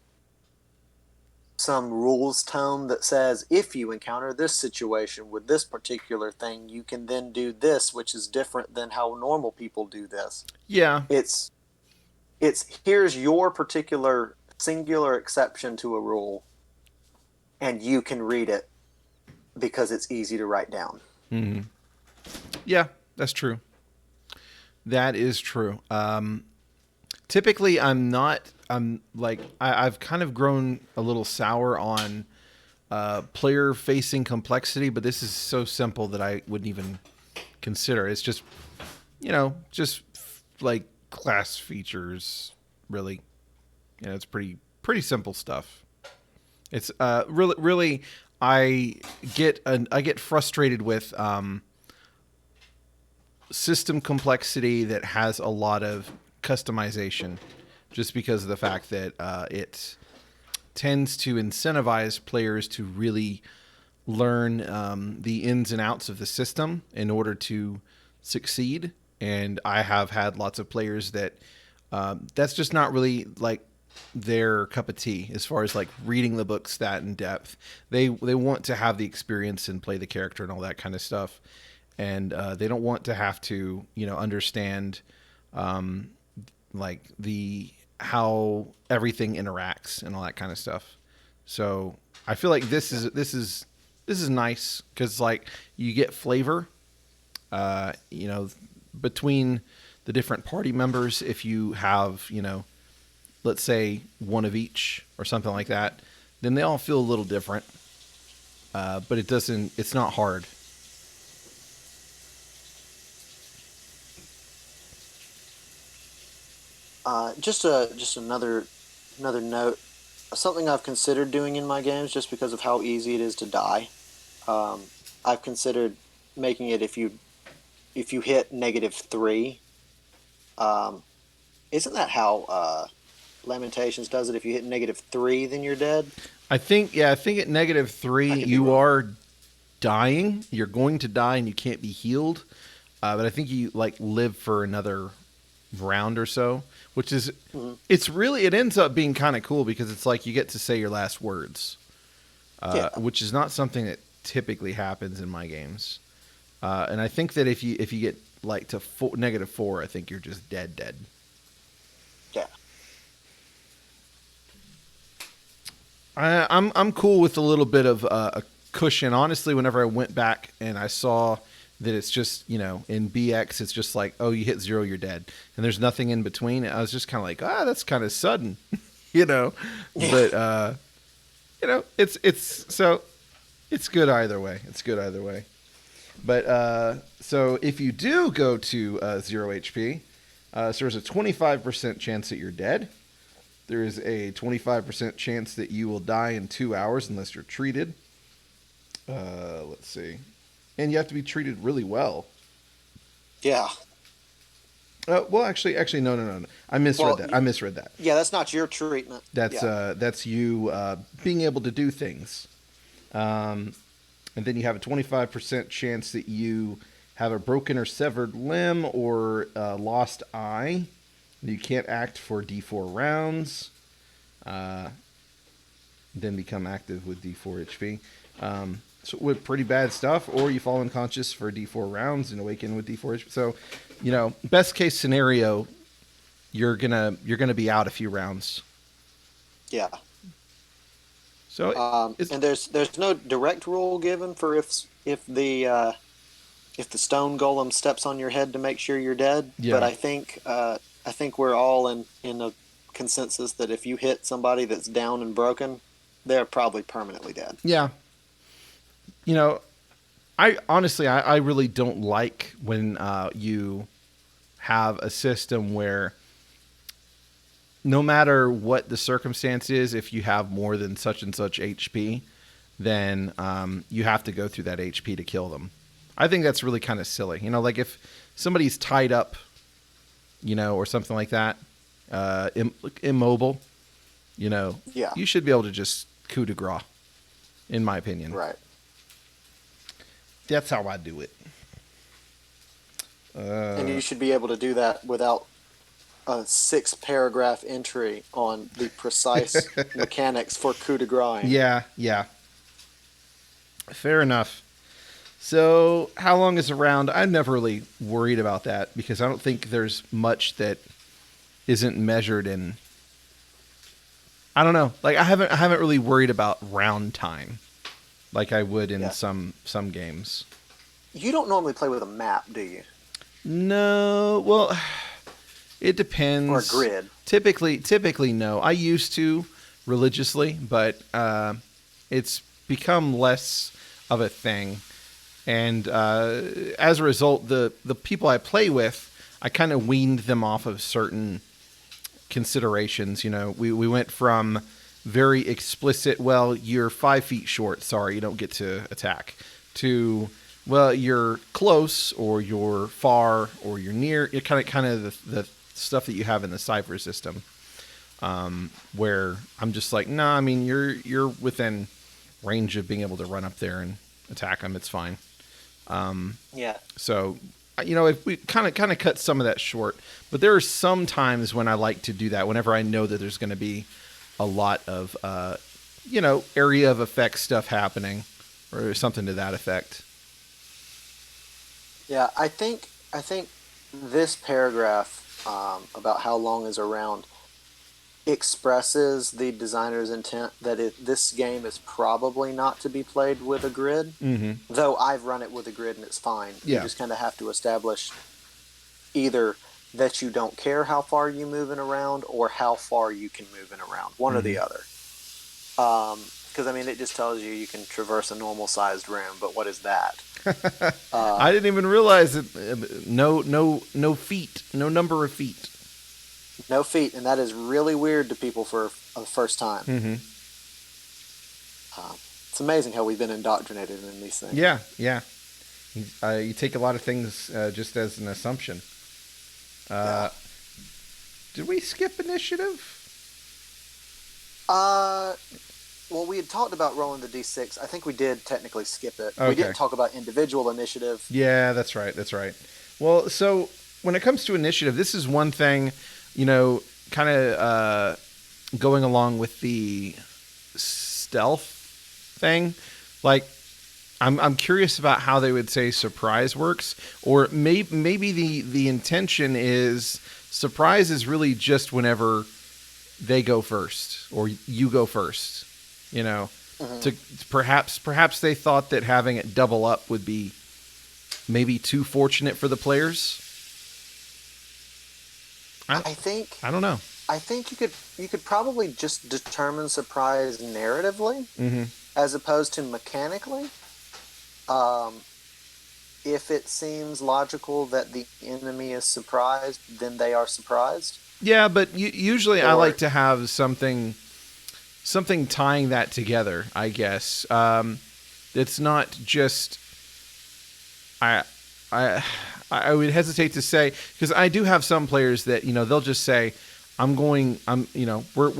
B: rules tome that says if you encounter this situation with this particular thing, you can then do this, which is different than how normal people do this.
A: Yeah.
B: It's here's your particular singular exception to a rule, and you can read it because it's easy to write down.
A: Mm-hmm. Yeah, that's true. That is true. Typically, I'm not. I'm like I've kind of grown a little sour on player-facing complexity, but this is so simple that I wouldn't even consider. It's just just like class features, really. It's pretty simple stuff. It's really I get frustrated with system complexity that has a lot of customization, just because of the fact that it tends to incentivize players to really learn the ins and outs of the system in order to succeed. And I have had lots of players that that's just not really like their cup of tea as far as like reading the books that in depth. They want to have the experience and play the character and all that kind of stuff, and they don't want to have to understand like the how everything interacts and all that kind of stuff. So I feel like this is nice because like you get flavor, between the different party members. If you have let's say one of each or something like that, then they all feel a little different. But it's not hard.
B: Just another note. Something I've considered doing in my games, just because of how easy it is to die. Um, I've considered making it if you hit -3. Um, isn't that how Lamentations does it? If you hit -3, then you're dead.
A: I think at -3
B: I could be
A: you
B: wrong.
A: are dying. You're going to die and you can't be healed. But I think you like live for another round or so, which is
B: Hmm.
A: it ends up being kind of cool because it's like you get to say your last words,
B: Yeah,
A: which is not something that typically happens in my games. And I think that if you get like to -4, I think you're just dead.
B: yeah.
A: I'm cool with a little bit of a cushion. Honestly, whenever I went back and I saw that it's just in BX, it's just like, oh, you hit 0, you're dead, and there's nothing in between. I was just kind of like, that's kind of sudden, you know.
B: Yeah.
A: But it's good either way. It's good either way. But so if you do go to 0 HP, so there's a 25% chance that you're dead. There is a 25% chance that you will die in 2 hours unless you're treated. Let's see. And you have to be treated really well.
B: Yeah.
A: Well, actually, no. I misread
B: Well,
A: that. I misread that.
B: yeah, that's not your treatment. Yeah.
A: That's you being able to do things. And then you have a 25% chance that you have a broken or severed limb or lost eye. You can't act for D4 rounds. Then become active with D4 HP. So with pretty bad stuff, or you fall unconscious for D4 rounds and awaken with D4 HP. So, best case scenario, you're gonna be out a few rounds.
B: Yeah.
A: So it's
B: And there's no direct rule given for if the stone golem steps on your head to make sure you're dead. But
A: yeah.
B: I think we're all in a consensus that if you hit somebody that's down and broken, they're probably permanently dead.
A: Yeah. You know, I honestly, I really don't like when you have a system where no matter what the circumstance is, if you have more than such and such HP, then you have to go through that HP to kill them. I think that's really kind of silly. Like if somebody's tied up, or something like that, immobile,
B: Yeah.
A: you should be able to just coup de grace, in my opinion.
B: Right.
A: That's how I do it.
B: And you should be able to do that without a 6-paragraph entry on the precise mechanics for coup de grace.
A: Yeah. Fair enough. So, how long is a round? I'm never really worried about that because I don't think there's much that isn't measured in. I don't know. Like I haven't really worried about round time, like I would in
B: Yeah.
A: some games.
B: You don't normally play with a map, do you?
A: No, well, it
B: Or a
A: depends.
B: grid?
A: Typically, no. I used to religiously, but it's become less of a thing. And as a result, the people I play with, I kind of weaned them off of certain considerations. You know, we went from very explicit, well, you're 5 feet short, sorry, you don't get to attack, to, well, you're close, or you're far, or you're near. It kind of the stuff that you have in the cipher system, where I'm just like, nah, I mean, you're within range of being able to run up there and attack them. It's fine.
B: Yeah.
A: So, you know, if we kind of cut some of that short, but there are some times when I like to do that. Whenever I know that there's going to be a lot of, area of effect stuff happening, or something to that effect.
B: Yeah, I think this paragraph about how long is around expresses the designer's intent that this game is probably not to be played with a grid.
A: Mm-hmm.
B: Though I've run it with a grid and it's fine. You
A: Yeah.
B: just kind of have to establish either that you don't care how far you move in around or how far you can move in around, one or the other. Because I mean, it just tells you can traverse a normal sized room, but what is that?
A: I didn't even realize it. No feet, no number of feet.
B: No feet, and that is really weird to people for the first time.
A: Mm-hmm.
B: It's amazing how we've been indoctrinated in these things.
A: Yeah, yeah. You take a lot of things just as an assumption.
B: Yeah.
A: Did we skip initiative?
B: Well, we had talked about rolling the d6. I think we did technically skip it.
A: Okay.
B: We didn't talk about individual initiative.
A: Yeah, that's right. That's right. Well, so when it comes to initiative, this is one thing, kind of going along with the stealth thing. Like, I'm curious about how they would say surprise works, or maybe the intention is surprise is really just whenever they go first or you go first.
B: Mm-hmm.
A: To perhaps they thought that having it double up would be maybe too fortunate for the players. I don't know.
B: I think you could probably just determine surprise narratively,
A: Mm-hmm.
B: as opposed to mechanically. If it seems logical that the enemy is surprised, then they are surprised.
A: Yeah, but usually I like to have something tying that together, I guess. It's not just I would hesitate to say, because I do have some players that they'll just say we're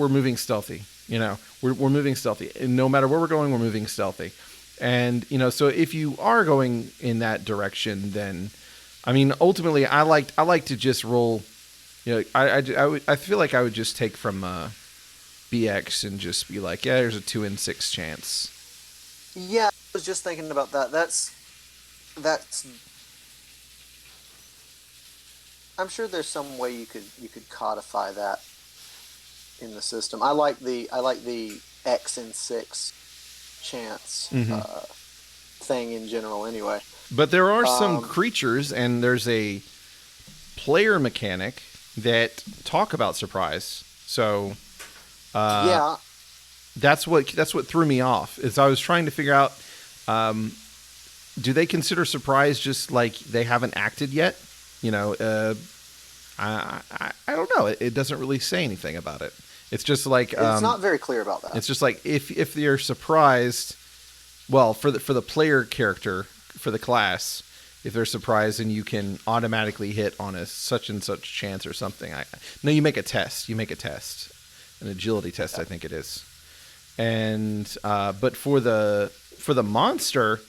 A: moving stealthy. We're moving stealthy, and no matter where we're going, we're moving stealthy. And so if you are going in that direction, then I mean, ultimately I like to just roll. I feel like I would just take from BX and just be like, yeah, there's a 2 in 6 chance.
B: Yeah, I was just thinking about that. That's. I'm sure there's some way you could codify that in the system. I like the X in 6 chance thing in general. Anyway,
A: but there are some creatures, and there's a player mechanic that talk about surprise. So
B: yeah,
A: that's what threw me off. Is I was trying to figure out, do they consider surprise just like they haven't acted yet? I don't know. It doesn't really say anything about it. It's just like
B: it's not very clear about that.
A: It's just like if they're surprised, well, for the player character, for the class, if they're surprised, and you can automatically hit on a such and such chance or something. No, you make a test. An agility test, I think it is. And but for the monster,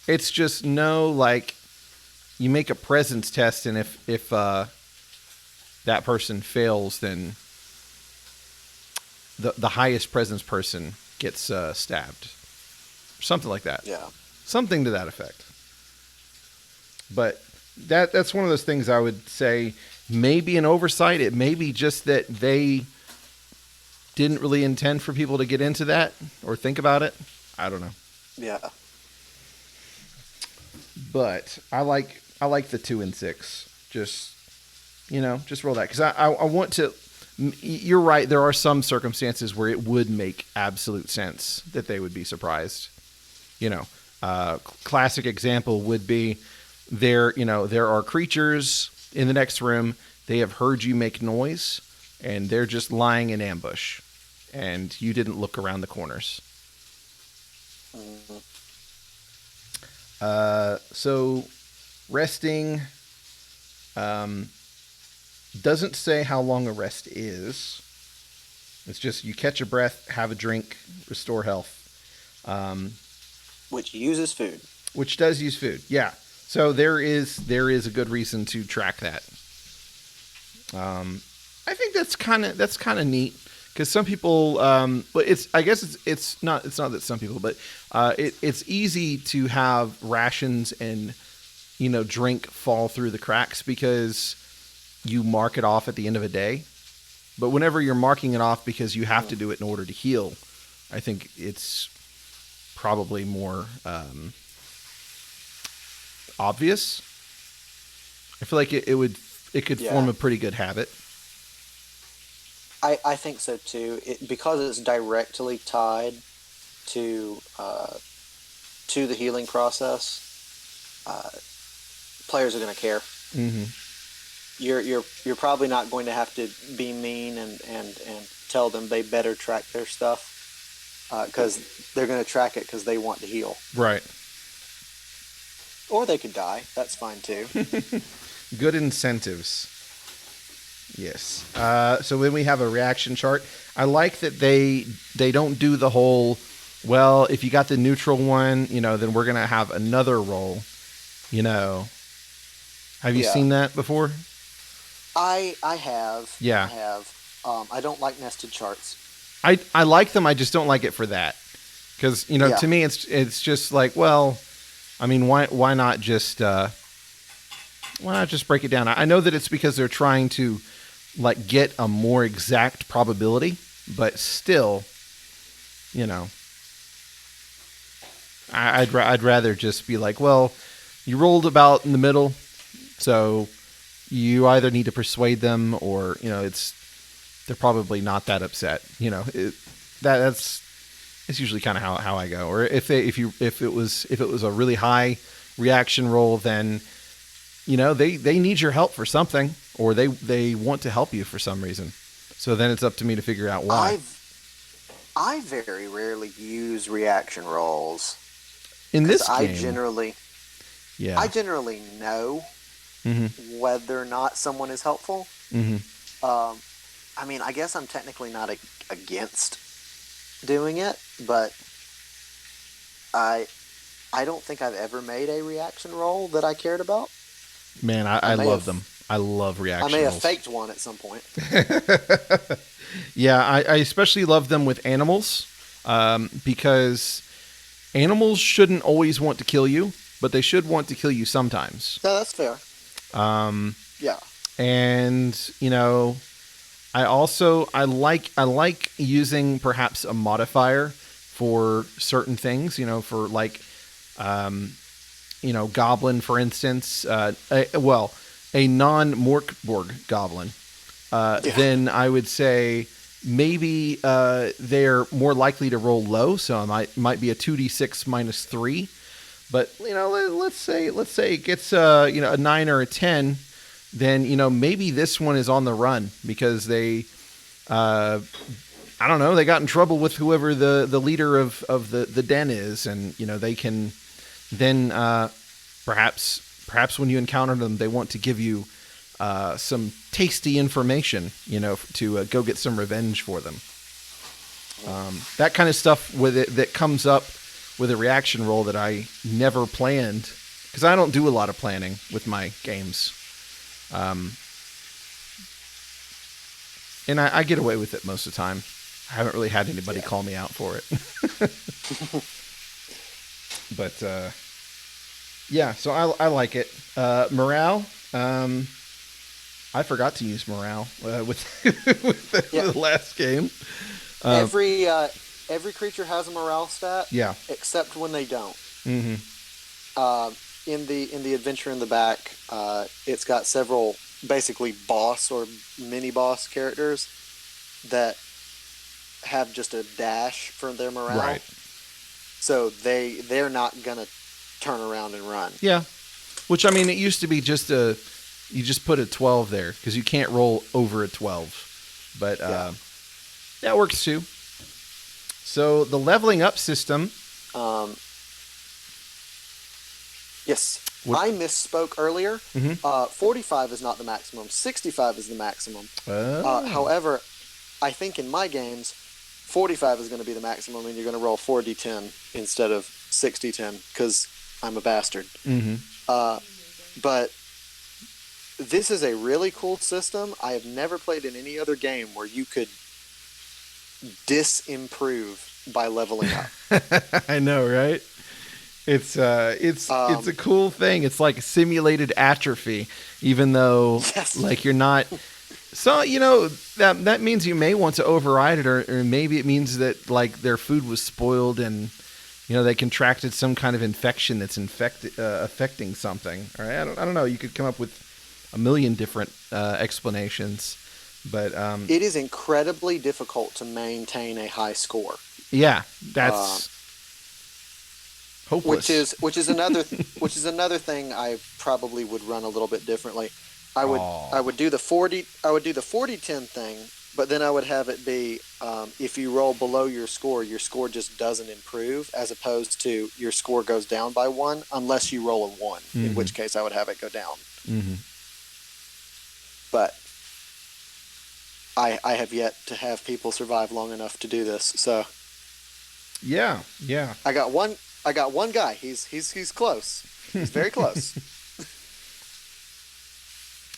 A: it's just you make a presence test, and if that person fails, then the highest presence person gets stabbed, something like that.
B: Yeah,
A: something to that effect. But that's one of those things I would say maybe an oversight. It may be just that they didn't really intend for people to get into that or think about it. I don't know.
B: Yeah.
A: but I like the 2 and 6. Just roll that because I want to. You're right. There are some circumstances where it would make absolute sense that they would be surprised. Classic example would be there are creatures in the next room. They have heard you make noise, and they're just lying in ambush, and you didn't look around the corners. So resting doesn't say how long a rest is. It's just you catch a breath, have a drink, restore health.
B: Which uses food.
A: Which does use food, yeah. So there is a good reason to track that. I think that's kind of neat because some people, but it's not that some people, but it's easy to have rations and drink fall through the cracks because you mark it off at the end of a day. But whenever you're marking it off because you have to do it in order to heal, I think it's probably more obvious. I feel like it could form a pretty good habit.
B: I think so too. Because it's directly tied to the healing process. Players are going to care.
A: Mm-hmm.
B: You're probably not going to have to be mean and tell them they better track their stuff because they're going to track it because they want to heal.
A: Right.
B: Or they could die. That's fine too.
A: Good incentives. Yes. So then we have a reaction chart. I like that they don't do the whole, well, if you got the neutral one, then we're going to have another roll. Have you seen that before?
B: I have.
A: Yeah.
B: I have. I don't like nested charts.
A: I like them. I just don't like it for that. Because, to me, it's just like, well, I mean, why not just break it down? I know that it's because they're trying to get a more exact probability, but still, I'd rather just be like, well, you rolled about in the middle, so you either need to persuade them or they're probably not that upset. That's usually kind of how I go. Or if it was a really high reaction roll, then they need your help for something, or they want to help you for some reason. So then it's up to me to figure out why.
B: I very rarely use reaction rolls.
A: In this game,
B: I generally know whether or not someone is helpful.
A: Mm-hmm.
B: I mean, I guess I'm technically not against doing it, but I don't think I've ever made a reaction roll that I cared about.
A: Man, I love them. I love reaction rolls.
B: I may have faked one at some point.
A: Yeah, I especially love them with animals because animals shouldn't always want to kill you, but they should want to kill you sometimes.
B: No, that's fair. Yeah.
A: And I like using perhaps a modifier for certain things, for goblin, for instance, a non-Mork Borg goblin, then I would say maybe they're more likely to roll low, so it might be a 2d6 minus 3. But let's say it gets a 9 or a 10, then maybe this one is on the run because they I don't know, they got in trouble with whoever the leader of the den is, and they can then perhaps when you encounter them, they want to give you some tasty information, to go get some revenge for them. That kind of stuff with it that comes up with a reaction roll that I never planned, because I don't do a lot of planning with my games. And I get away with it most of the time. I haven't really had anybody call me out for it. But so I like it. Morale. I forgot to use morale with the last game.
B: Every creature has a morale stat.
A: Yeah.
B: Except when they don't.
A: Mm-hmm.
B: in the adventure in the back, it's got several basically boss or mini boss characters that have just a dash for their morale.
A: Right.
B: So they're not gonna turn around and run.
A: Yeah. Which, I mean, it used to be you just put a 12 there because you can't roll over a 12. But that works too. So the leveling up system.
B: Yes. I misspoke earlier. 45 is not the maximum. 65 is the maximum. However, I think in my games, 45 is going to be the maximum, and you're going to roll 4d10 instead of 6d10 because I'm a bastard. But this is a really cool system. I have never played in any other game where you could disimprove by leveling up.
A: I know, right? It's a cool thing. It's like simulated atrophy, even though like you're not. So that means you may want to override it, or maybe it means that like their food was spoiled and they contracted some kind of infection that's affecting something. All right, I don't know. You could come up with a million different explanations, but
B: it is incredibly difficult to maintain a high score.
A: Yeah, that's hopeless.
B: Which is another thing I probably would run a little bit differently. I would do the 40-10 thing, but then I would have it be if you roll below your score just doesn't improve, as opposed to your score goes down by 1 unless you roll a 1, in which case I would have it go down. But I have yet to have people survive long enough to do this. So
A: yeah.
B: I got one guy. He's close. He's very close.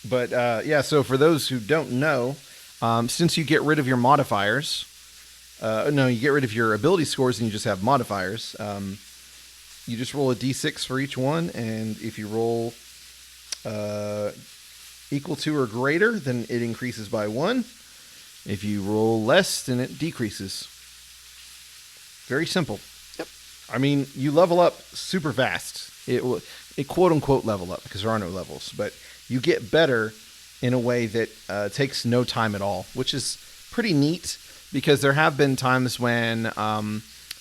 A: But so for those who don't know, since you get rid of your modifiers, you get rid of your ability scores and you just have modifiers, you just roll a d6 for each one, and if you roll equal to or greater, then it increases by 1. If you roll less, then it decreases. Very simple.
B: Yep.
A: I mean, you level up super fast. It quote unquote level up because there are no levels, but you get better in a way that takes no time at all, which is pretty neat because there have been times when,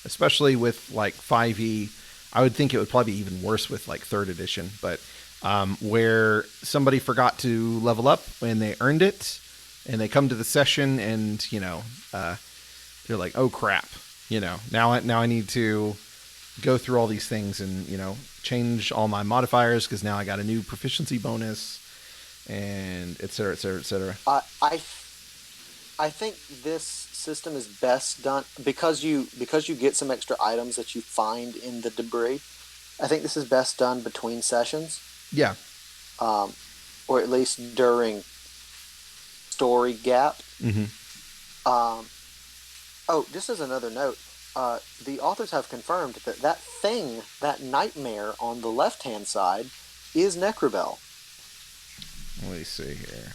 A: especially with like 5e, I would think it would probably be even worse with like 3rd edition, but where somebody forgot to level up when they earned it, and they come to the session and they're like, oh crap, now I need to go through all these things and change all my modifiers because now I got a new proficiency bonus, and et cetera, et cetera, et cetera.
B: I think this system is best done because you get some extra items that you find in the debris. I think this is best done between sessions.
A: Yeah.
B: Or at least during story gap. Just as another note, the authors have confirmed that thing, that nightmare on the left-hand side, is Necrobell.
A: Let me see here.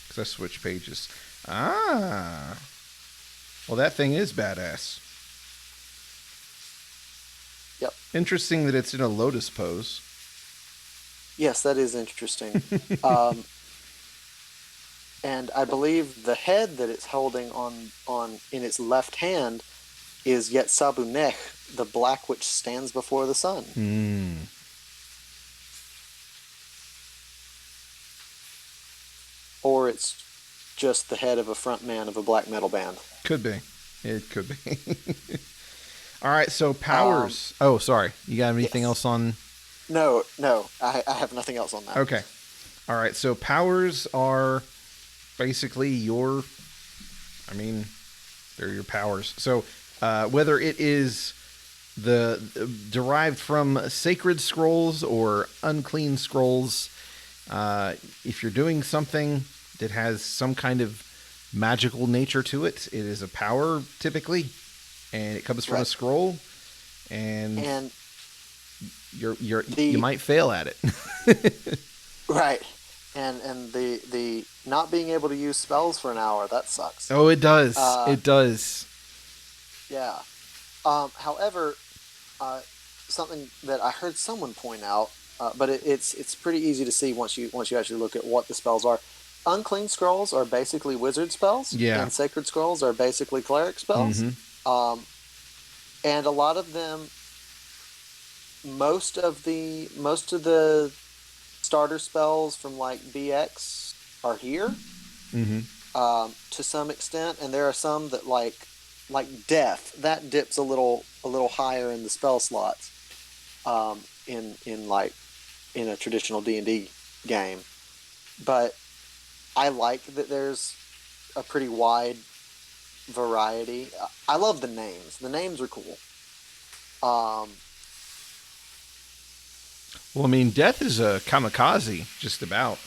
A: Because I switched pages. Ah. Well, that thing is badass.
B: Yep.
A: Interesting that it's in a lotus pose.
B: Yes, that is interesting. And I believe the head that it's holding on in its left hand is Yetzabunech, the black which stands before the sun. Or it's just the head of a front man of a black metal band.
A: Could be. It could be. All right, so powers. Sorry. You got anything else on?
B: No. I have nothing else on that.
A: Okay. All right, so powers are basically they're your powers. So whether it is the derived from sacred scrolls or unclean scrolls, if you're doing something that has some kind of magical nature to it, it is a power typically, and it comes from a scroll, and you might fail at it.
B: Right. And the not being able to use spells for an hour, that sucks.
A: Oh, it does. It does.
B: Yeah. However, something that I heard someone point out, but it's pretty easy to see once you actually look at what the spells are. Unclean scrolls are basically wizard spells,
A: Yeah.
B: and sacred scrolls are basically cleric spells.
A: Mm-hmm.
B: Um, and a lot of them, most of the starter spells from like BX are here,
A: Mm-hmm.
B: to some extent, and there are some that like death that dips a little higher in the spell slots, in like in a traditional D&D game. But I like that there's a pretty wide variety. I love the names. The names are cool. Um,
A: Well, I mean, death is a kamikaze, just about.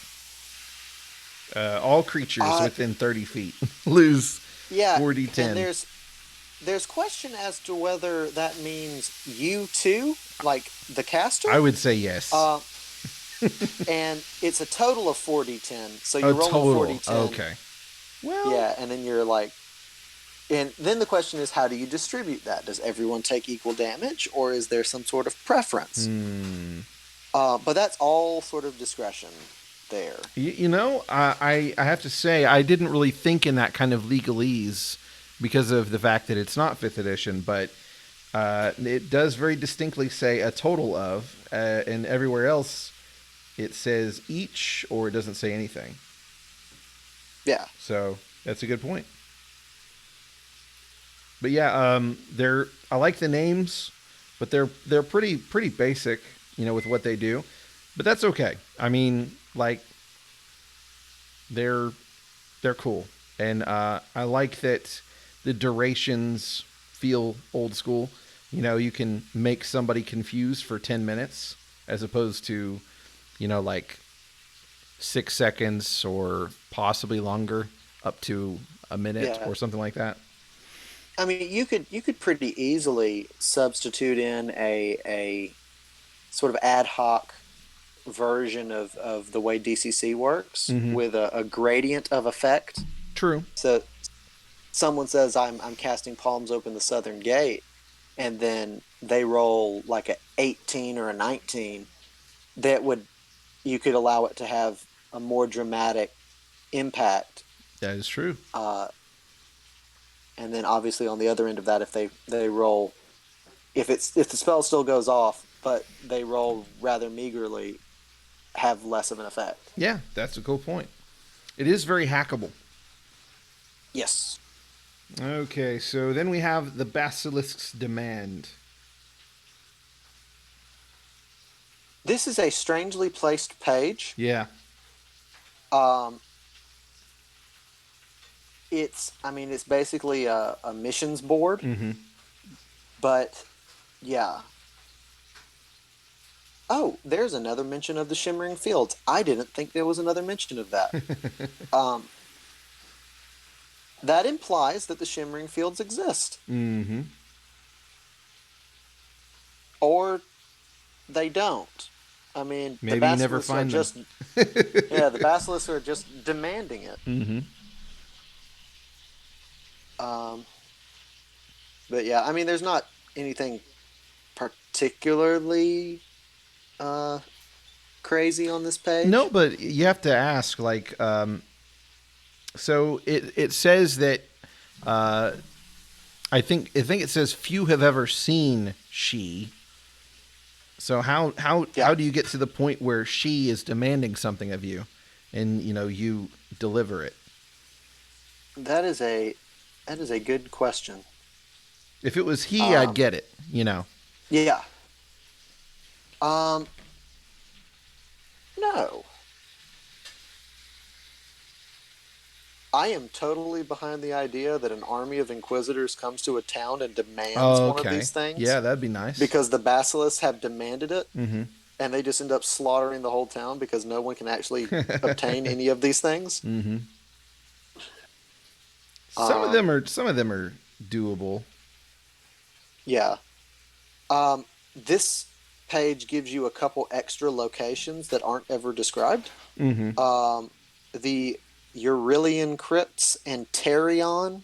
A: All creatures
B: uh,
A: within 30 feet lose
B: yeah,
A: 4d10.
B: and there's question as to whether that means you too, like the caster.
A: I would say yes.
B: Uh, and it's a total of 4d10. So
A: A
B: you roll a
A: total.
B: 4d10.
A: Okay. Well,
B: Yeah, and then you're like, and then the question is, how do you distribute that? Does everyone take equal damage, or is there some sort of preference?
A: hmm.
B: But that's all sort of discretion there.
A: I have to say, I didn't really think in that kind of legalese because of the fact that it's not 5th edition, but it does very distinctly say a total of, and everywhere else it says each, or it doesn't say anything.
B: Yeah.
A: So that's a good point. But yeah, I like the names, but they're pretty basic, with what they do. But that's okay. I mean, like they're they're cool, and I like that the durations feel old school. You can make somebody confused for 10 minutes as opposed to, like 6 seconds or possibly longer, up to a minute
B: Yeah.
A: or something like that.
B: I mean, you could pretty easily substitute in a sort of ad hoc version of the way DCC works
A: Mm-hmm.
B: with a gradient of effect.
A: True.
B: So someone says, I'm casting Palms Open the Southern Gate, and then they roll like a 18 or a 19. That would You could allow it to have a more dramatic impact.
A: That is true.
B: Uh, and then obviously on the other end of that, if they roll, if the spell still goes off, but they roll rather meagerly, have less of an effect.
A: Yeah, that's a cool point. It is very hackable.
B: Yes.
A: Okay, so then we have the Basilisk's Demand.
B: This is a strangely placed page.
A: Yeah.
B: Um, it's basically a missions board,
A: Mm-hmm.
B: but yeah. Oh, there's another mention of the Shimmering Fields. I didn't think there was another mention of that. Um, that implies that the Shimmering Fields exist,
A: Mm-hmm.
B: or they don't. I mean, the
A: Maybe you never
B: basilisks are
A: find them.
B: just yeah, the basilisks are just demanding it.
A: Mm-hmm.
B: Um, but yeah, I mean, there's not anything particularly uh, crazy on this
A: No,
B: page.
A: but you have to ask, like, so it says that uh, I think it says few have ever seen she. So how
B: Yeah,
A: do you get to the point where she is demanding something of you, and you deliver it?
B: that is a that is a good question.
A: If it was he, I'd
B: Um,
A: get it.
B: yeah. Um, no, I am totally behind the idea that an army of inquisitors comes to a town and demands
A: Oh,
B: one of
A: okay.
B: these things
A: Yeah, that'd be nice.
B: because the basilisks have demanded it,
A: Mm-hmm.
B: and they just end up slaughtering the whole town because no one can actually obtain any of these things.
A: Mm-hmm. Some of
B: Um,
A: them are doable.
B: yeah. This page gives you a couple extra locations that aren't ever described.
A: Mm-hmm.
B: The Eurylian crypts and Terion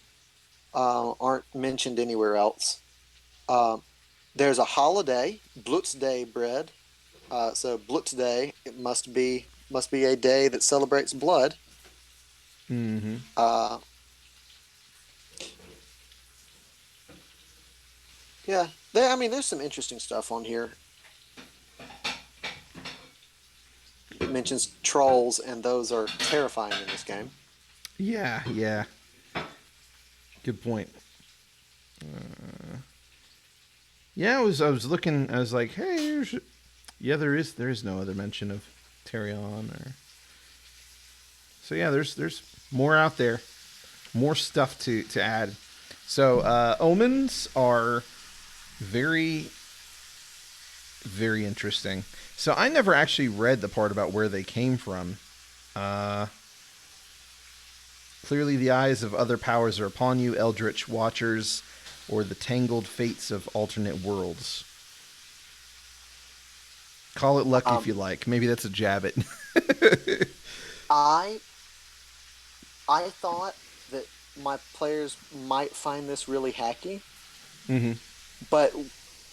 B: aren't mentioned anywhere else. Um, There's a holiday, Blutz Day bread. So Blutz Day, it must be a day that celebrates blood.
A: Mm-hmm.
B: Uh, yeah, I mean, there's some interesting stuff on here. It mentions trolls, and those are terrifying in this game.
A: Yeah, yeah. Good point. Yeah, I was looking. I was like, hey, yeah, there is no other mention of Tarion or. So yeah, there's more out there, more stuff to add. So omens are very very interesting. So I never actually read the part about where they came from. Uh, Clearly, the eyes of other powers are upon you, eldritch watchers, or the tangled fates of alternate worlds. Call it luck if
B: Um,
A: you like. Maybe that's a jab at.
B: I I thought that my players might find this really hacky,
A: Mm-hmm.
B: but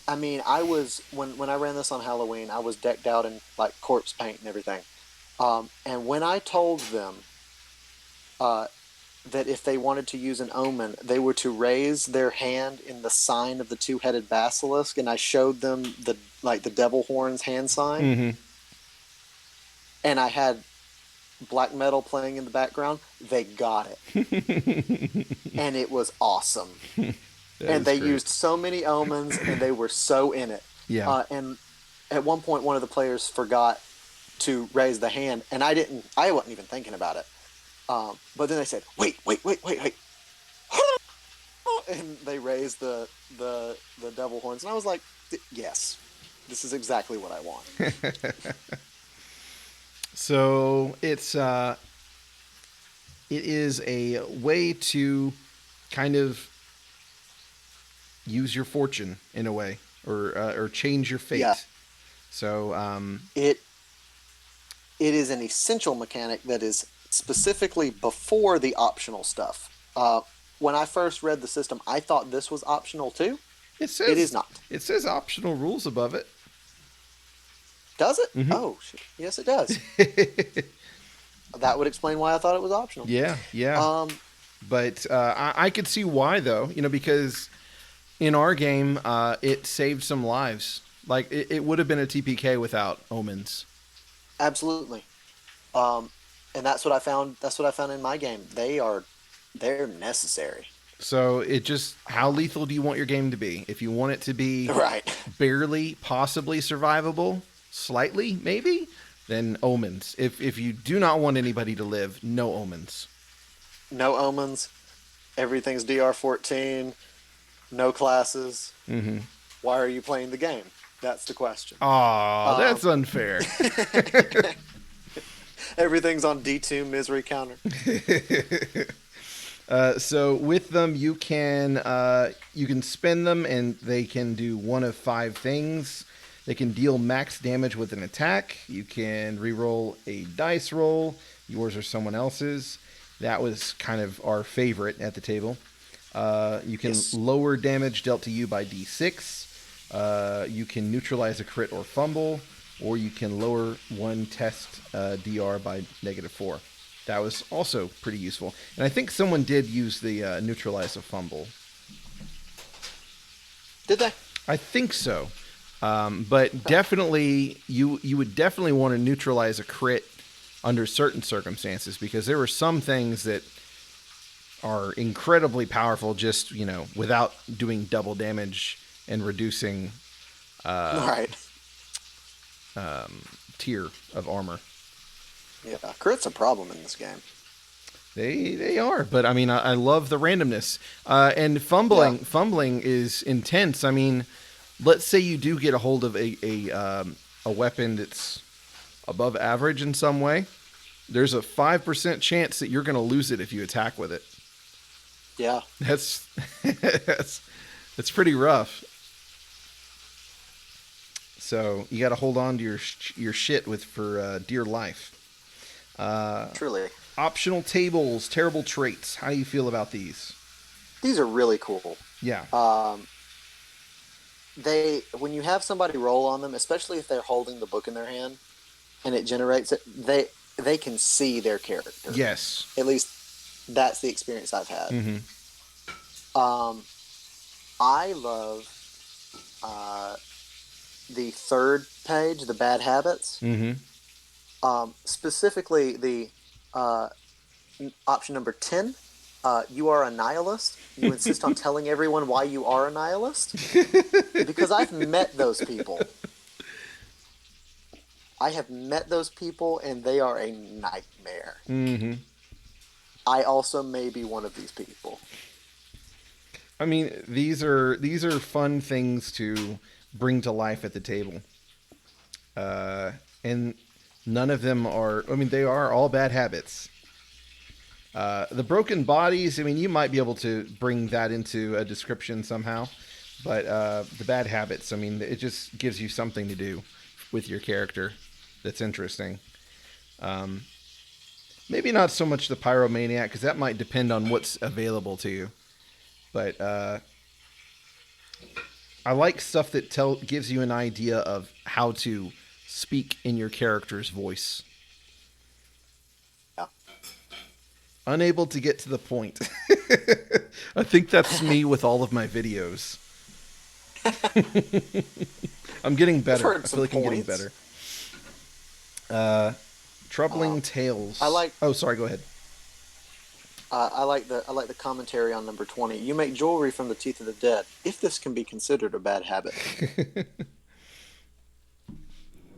B: I mean, I was when I ran this on Halloween, I was decked out in like corpse paint and everything. And when I told them uh, that if they wanted to use an omen, they were to raise their hand in the sign of the two-headed basilisk, and I showed them the devil horns hand sign,
A: Mm-hmm.
B: and I had black metal playing in the background. They got it, and it was awesome.
A: That
B: And
A: is
B: they
A: great.
B: used so many omens, and they were so in it.
A: Yeah.
B: And at one point, one of the players forgot to raise the hand, and I didn't. I wasn't even thinking about it. But then they said, "Wait, wait, wait, wait, wait," and they raised the devil horns, and I was like, "Yes, this is exactly what I want."
A: So it is a way to kind of use your fortune in a way, or change your
B: Yeah,
A: fate. So
B: it it is an essential mechanic that is specifically before the optional stuff. When I first read the system, I thought this was optional too.
A: it
B: It is
A: says
B: not.
A: it says optional rules above it.
B: Does it?
A: Mm-hmm.
B: Oh, yes, it does. That would explain why I thought it was optional.
A: Yeah, yeah.
B: Um,
A: But I could see why though. Because in our game, it saved some lives. Like it would have been a TPK without omens.
B: Absolutely. Um, and that's what I found. That's what I found in my game. They're necessary.
A: So it just how lethal do you want your game to be? If you want it to be
B: Right.
A: barely, possibly survivable, slightly maybe, then omens. If you do not want anybody to live, no omens.
B: No omens. Everything's DR-14. No classes.
A: Mm-hmm.
B: Why are you playing the game? That's the question.
A: Aw, that's
B: Um,
A: unfair.
B: Everything's on D2 misery counter.
A: So with them, you can spend them, and they can do one of five things. They can deal max damage with an attack. You can reroll a dice roll, yours or someone else's. That was kind of our favorite at the table. You can
B: Yes.
A: lower damage dealt to you by d6. You can neutralize a crit or fumble, or you can lower one test DR by -4. That was also pretty useful. And I think someone did use the neutralize a fumble.
B: Did they?
A: I think so. But definitely, you would definitely want to neutralize a crit under certain circumstances, because there were some things that are incredibly powerful just, without doing double damage and reducing
B: Right.
A: tier of armor.
B: Yeah. Crit's a problem in this game.
A: They are, but I mean, I love the randomness. And
B: Yeah.
A: fumbling is intense. I mean, let's say you do get a hold of a weapon that's above average in some way. There's a 5% chance that you're going to lose it if you attack with it.
B: Yeah.
A: That's that's pretty rough. So you got to hold on to your shit for dear life.
B: Truly.
A: Optional tables, terrible traits. How do you feel about these?
B: These are really cool.
A: Yeah.
B: Um, when you have somebody roll on them, especially if they're holding the book in their hand and it generates it, they can see their character.
A: Yes.
B: At least that's the experience I've had.
A: Mm-hmm.
B: I love the third page, the bad habits.
A: Mm-hmm.
B: Specifically the option number 10. You are a nihilist. You insist on telling everyone why you are a nihilist. Because I've met those people. I have met those people, and they are a nightmare.
A: Mm-hmm.
B: I also may be one of these people.
A: I mean, these are fun things to bring to life at the table, and none of them are. I mean, they are all bad habits. The broken bodies. I mean, you might be able to bring that into a description somehow, but the bad habits. I mean, it just gives you something to do with your character that's interesting. Maybe not so much the pyromaniac, because that might depend on what's available to you. But I like stuff that gives you an idea of how to speak in your character's voice.
B: Yeah.
A: Unable to get to the point. I think that's me with all of my videos. I'm getting better. I feel like I'm getting better. Troubling Tales. Oh, sorry. Go ahead.
B: I like the commentary on number 20. You make jewelry from the teeth of the dead. If this can be considered a bad habit,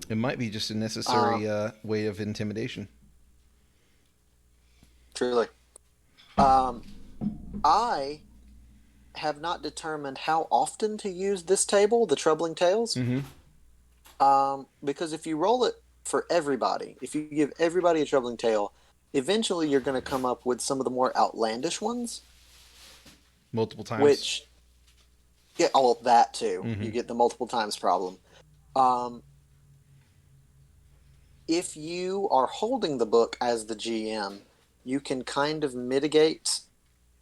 A: it might be just a necessary way of intimidation.
B: Truly. I have not determined how often to use this table, the Troubling Tales.
A: Mm-hmm.
B: Because if you roll it for everybody, if you give everybody a Troubling Tale, eventually you're going to come up with some of the more outlandish ones.
A: Multiple times.
B: Which, yeah, all of that too.
A: Mm-hmm.
B: You get the multiple times problem. If you are holding the book as the GM, you can kind of mitigate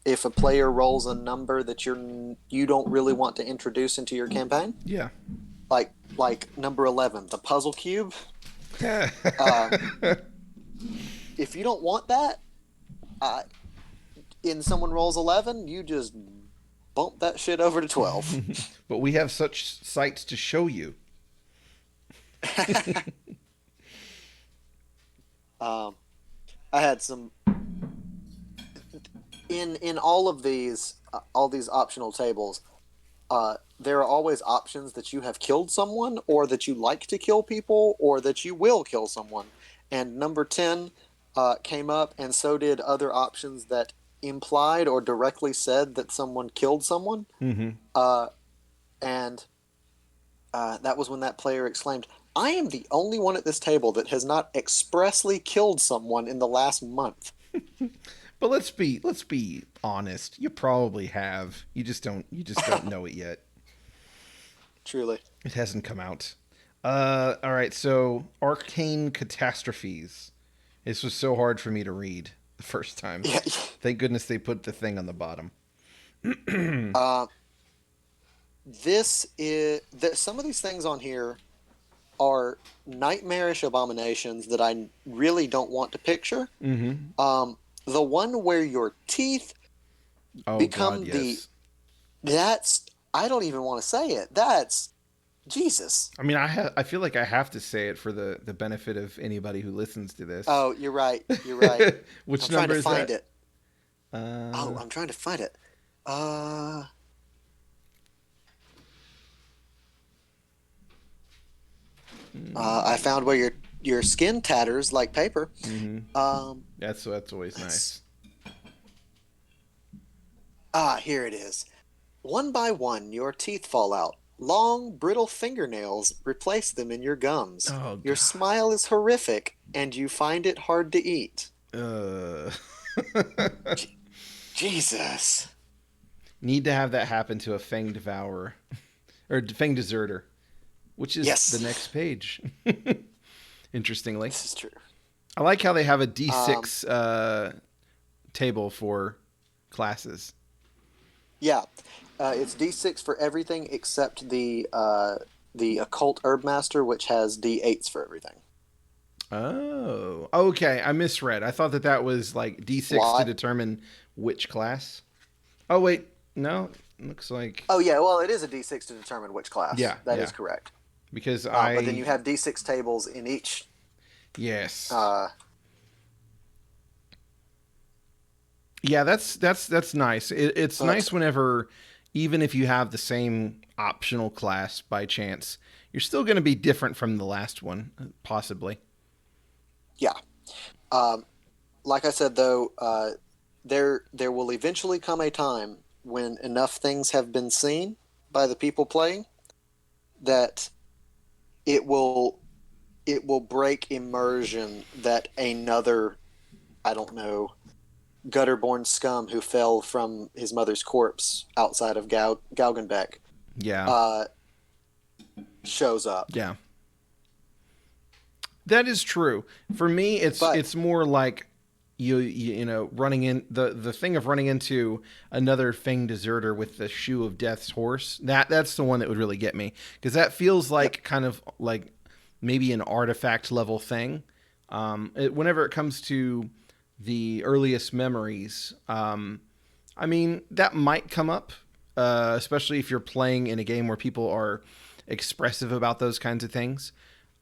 B: if a player rolls a number that you don't really want to introduce into your campaign.
A: Yeah.
B: Like number 11, the puzzle cube. If you don't want that, in someone rolls 11, you just bump that shit over to 12.
A: But we have such sites to show you.
B: I had some in all these optional tables. There are always options that you have killed someone, or that you like to kill people, or that you will kill someone. And number 10 came up, and so did other options that implied or directly said that someone killed someone.
A: Mm-hmm.
B: And that was when that player exclaimed, "I am the only one at this table that has not expressly killed someone in the last month."
A: But let's be honest. You probably have. You just don't know it yet.
B: Truly.
A: It hasn't come out. All right, so Arcane Catastrophes. This was so hard for me to read the first time.
B: Yeah.
A: Thank goodness they put the thing on the bottom.
B: This is some of these things on here are nightmarish abominations that I really don't want to picture.
A: Mm-hmm.
B: The one where your teeth become that's I don't even want to say it. That's Jesus.
A: I mean, I feel like I have to say it for the benefit of anybody who listens to this.
B: Oh, you're right. You're right.
A: Which number is that?
B: I'm trying to find it. I'm trying to find it. I found where your skin tatters like paper.
A: Mm-hmm. That's always nice.
B: Here it is. One by one, your teeth fall out. Long, brittle fingernails replace them in your gums.
A: Oh,
B: your smile is horrific, and you find it hard to eat. Jesus.
A: Need to have that happen to a Fang Devourer. Or Fang Deserter. Which is the next page. Interestingly.
B: This is true.
A: I like how they have a D6 table for classes.
B: Yeah. It's D6 for everything except the occult herb master, which has D8s for everything.
A: Oh, okay. I misread. I thought that that was like D6 to
B: Why?
A: determine which class. Oh wait, no. Looks like
B: Oh yeah, well it is a D6 to determine which class.
A: yeah,
B: That
A: yeah.
B: is correct.
A: Because
B: But then
A: I
B: you have D6 tables in each.
A: yes.
B: Uh,
A: Yeah, that's nice. It's
B: but
A: nice whenever, even if you have the same optional class by chance, you're still going to be different from the last one, possibly.
B: yeah, um, like I said though, there will eventually come a time when enough things have been seen by the people playing that it will it will break immersion that another, I don't know, gutter-born scum who fell from his mother's corpse outside of Galgenbeck
A: Yeah,
B: uh, shows up.
A: yeah, that is true. For me,
B: But
A: it's more like you know running in the thing of running into another Fang deserter with the shoe of death's horse. That's the one that would really get me because that feels
B: yep,
A: like kind of like maybe an artifact level thing. Whenever it comes to the earliest memories, I mean that might come up, especially if you're playing in a game where people are expressive about those kinds of things.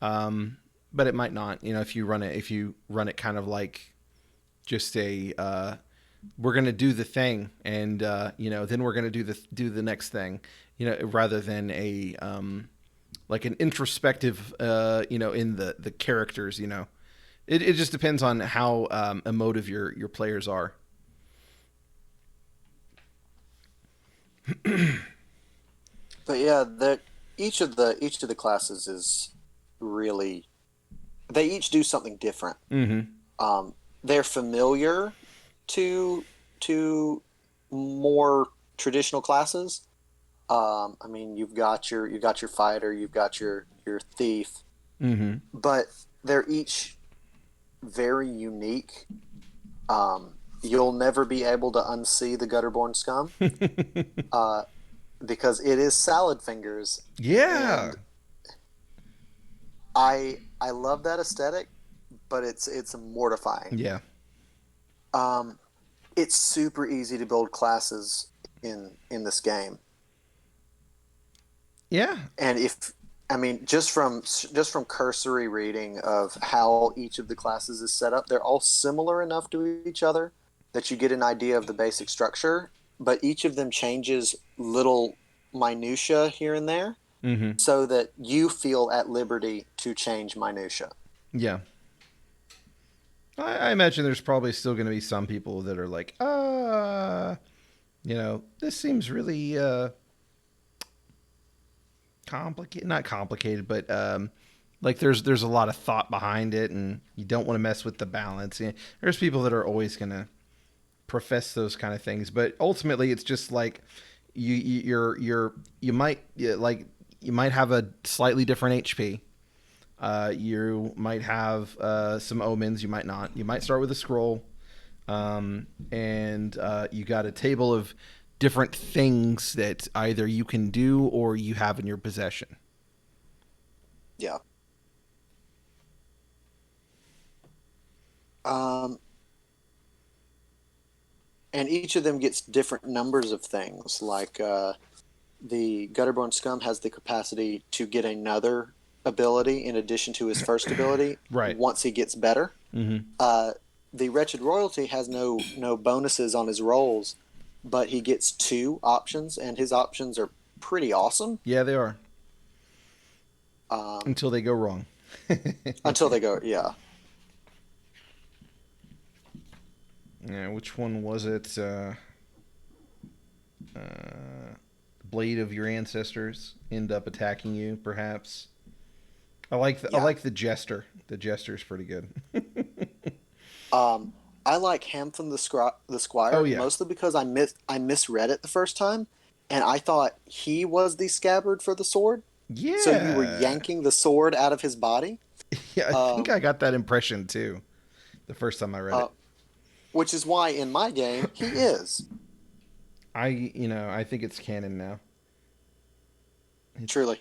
A: Um, but it might not. You know, if you run it kind of like just a we're gonna do the thing, and you know, then we're gonna do the next thing. You know, rather than a like an introspective, you know, in the characters. You know, it just depends on how emotive your players are.
B: but yeah, that each of the classes is really, they each do something different.
A: Mm-hmm.
B: They're familiar to more traditional classes. I mean, you've got your fighter, you've got your thief,
A: Mm-hmm.
B: but they're each very unique. You'll never be able to unsee the gutterborn scum uh, because it is salad fingers,
A: Yeah.
B: and I love that aesthetic, but it's mortifying.
A: Yeah.
B: Um, it's super easy to build classes in this game,
A: Yeah.
B: and if I mean just from cursory reading of how each of the classes is set up, they're all similar enough to each other that you get an idea of the basic structure, but each of them changes little minutia here and there
A: Mm-hmm.
B: so that you feel at liberty to change minutia.
A: Yeah. I imagine there's probably still going to be some people that are like, you know, this seems really complicated. Not complicated, but like there's a lot of thought behind it, and you don't want to mess with the balance. And there's people that are always going to profess those kind of things, but ultimately, it's just like you might like you might have a slightly different HP. You might have some omens. You might not. You might start with a scroll, and you got a table of different things that either you can do or you have in your possession.
B: Yeah. Um, and each of them gets different numbers of things. Like the Gutterborn Scum has the capacity to get another ability in addition to his first ability
A: Right.
B: once he gets better.
A: Mm-hmm.
B: Uh, the Wretched Royalty has no bonuses on his rolls, but he gets two options, and his options are pretty awesome.
A: Yeah, they are
B: Um,
A: until they go wrong.
B: until they go, yeah.
A: Yeah, which one was it? Blade of your ancestors end up attacking you, perhaps. I
B: Yeah.
A: like the jester. The jester's pretty good.
B: Um, I like Hampton the
A: Oh
B: Squire
A: yeah,
B: mostly because I misread it the first time, and I thought he was the scabbard for the sword. So you were
A: yeah,
B: yanking the sword out of his body,
A: yeah. I think
B: um,
A: I got that impression too the first time I read
B: uh,
A: it.
B: which is why in my game he is.
A: I think it's canon now.
B: Truly.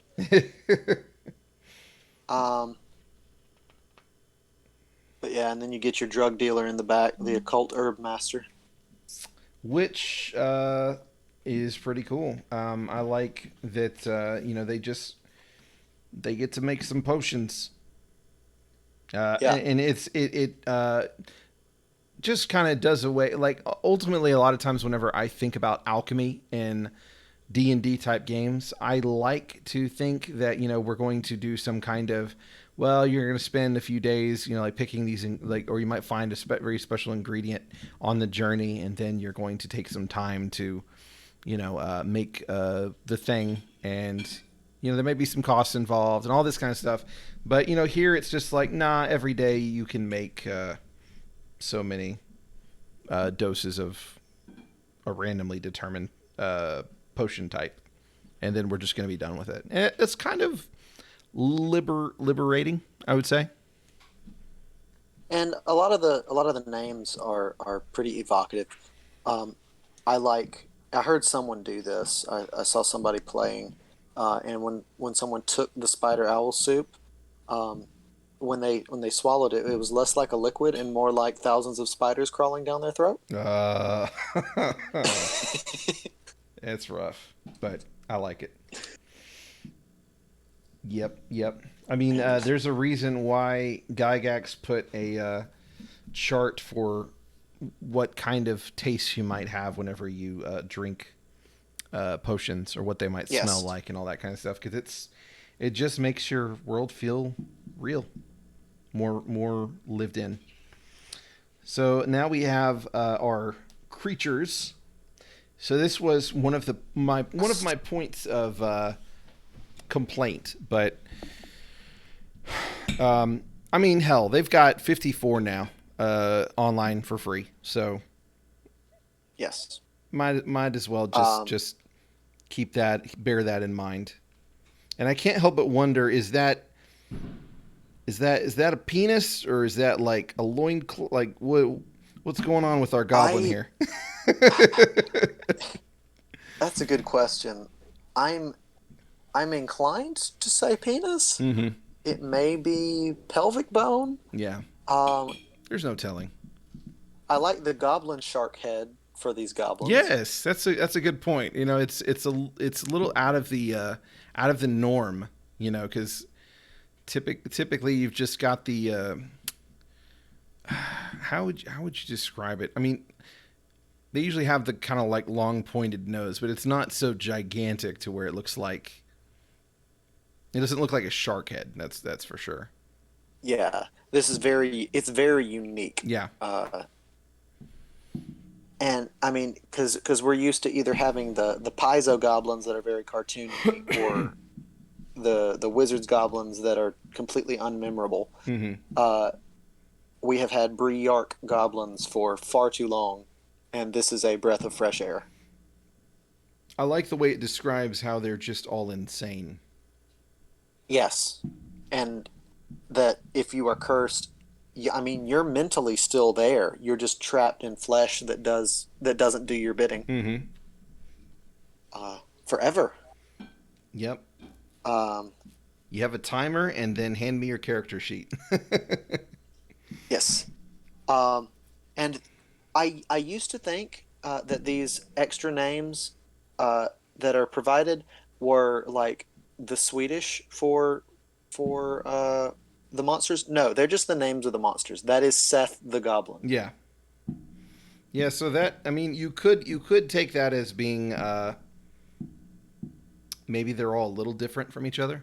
B: Um, but yeah, and then you get your drug dealer in the back, the occult herb master.
A: Which is pretty cool. I like that. They get to make some potions,
B: Yeah.
A: and it just kind of does away. Like ultimately, a lot of times, whenever I think about alchemy in D&D type games, I like to think that we're going to do some kind of, well, you're going to spend a few days like picking these like, or you might find a very special ingredient on the journey, and then you're going to take some time to make the thing, and there may be some costs involved and all this kind of stuff. But here it's just like, nah, every day you can make so many doses of a randomly determined potion type, and then we're just going to be done with it. And it's kind of liberating, I would say.
B: And a lot of the names are pretty evocative. Um, I heard someone do this. I saw somebody playing, and when someone took the spider owl soup, um, when they swallowed it, it was less like a liquid and more like thousands of spiders crawling down their throat.
A: Uh, it's rough, but I like it. Yep, yep. I mean, there's a reason why Gygax put a chart for what kind of taste you might have whenever you drink potions, or what they might smell
B: Yes.
A: like and all that kind of stuff, because it just makes your world feel real, more lived in. So now we have our creatures. So this was one of my points of complaint, but I mean, hell, they've got 54 now online for free, so
B: Yes.
A: might as well just
B: Um,
A: just bear that in mind. And I can't help but wonder, is that a penis, or is that like a like what's going on with our goblin
B: I
A: here?
B: That's a good question. I'm I'm inclined to say penis.
A: Mm-hmm.
B: It may be pelvic bone.
A: Yeah.
B: Um,
A: There's no telling.
B: I like the goblin shark head for these goblins.
A: Yes, that's a good point. It's a little out of the norm. Because typically you've just got the how would you describe it? I mean, they usually have the kind of like long pointed nose, but it's not so gigantic to where it doesn't look like a shark head. That's for sure.
B: Yeah, it's very unique.
A: Yeah.
B: And I mean, because we're used to either having the piezo goblins that are very cartoony, or the wizards goblins that are completely unmemorable.
A: Mm-hmm.
B: Uh, we have had Briark goblins for far too long, and this is a breath of fresh air.
A: I like the way it describes how they're just all insane.
B: Yes, and that if you are cursed, I mean, you're mentally still there. You're just trapped in flesh that doesn't do your bidding
A: Mm-hmm.
B: forever.
A: Yep.
B: Um,
A: You have a timer, and then hand me your character sheet.
B: yes. Um, and I used to think that these extra names that are provided were like the Swedish for the monsters. No, they're just the names of the monsters. That is Seth the Goblin.
A: Yeah. Yeah, so that, I mean, you could take that as being maybe they're all a little different from each other.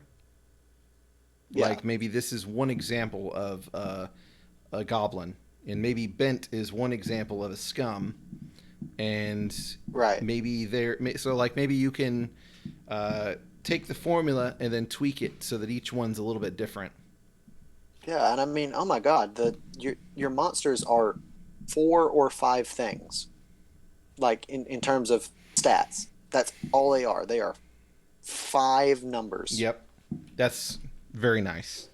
B: Yeah,
A: Like maybe this is one example of a goblin, and maybe Bent is one example of a scum, and
B: right.
A: maybe so like maybe you can take the formula and then tweak it so that each one's a little bit different.
B: Yeah, and I mean, oh my God, your monsters are four or five things. Like in terms of stats, that's all they are. They are five numbers.
A: Yep, that's very nice.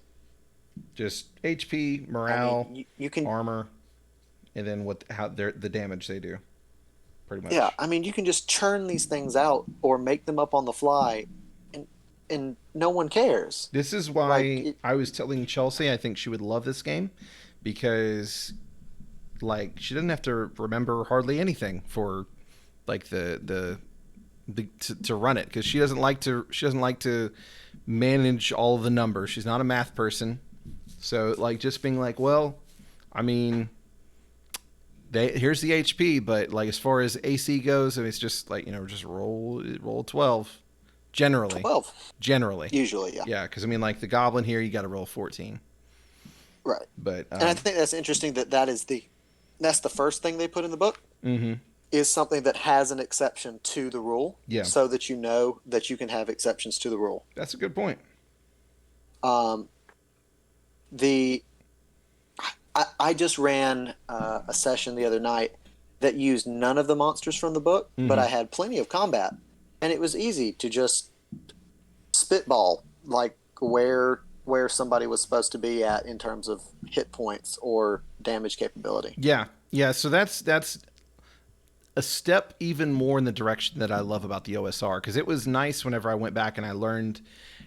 A: Just HP,
B: I mean,
A: morale,
B: you can
A: armor, and then the damage they do. pretty
B: Yeah,
A: much.
B: I mean, you can just churn these things out or make them up on the fly, and no one cares.
A: This is
B: Like
A: why
B: it,
A: I was telling Chelsea I think she would love this game because like she doesn't have to remember hardly anything for like to run it because she doesn't like to manage all of the numbers. She's not a math person. So like just being like, well, I mean, here's the HP, but like as far as AC goes, I mean, it's just like just roll 12 generally,
B: 12
A: generally,
B: usually, yeah.
A: yeah. Because I mean, like the goblin here, you got to roll 14,
B: Right.
A: but
B: And I think that's interesting that that's the first thing they put in the book
A: mm-hmm.
B: is something that has an exception to the rule
A: Yeah,
B: so that you know that you can have exceptions to the rule.
A: that's a good point.
B: Um, the I just ran a session the other night that used none of the monsters from the book, but
A: Mm-hmm.
B: I had plenty of combat, and it was easy to just spitball like where somebody was supposed to be at in terms of hit points or damage capability.
A: Yeah, yeah. So that's a step even more in the direction that I love about the OSR because it was nice whenever I went back and I learned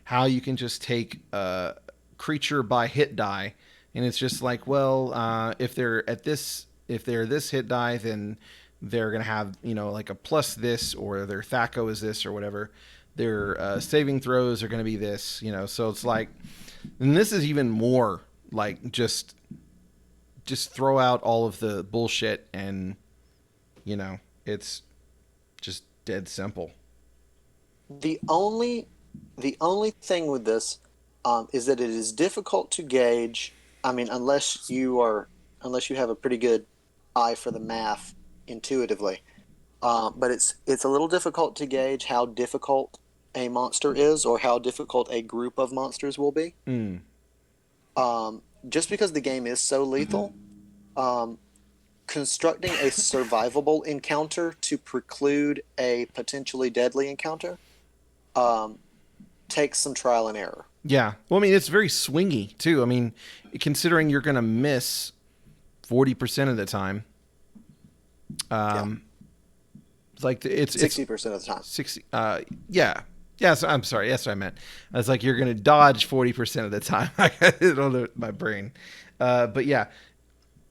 A: how you can just take a creature by hit die, and it's just like, well, if they're this hit die, then they're gonna have like a plus this, or their THACO is this or whatever. Their saving throws are gonna be this, So it's like, and this is even more like just throw out all of the bullshit and it's just dead simple.
B: The only the only thing with this is that it is difficult to gauge. I mean, unless you have a pretty good eye for the math intuitively. But it's a little difficult to gauge how difficult a monster is or how difficult a group of monsters will be.
A: Mm.
B: Just because the game is so lethal, um, constructing a survivable encounter to preclude a potentially deadly encounter um, takes some trial and error.
A: Yeah. Well, I mean, it's very swingy too. I mean, considering you're going to miss 40% of the time,
B: Yeah,
A: um, like it's
B: 60% of the time.
A: 60. Yeah. Yes, I'm sorry. Yes, I meant. I was like, you're going to dodge 40% of the time. I got it on my brain. But yeah,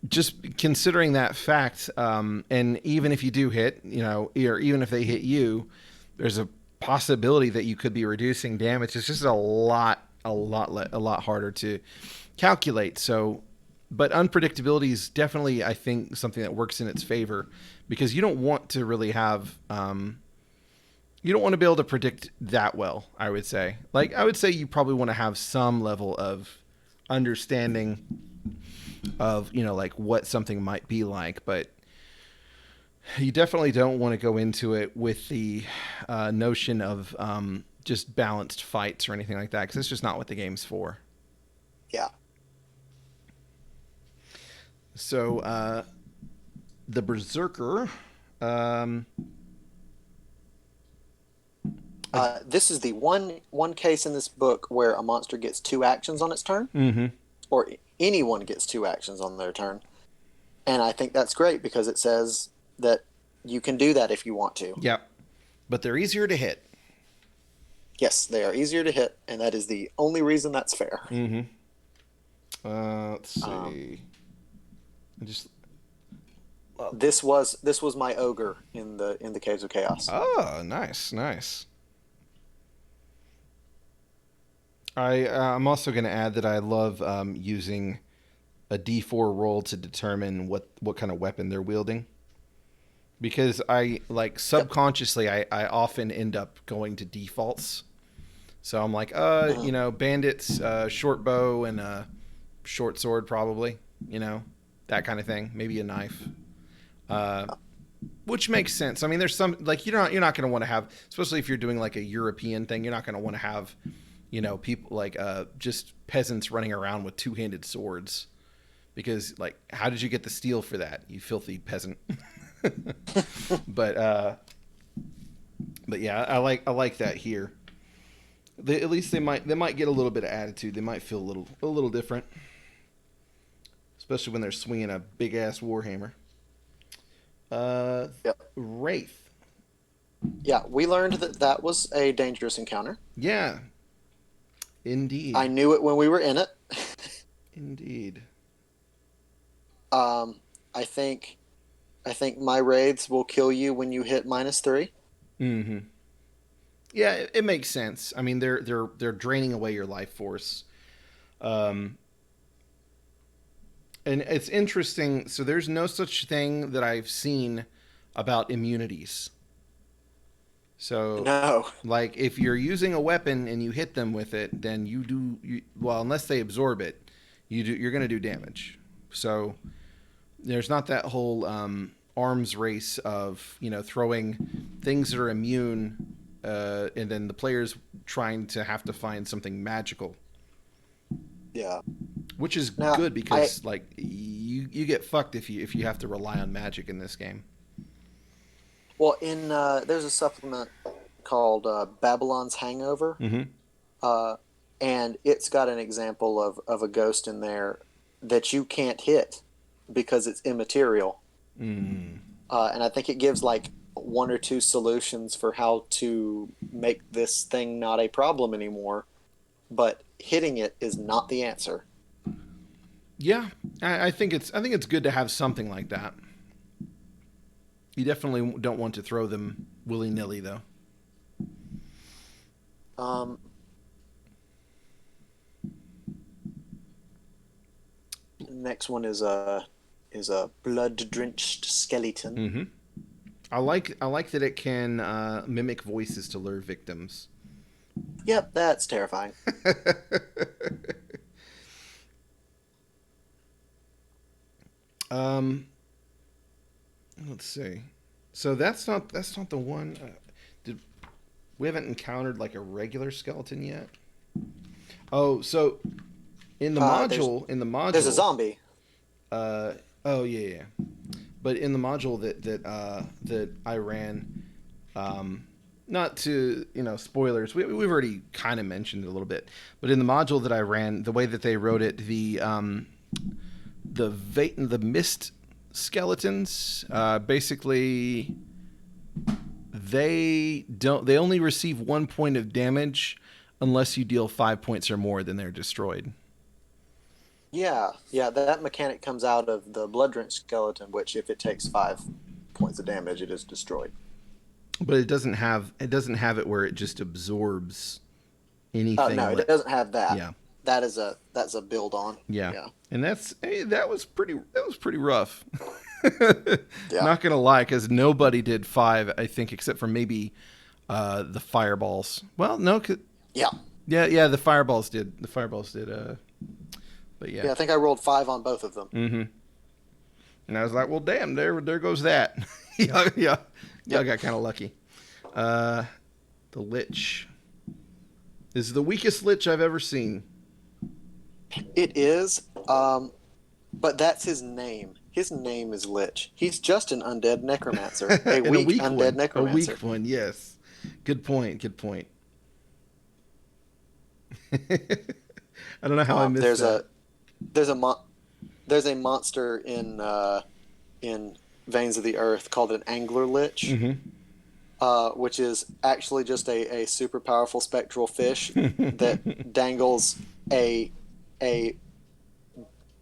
A: just considering that fact, and even if you do hit, or even if they hit you, there's a possibility that you could be reducing damage. It's just a lot harder to calculate. So, but unpredictability is definitely, I think, something that works in its favor because you don't want to really have, you don't want to be able to predict that well. I would say, I would say, you probably want to have some level of understanding of like what something might be like, but you definitely don't want to go into it with the notion of just balanced fights or anything like that because it's just not what the game's for.
B: Yeah.
A: So the Berserker, um,
B: This is the one case in this book where a monster gets two actions on its turn,
A: mm-hmm.
B: or anyone gets two actions on their turn. And I think that's great because it says that you can do that if you want to.
A: Yep, but they're easier to hit.
B: Yes, they are easier to hit, and that is the only reason that's fair.
A: Mm-hmm. Let's
B: Um,
A: see. I just
B: this was my ogre in the Caves of Chaos.
A: oh, nice, nice. I'm also going to add that I love using a D4 roll to determine what kind of weapon they're wielding because I like
B: Yep.
A: subconsciously I often end up going to defaults. So I'm like,
B: Mhm.
A: bandits, short bow and a short sword probably, that kind of thing. Maybe a knife, uh, which makes sense. I mean, there's some like you're not going to want to have, especially if you're doing like a European thing. You're not going to want to have, people like just peasants running around with two-handed swords because like how did you get the steel for that, you filthy peasant? but but yeah, I like that here. At least they might get a little bit of attitude. They might feel a little different, especially when they're swinging a big ass warhammer. Uh,
B: Yep.
A: Wraith.
B: Yeah, we learned that that was a dangerous encounter.
A: Yeah,
B: I
A: indeed.
B: knew it when we were in it.
A: Indeed.
B: Um, I think I think my wraiths will kill you when you hit -3.
A: Mm-hmm. Yeah, it makes sense. I mean, they're draining away your life force. Um, and it's interesting. So there's no such thing that I've seen about immunities. So,
B: No.
A: like, if you're using a weapon and you hit them with it, then well, unless they absorb it, you're going to do damage. So there's not that whole arms race of throwing things that are immune, and then the players trying to have to find something magical,
B: Yeah.
A: which is
B: Now,
A: good
B: I
A: because like you get fucked if you have to rely on magic in this game.
B: well in there's a supplement called Babylon's Hangover,
A: Mm-hmm.
B: uh, and it's got an example of a ghost in there that you can't hit because it's immaterial.
A: Mm.
B: And I think it gives like one or two solutions for how to make this thing not a problem anymore. But hitting it is not the answer.
A: Yeah, I think it's good to have something like that. You definitely don't want to throw them willy nilly though.
B: Um, Next one is a blood drenched skeleton.
A: Mm-hmm. I like that it can mimic voices to lure victims.
B: Yep, that's terrifying.
A: um, let's see. So that's not the one. Did we haven't encountered like a regular skeleton yet? Oh, so in the
B: Uh, there's
A: module in the
B: there's a
A: module.
B: zombie.
A: Uh, oh yeah, yeah. But in the module that I ran, um, not to spoilers. We've already kind of mentioned it a little bit, but in the module that I ran, the way that they wrote it, the mist skeletons, basically they only receive 1 point of damage unless you deal 5 points or more, then they're destroyed.
B: Yeah, yeah, that mechanic comes out of the blood drenched skeleton, which if it takes 5 points of damage, it is destroyed.
A: But it doesn't have it where it just absorbs
B: No,
A: anything.
B: it doesn't have that.
A: Yeah,
B: That's a build on.
A: yeah,
B: Yeah,
A: and that was pretty rough.
B: yeah,
A: Not gonna lie, because nobody did 5, I think, except for maybe the fireballs. Well, no,
B: yeah,
A: yeah, yeah, the fireballs did. The fireballs did. But yeah.
B: yeah. I think I rolled 5 on both of them.
A: Mm-hmm. And I was like, well, damn, there goes that. Yeah, yeah, yeah. I
B: Yep,
A: got kind of lucky. Uh, the Lich is the weakest Lich I've ever seen.
B: it is. But that's his name. His name is Lich. He's just an undead necromancer, a
A: And a
B: weak
A: weak
B: undead
A: one. A
B: necromancer.
A: weak one, yes. Good point. Good point. I don't know how I missed
B: There's
A: that.
B: there's a mon there's a monster in Veins of the Earth called an angler lich, which is actually just a super powerful spectral fish that
A: Mm-hmm.
B: dangles a a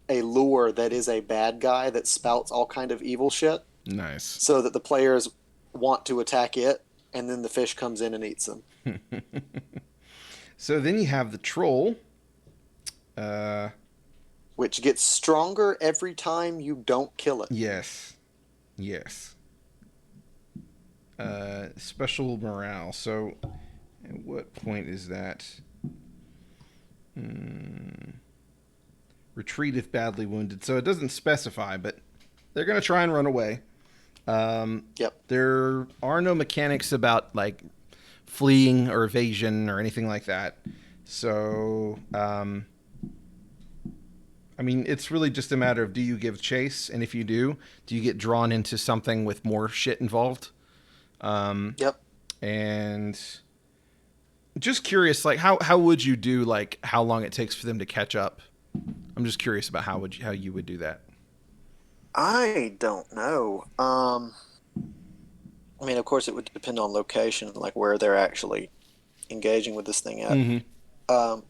B: a lure that is a bad guy that spouts all kind of evil shit,
A: Nice.
B: so that the players want to attack it, and then the fish comes in and eats them,
A: So then you have the Troll. Uh,
B: which gets stronger every time you don't kill it.
A: yes. Yes. Special morale. So at what point is that? Hmm. Retreat if badly wounded. So it doesn't specify, but they're going to try and run away.
B: Yep.
A: There are no mechanics about like fleeing or evasion or anything like that. So, I mean, it's really just a matter of do you give chase, and if you do you get drawn into something with more shit involved? Um,
B: Yep.
A: and just curious, like how would you do like how long it takes for them to catch up? I'm just curious about how you would do that.
B: I don't know. I mean, of course, it would depend on location, like where they're actually engaging with this thing at.
A: Mm-hmm.
B: Um,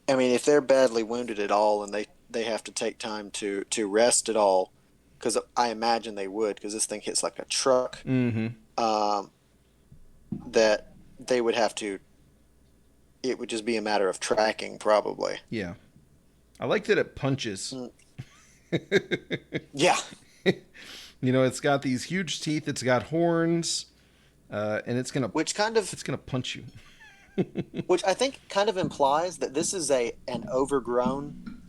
B: I mean, if they're badly wounded at all and they have to take time to rest at all, because I imagine they would, because this thing hits like a truck,
A: Mm-hmm.
B: um, that they would have to. It would just be a matter of tracking, probably.
A: Yeah. I like that it punches.
B: Mm, yeah,
A: You know, it's got these huge teeth. It's got horns, and
B: which kind of
A: it's gonna punch you.
B: which I think kind of implies that this is a an overgrown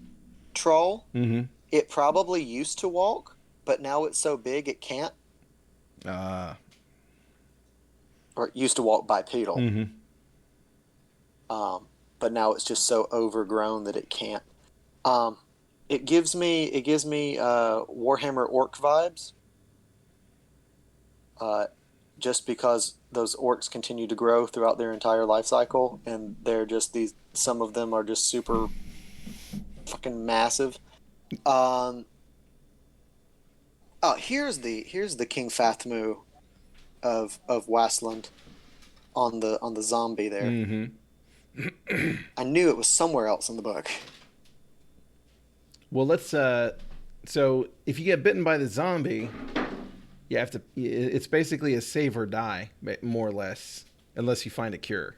B: troll.
A: Mm-hmm.
B: It probably used to walk, but now it's so big it can't,
A: Uh,
B: or it used to walk bipedal.
A: mm-hmm.
B: But now it's just so overgrown that it can't. Um, it gives me Warhammer Orc vibes, uh, just because those orcs continue to grow throughout their entire life cycle, and they're just these. Some of them are just super fucking massive. Um, oh, here's the King Fathmu of Wastland on the zombie there.
A: Mm-hmm.
B: I knew it was somewhere else in the book.
A: Well, let's. So if you get bitten by the zombie, you have to. It's basically a save or die, more or less, unless you find a cure.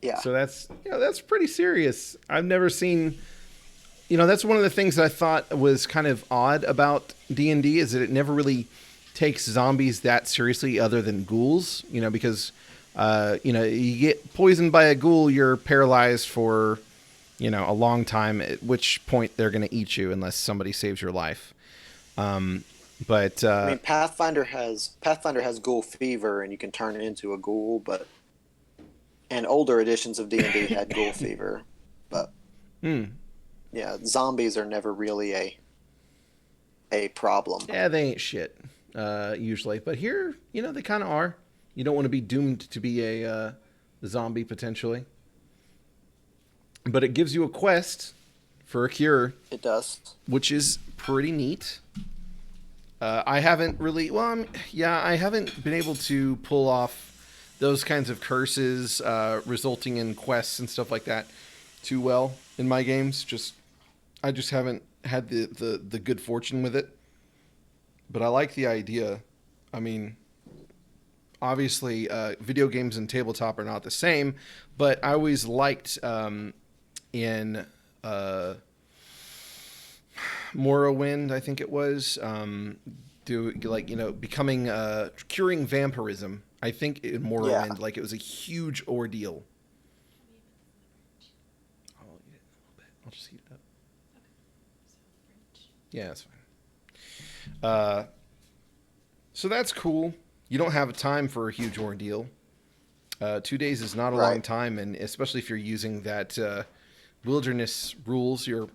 B: Yeah.
A: So that's pretty serious. I've never seen. That's one of the things that I thought was kind of odd about D&D is that it never really takes zombies that seriously, other than ghouls. Because you get poisoned by a ghoul, you're paralyzed for a long time, at which point they're going to eat you unless somebody saves your life. But
B: I mean, Pathfinder has ghoul fever, and you can turn it into a ghoul. But and older editions of D&D had ghoul fever, but
A: mm,
B: yeah, zombies are never really a problem.
A: yeah, they ain't shit usually. But here, they kind of are. You don't want to be doomed to be a zombie potentially. But it gives you a quest for a cure,
B: It does.
A: which is pretty neat. I haven't really, I haven't been able to pull off those kinds of curses resulting in quests and stuff like that too well in my games. I just haven't had the good fortune with it. But I like the idea. I mean, obviously, video games and tabletop are not the same, but I always liked in Morrowind, I think it was, becoming curing vampirism. I think in
B: Yeah.
A: Morrowind, like it was a huge ordeal. I'll eat it a little bit. I'll just heat it up. Yeah, that's fine. So that's cool. You don't have time for a huge ordeal. 2 days is not a long
B: Right.
A: time, and especially if you're using that wilderness rules, you're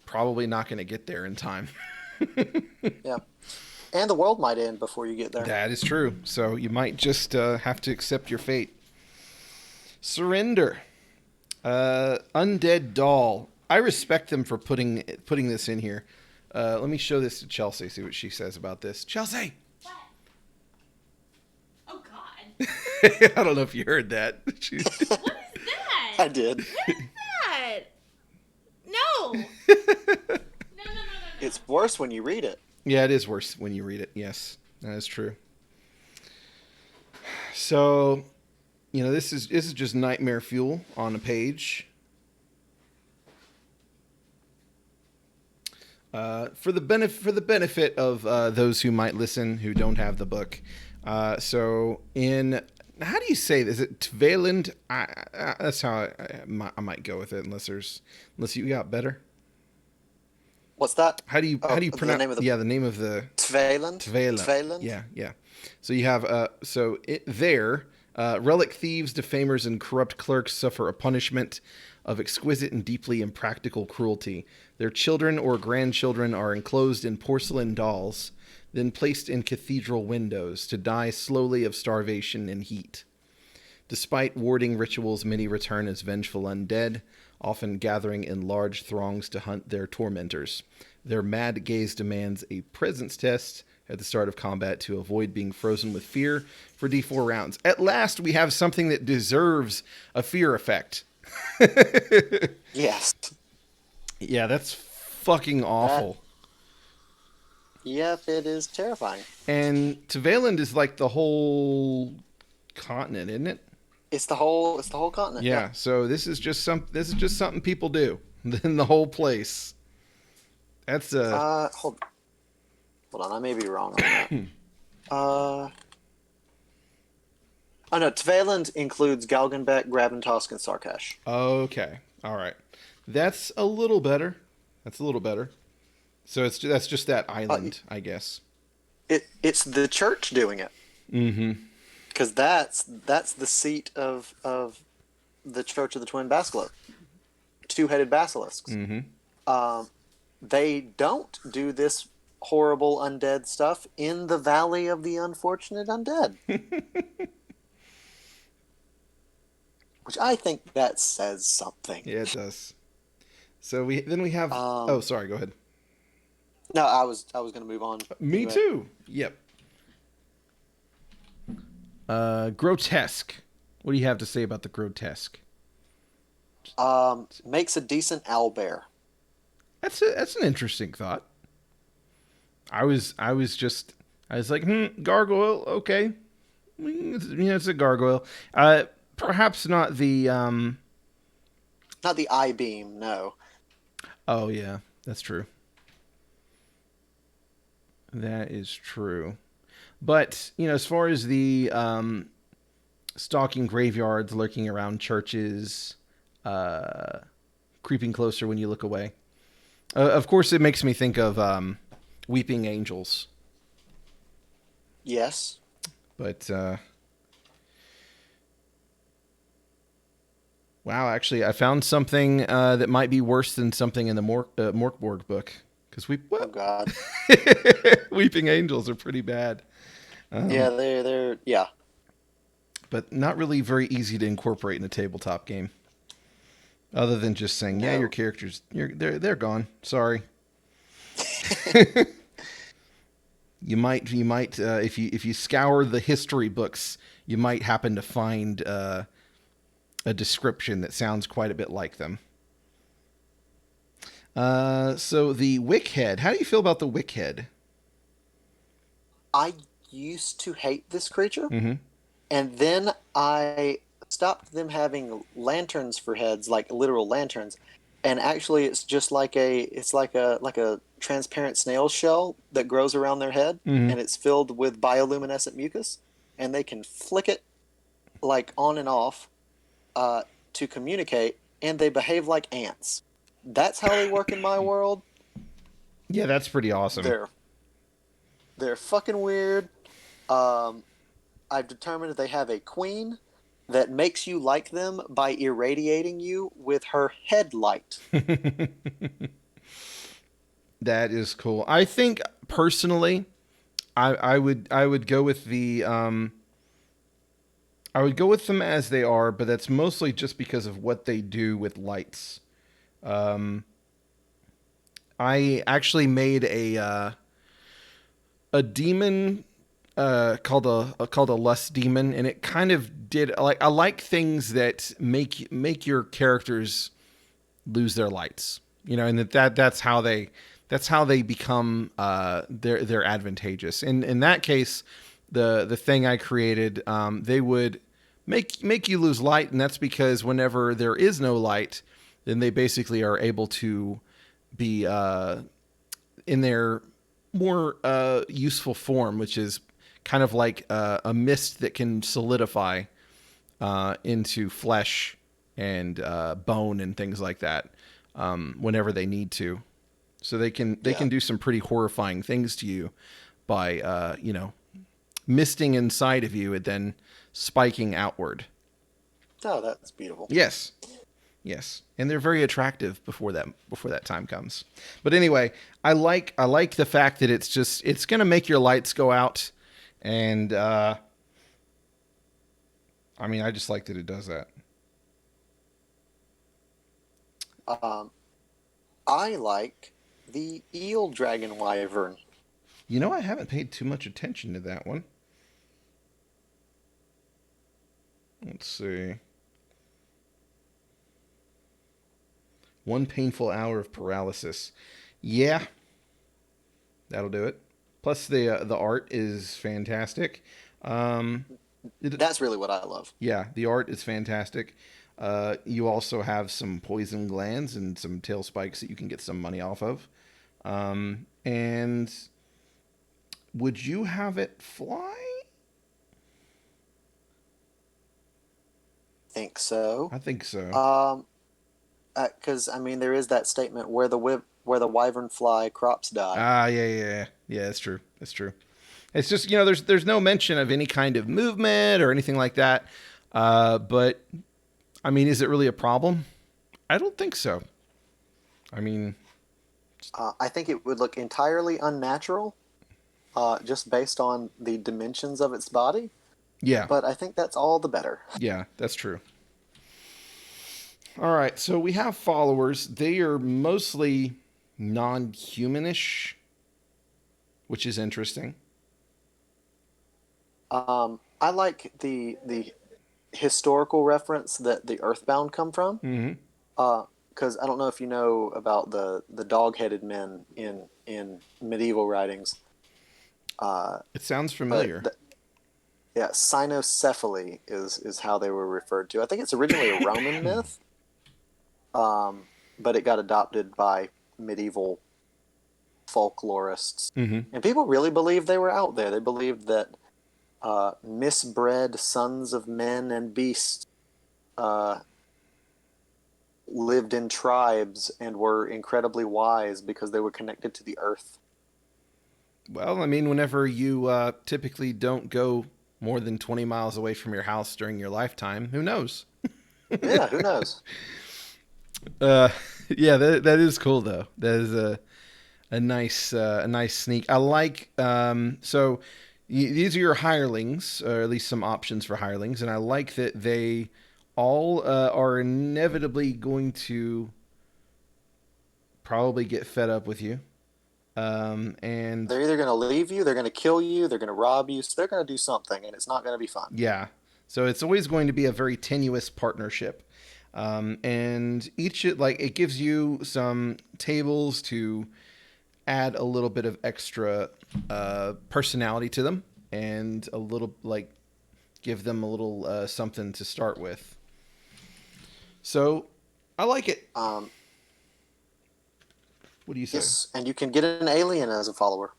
A: probably not going to get there in time.
B: Yeah. And the world might end before you get there.
A: That is true. So you might just have to accept your fate. Surrender. Undead doll. I respect them for putting this in here. Let me show this to Chelsea, see what she says about this. Chelsea!
C: What? Oh God.
A: I don't know if you heard that.
C: What is that?
B: I did.
C: What is that? No. No, no, no, no, no.
B: It's worse when you read it.
A: Yeah, it is worse when you read it. Yes, that is true. So, this is just nightmare fuel on a page. For the benefit of those who might listen who don't have the book. So how do you say this? Is it Tveland? That's how I might go with it, unless you got better.
B: What's that?
A: How do you
B: The
A: pronounce?
B: name of the
A: The name of the
B: Tveland?
A: Tveland. Yeah. So you have relic thieves, defamers, and corrupt clerks suffer a punishment of exquisite and deeply impractical cruelty. Their children or grandchildren are enclosed in porcelain dolls, then placed in cathedral windows to die slowly of starvation and heat. Despite warding rituals, many return as vengeful undead, often gathering in large throngs to hunt their tormentors. Their mad gaze demands a presence test at the start of combat to avoid being frozen with fear for D4 rounds. At last, we have something that deserves a fear effect.
B: Yes.
A: Yeah, that's fucking awful.
B: Yep, it is terrifying.
A: And Tveland is like the whole continent, isn't it?
B: It's the whole continent.
A: Yeah. So this is just something people do in the whole place. That's
B: Hold on, I may be wrong on that. Oh no, Tveland includes Galgenbeck, Graventosk, and Sarkash.
A: okay. All right. That's a little better. So that's just that island, I guess.
B: It's the church doing it.
A: Mm-hmm.
B: Because that's the seat of the Church of the Twin Basilisks, two-headed basilisks.
A: Mm-hmm.
B: They don't do this horrible undead stuff in the Valley of the Unfortunate Undead, which I think that says something.
A: Yeah, it does. So we have. Oh, sorry. Go ahead.
B: No, I was going to move on.
A: Me
B: Anyway.
A: too. Yep. Grotesque. What do you have to say about the grotesque?
B: Makes a decent owlbear.
A: That's an interesting thought. I was like, gargoyle, okay. It's a gargoyle. Perhaps not the
B: Not the I-beam, no.
A: Oh yeah, that's true. That is true. But, as far as the stalking graveyards, lurking around churches, creeping closer when you look away. Of course, it makes me think of weeping angels.
B: Yes.
A: But, wow, actually, I found something that might be worse than something in the Mork Borg book. Because
B: Oh, God.
A: weeping angels are pretty bad.
B: Yeah, they're yeah.
A: But not really very easy to incorporate in a tabletop game. Other than just saying,
B: No.
A: yeah, your characters, they're gone. Sorry. You might if you scour the history books, you might happen to find a description that sounds quite a bit like them. So the Wickhead. How do you feel about the Wickhead?
B: I used to hate this creature,
A: Mm-hmm.
B: and then I stopped them having lanterns for heads, like literal lanterns, and actually it's just like a transparent snail shell that grows around their head,
A: Mm-hmm.
B: and it's filled with bioluminescent mucus, and they can flick it like on and off to communicate, and they behave like ants. That's how they work in my world.
A: Yeah, that's pretty awesome.
B: They're fucking weird. I've determined they have a queen that makes you like them by irradiating you with her headlight.
A: That is cool. I think personally, I would go with the I would go with them as they are, but that's mostly just because of what they do with lights. I actually made a demon called a lust demon, and it kind of did like I like things that make your characters lose their lights, and that's how they become they're advantageous. And in that case, the thing I created, they would make you lose light, and that's because whenever there is no light, then they basically are able to be in their more useful form, which is kind of like a mist that can solidify into flesh and bone and things like that whenever they need to. So they can do some pretty horrifying things to you by misting inside of you and then spiking outward.
B: Oh, that's beautiful.
A: Yes. And they're very attractive before that time comes. But anyway, I like the fact that it's going to make your lights go out, and I just like that it does that.
B: Um, I like the eel dragon wyvern.
A: You know, I haven't paid too much attention to that one. Let's see. One painful hour of paralysis. Yeah, that'll do it. Plus, the art is fantastic. Um,
B: That's really what I love.
A: yeah, the art is fantastic. You also have some poison glands and some tail spikes that you can get some money off of. And would you have it fly?
B: Think so.
A: I think so.
B: Um, because I mean, there is that statement where the wyvern fly, crops die.
A: Ah, yeah. That's true. That's true. It's just there's no mention of any kind of movement or anything like that. But I mean, is it really a problem? I don't think so. I mean,
B: I think it would look entirely unnatural, just based on the dimensions of its body.
A: yeah,
B: But I think that's all the better.
A: yeah, that's true. All right, so we have followers. They are mostly non-humanish, which is interesting.
B: I like the historical reference that the Earthbound come from.
A: Mm-hmm.
B: Because I don't know if you know about the dog-headed men in medieval writings.
A: It sounds
B: But
A: familiar.
B: yeah, cynocephaly is how they were referred to. I think it's originally a Roman myth, but it got adopted by medieval folklorists,
A: Mm-hmm.
B: and people really believed they were out there. They believed that misbred sons of men and beasts uh, lived in tribes and were incredibly wise because they were connected to the earth.
A: Well, I mean, whenever you typically don't go more than 20 miles away from your house during your lifetime, who knows?
B: Yeah, who knows?
A: Uh, yeah, that is cool though. That is a nice sneak. I like these are your hirelings, or at least some options for hirelings, and I like that they all are inevitably going to probably get fed up with you. And
B: They're either going to leave you, they're going to kill you, they're going to rob you, so they're going to do something, and it's not going to be fun.
A: yeah, so it's always going to be a very tenuous partnership. And each like it gives you some tables to add a little bit of extra personality to them, and a little like give them a little something to start with. So I like it.
B: Um,
A: What do you say?
B: yes, and you can get an alien as a follower.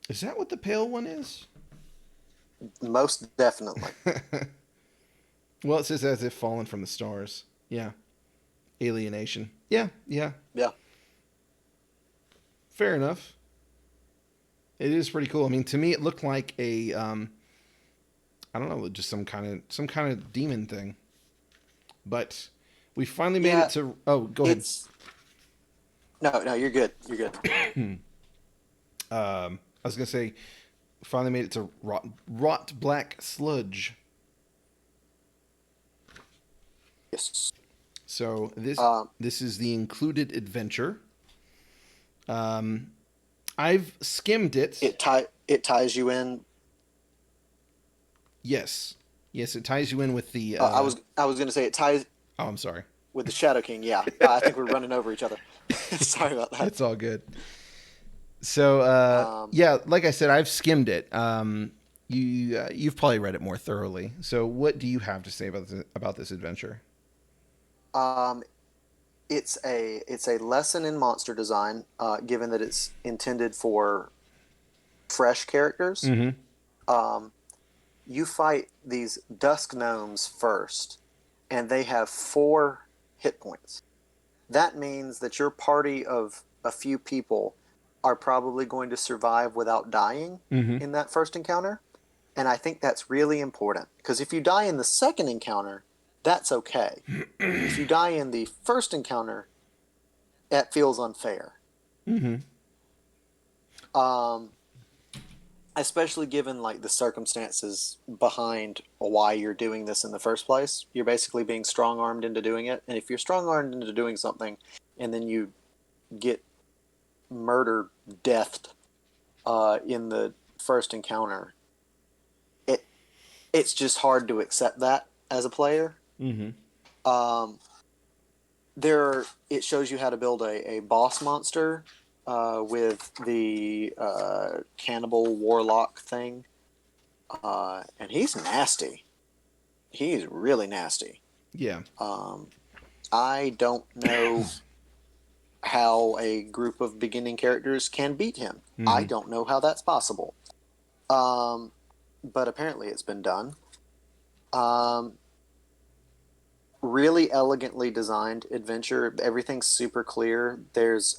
A: Is that what the pale one is?
B: Most definitely.
A: Well, it says as if fallen from the stars. Yeah. Alienation. Yeah.
B: Yeah.
A: Fair enough. It is pretty cool. I mean, to me, it looked like a, I don't know, just some kind of demon thing. But we finally made
B: Yeah,
A: it to. Oh, go ahead.
B: it's no, you're good. You're good.
A: I was gonna say, finally made it to rot black sludge.
B: Yes.
A: So
B: Um,
A: this is the included adventure. I've skimmed it.
B: it ties you in.
A: Yes, it ties you in with the.
B: I was going to say it ties
A: Oh, I'm sorry.
B: with the Shadow King. Yeah, I think we're running over each other. Sorry about that.
A: It's all good. So
B: Um,
A: yeah, like I said, I've skimmed it. You've probably read it more thoroughly. So what do you have to say about this adventure?
B: um, it's a lesson in monster design, given that it's intended for fresh characters.
A: Mm-hmm.
B: Um, you fight these dusk gnomes first, and they have 4 hit points. That means that your party of a few people are probably going to survive without dying
A: Mm-hmm.
B: in that first encounter. And I think that's really important because if you die in the second encounter, that's okay. If you die in the first encounter, that feels unfair.
A: Mm-hmm.
B: Um, Especially given like the circumstances behind why you're doing this in the first place. You're basically being strong armed into doing it, and if you're strong armed into doing something and then you get murder deathed in the first encounter, it it's just hard to accept that as a player.
A: Mm-hmm.
B: Um, it shows you how to build a boss monster with the cannibal warlock thing, and he's nasty. He's really nasty.
A: Yeah.
B: I don't know how a group of beginning characters can beat him. I
A: Mm-hmm.
B: don't know how that's possible. Um, but apparently it's been done. Um, really elegantly designed adventure. Everything's super clear. There's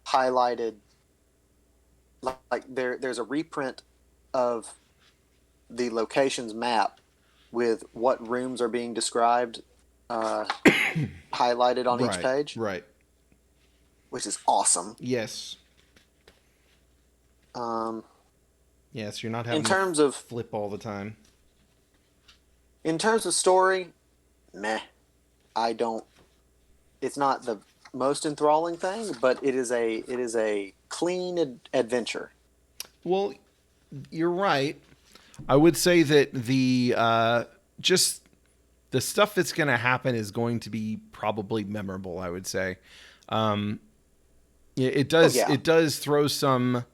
B: highlighted, like there's a reprint of the locations map with what rooms are being described, uh, highlighted on each
A: Right.
B: page,
A: Right.
B: which is awesome.
A: Yes.
B: Um,
A: Yes. You're not
B: in
A: having to
B: terms of
A: flip all the time.
B: in terms of story, meh. I don't. It's not the most enthralling thing, but it is a clean adventure.
A: Well, you're right. I would say that the just the stuff that's going to happen is going to be probably memorable. I would say, um, yeah, it
B: Oh
A: does.
B: yeah,
A: It does throw some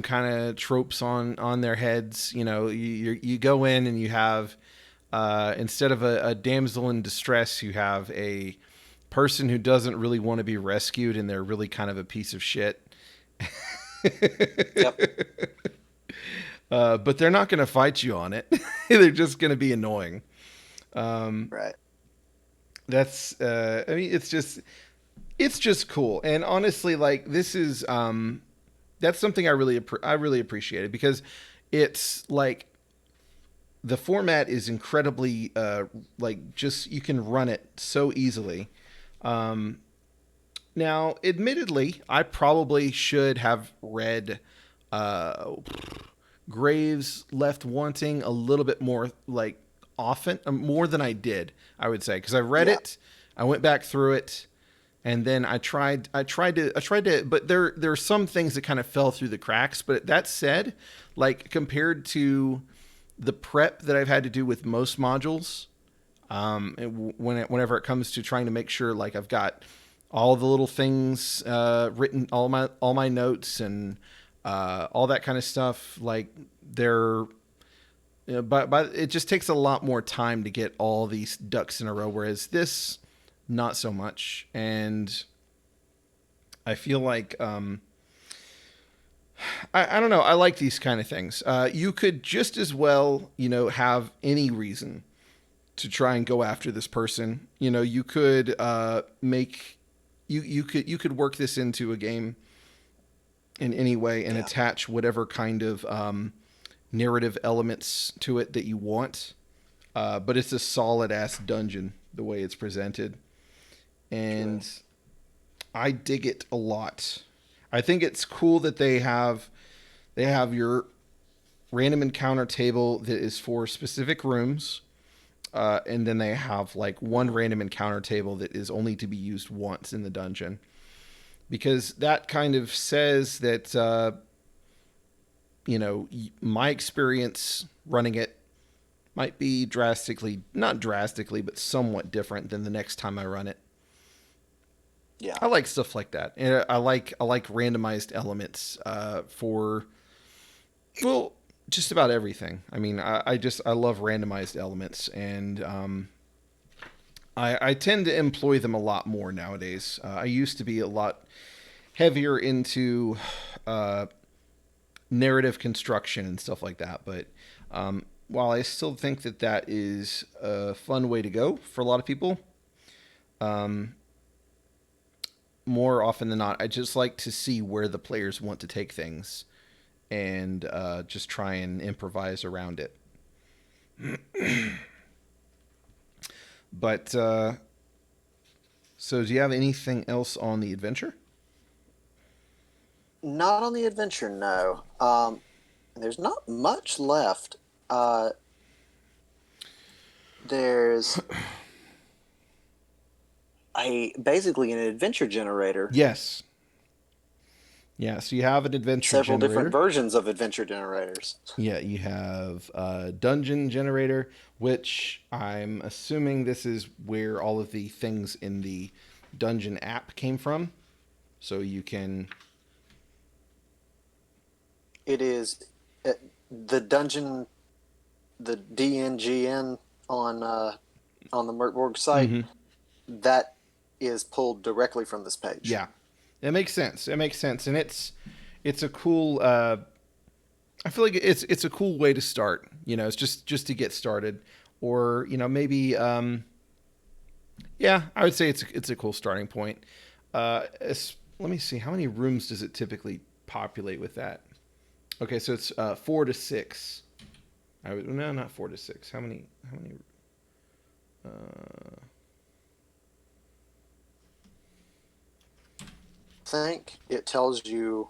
A: kind of tropes on their heads. You know, you go in and you have instead of a damsel in distress, you have a person who doesn't really want to be rescued, and they're really kind of a piece of shit.
B: yep,
A: But they're not going to fight you on it. They're just going to be annoying.
B: right.
A: That's I mean it's just cool. And honestly, like this is that's something I really appreciated because it's like the format is incredibly like just you can run it so easily. Um, Now, admittedly, I probably should have read uh, Graves Left Wanting a little bit more, like often, more than I did. I would say because I read
B: Yeah,
A: it, I went back through it, and then I tried to, but there are some things that kind of fell through the cracks. But that said, like compared to the prep that I've had to do with most modules, whenever it comes to trying to make sure like I've got all the little things written, all my notes and all that kind of stuff, like they're but it just takes a lot more time to get all these ducks in a row, whereas this not so much. And I feel like I don't know, I like these kind of things. You could just as well, you know, have any reason to try and go after this person. You know, you could make you could work this into a game in any way and
B: yeah,
A: attach whatever kind of narrative elements to it that you want. But it's a solid ass dungeon the way it's presented,
B: true.
A: and I dig it a lot. I think it's cool that they have your random encounter table that is for specific rooms. And then they have like one
B: Mhm.
A: random encounter table that is only to be used once in the dungeon, because that kind of says that you know my experience running it might be drastically, not drastically, but somewhat different than the next time I run it.
B: Yeah,
A: I like stuff like that, and I like randomized elements for well just about everything. I mean, I love randomized elements, and I tend to employ them a lot more nowadays. I used to be a lot heavier into uh, narrative construction and stuff like that, but while I still think that that is a fun way to go for a lot of people, um, more often than not, I just like to see where the players want to take things and just try and improvise around it. But so, do you have anything else on the adventure?
B: not on the adventure. No, there's not much left. Uh, there's a basically an adventure generator.
A: Yes. Yeah, so you have an adventure
B: Several different
A: generator.
B: versions of adventure generators.
A: Yeah, you have a dungeon generator, which I'm assuming this is where all of the things in the dungeon app came from. So you can.
B: It is uh, the dungeon, the DNGN on the Mork Borg site.
A: Mm-hmm.
B: That is pulled directly from this page.
A: Yeah, it makes sense. It makes sense, and it's a cool. I feel like it's a cool way to start. It's just to get started, or maybe. Yeah, I would say it's a cool starting point. Let me see, how many rooms does it typically populate with that? Okay, so it's 4 to 6. No, not 4 to 6. How many? How many? Uh,
B: Think it tells you.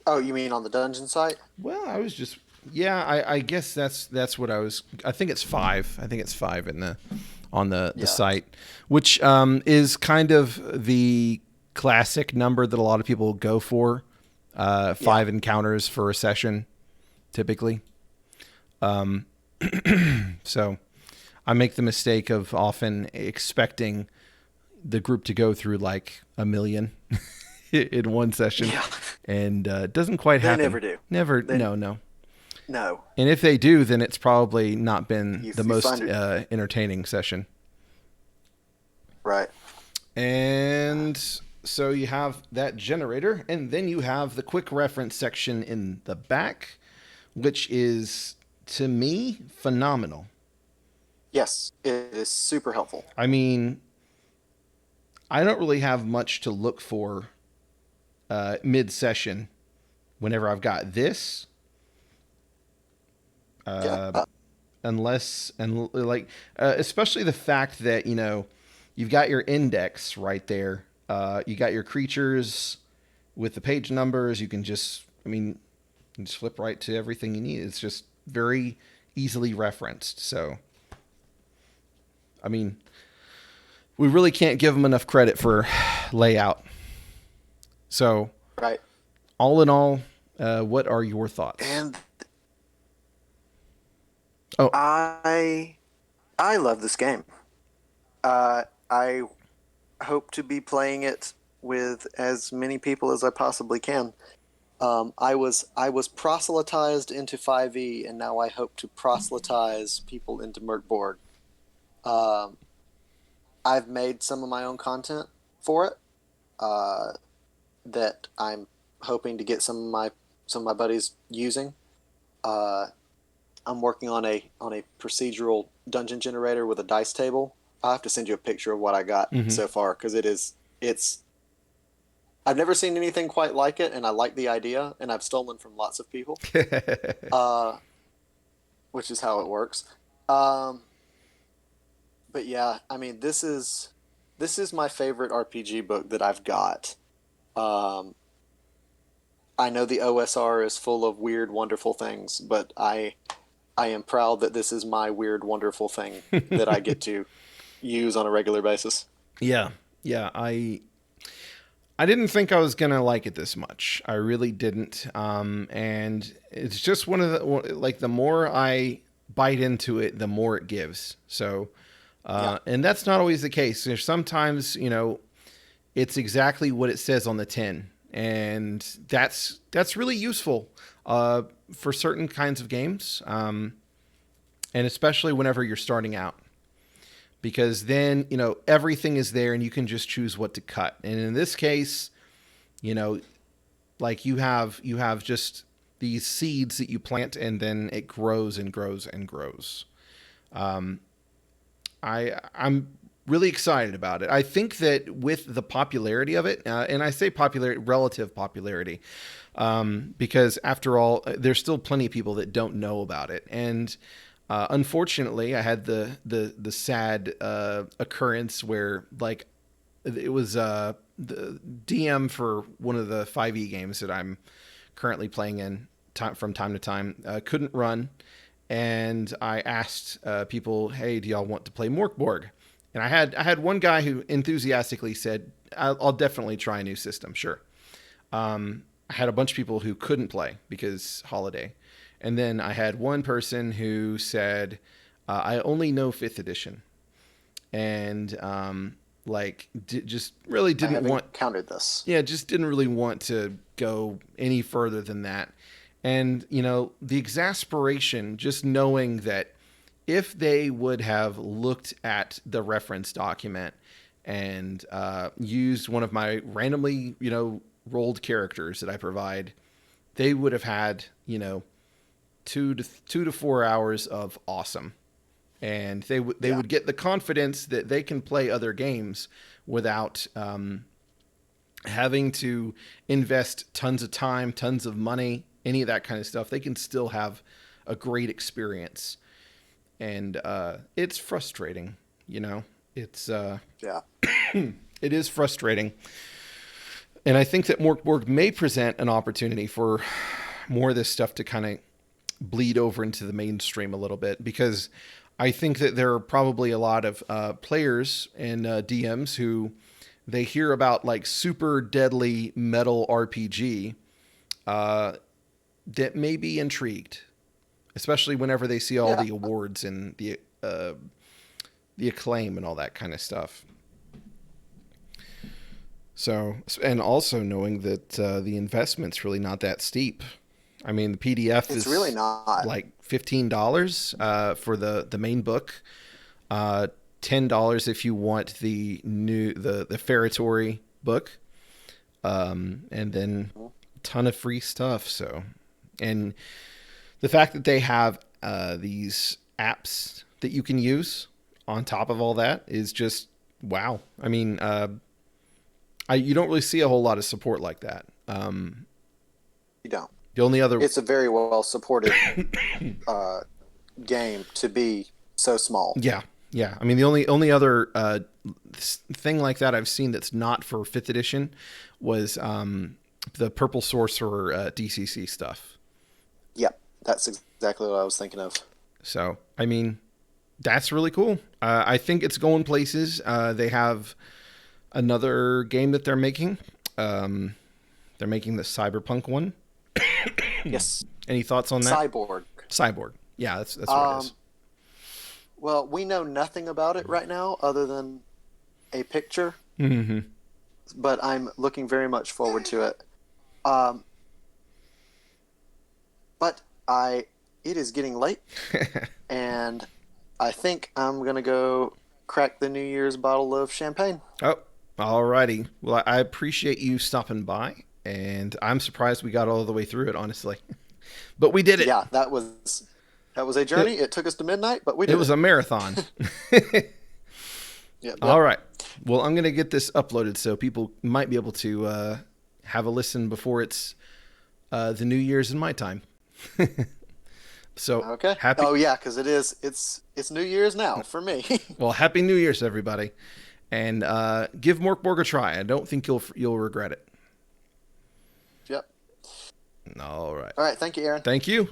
B: Oh, you mean on the dungeon site?
A: well, I was just. Yeah, I guess that's what I was. I think it's 5. I think it's 5 in the on the
B: Yeah.
A: site, which is kind of the classic number that a lot of people go for. 5 encounters for a session, typically. So I make the mistake of often expecting the group to go through like a million in one session,
B: Yeah.
A: and it doesn't quite
B: They
A: happen.
B: never do.
A: Never.
B: They-
A: No.
B: No.
A: And if they do, then it's probably not been
B: You-
A: the
B: you
A: most
B: find it-
A: entertaining session.
B: Right.
A: And so you have that generator, and then you have the quick reference section in the back, which is, to me, phenomenal.
B: Yes, it is super helpful.
A: I mean, I don't really have much to look for mid-session whenever I've got this.
B: Yeah.
A: Especially the fact that you've got your index right there. You got your creatures with the page numbers. You can just flip right to everything you need. It's just very easily referenced. So I mean, we really can't give them enough credit for layout. So
B: Right.
A: all in all, what are your thoughts?
B: And
A: Oh,
B: I love this game. I hope to be playing it with as many people as I possibly can. I was proselytized into 5e, and now I hope to proselytize people into Mork Borg. Um, I've made some of my own content for it that I'm hoping to get some of my buddies using. Uh, I'm working on a procedural dungeon generator with a dice table. I'll have to send you a picture of what I got so far because it's I've never seen anything quite like it, and I like the idea, and I've stolen from lots of people, which is how it works. Um, but yeah, I mean, this is my favorite RPG book that I've got. Um, I know the OSR is full of weird, wonderful things, but I am proud that this is my weird, wonderful thing that I get to use on a regular basis.
A: yeah. I didn't think I was gonna like it this much. I really didn't. And it's just one of the more I bite into it, the more it gives. So, and that's not always the case. There's sometimes it's exactly what it says on the tin, and that's really useful for certain kinds of games, and especially whenever you're starting out. Because then everything is there and you can just choose what to cut. And in this case, like you have just these seeds that you plant and then it grows and grows and grows. I'm really excited about it. I think that with the popularity of it, and I say relative popularity, because after all, there's still plenty of people that don't know about it. And unfortunately, I had the sad occurrence where like it was the DM for one of the 5e games that I'm currently playing from time to time couldn't run, and I asked people, "Hey, do y'all want to play Mork Borg?" And I had one guy who enthusiastically said, I'll definitely try a new system, sure. I had a bunch of people who couldn't play because holiday. And then I had one person who said, I only know 5th edition. And just really didn't want...
B: counted this.
A: Yeah, just didn't really want to go any further than that. And, the exasperation, just knowing that if they would have looked at the reference document and used one of my randomly, rolled characters that I provide, they would have had, 2 to 4 hours of awesome. And they would get the confidence that they can play other games without having to invest tons of time, tons of money, any of that kind of stuff. They can still have a great experience. And it's frustrating, It's it is frustrating. And I think that Mork Borg may present an opportunity for more of this stuff to kind of bleed over into the mainstream a little bit, because I think that there are probably a lot of players and DMs who they hear about like super deadly metal RPG that may be intrigued, especially whenever they see all the awards and the acclaim and all that kind of stuff. So, and also knowing that the investment's really not that steep. I mean, the PDF is
B: really not
A: like $15 for the main book, $10 if you want the Ferritory book, and then a ton of free stuff. So, and the fact that they have these apps that you can use on top of all that is just wow. I mean, you don't really see a whole lot of support like that.
B: You don't.
A: The only other...
B: It's a very well supported game to be so small.
A: Yeah. I mean, the only other thing like that I've seen that's not for 5th edition was the Purple Sorcerer DCC stuff.
B: Yep, that's exactly what I was thinking of.
A: So, I mean, that's really cool. I think it's going places. They have another game that they're making. They're making the Cyberpunk one.
B: Yes.
A: Any thoughts on that? Cyborg. Yeah, that's what it is.
B: Well, we know nothing about it right now other than a picture.
A: Mm-hmm.
B: But I'm looking very much forward to it. But it is getting late, and I think I'm gonna go crack the New Year's bottle of champagne.
A: Oh, alrighty. Well, I appreciate you stopping by. And I'm surprised we got all the way through it, honestly. But we did it.
B: Yeah, that was a journey. It took us to midnight, but we did it.
A: It was a marathon.
B: Yep.
A: All right. Well, I'm going to get this uploaded so people might be able to have a listen before it's the New Year's in my time. So
B: okay.
A: Happy...
B: Oh yeah, because it's New Year's now for me.
A: Well, Happy New Year's, everybody, and give Mork Borg a try. I don't think you'll regret it.
B: Yep.
A: All right.
B: All right. Thank you, Aaron.
A: Thank you.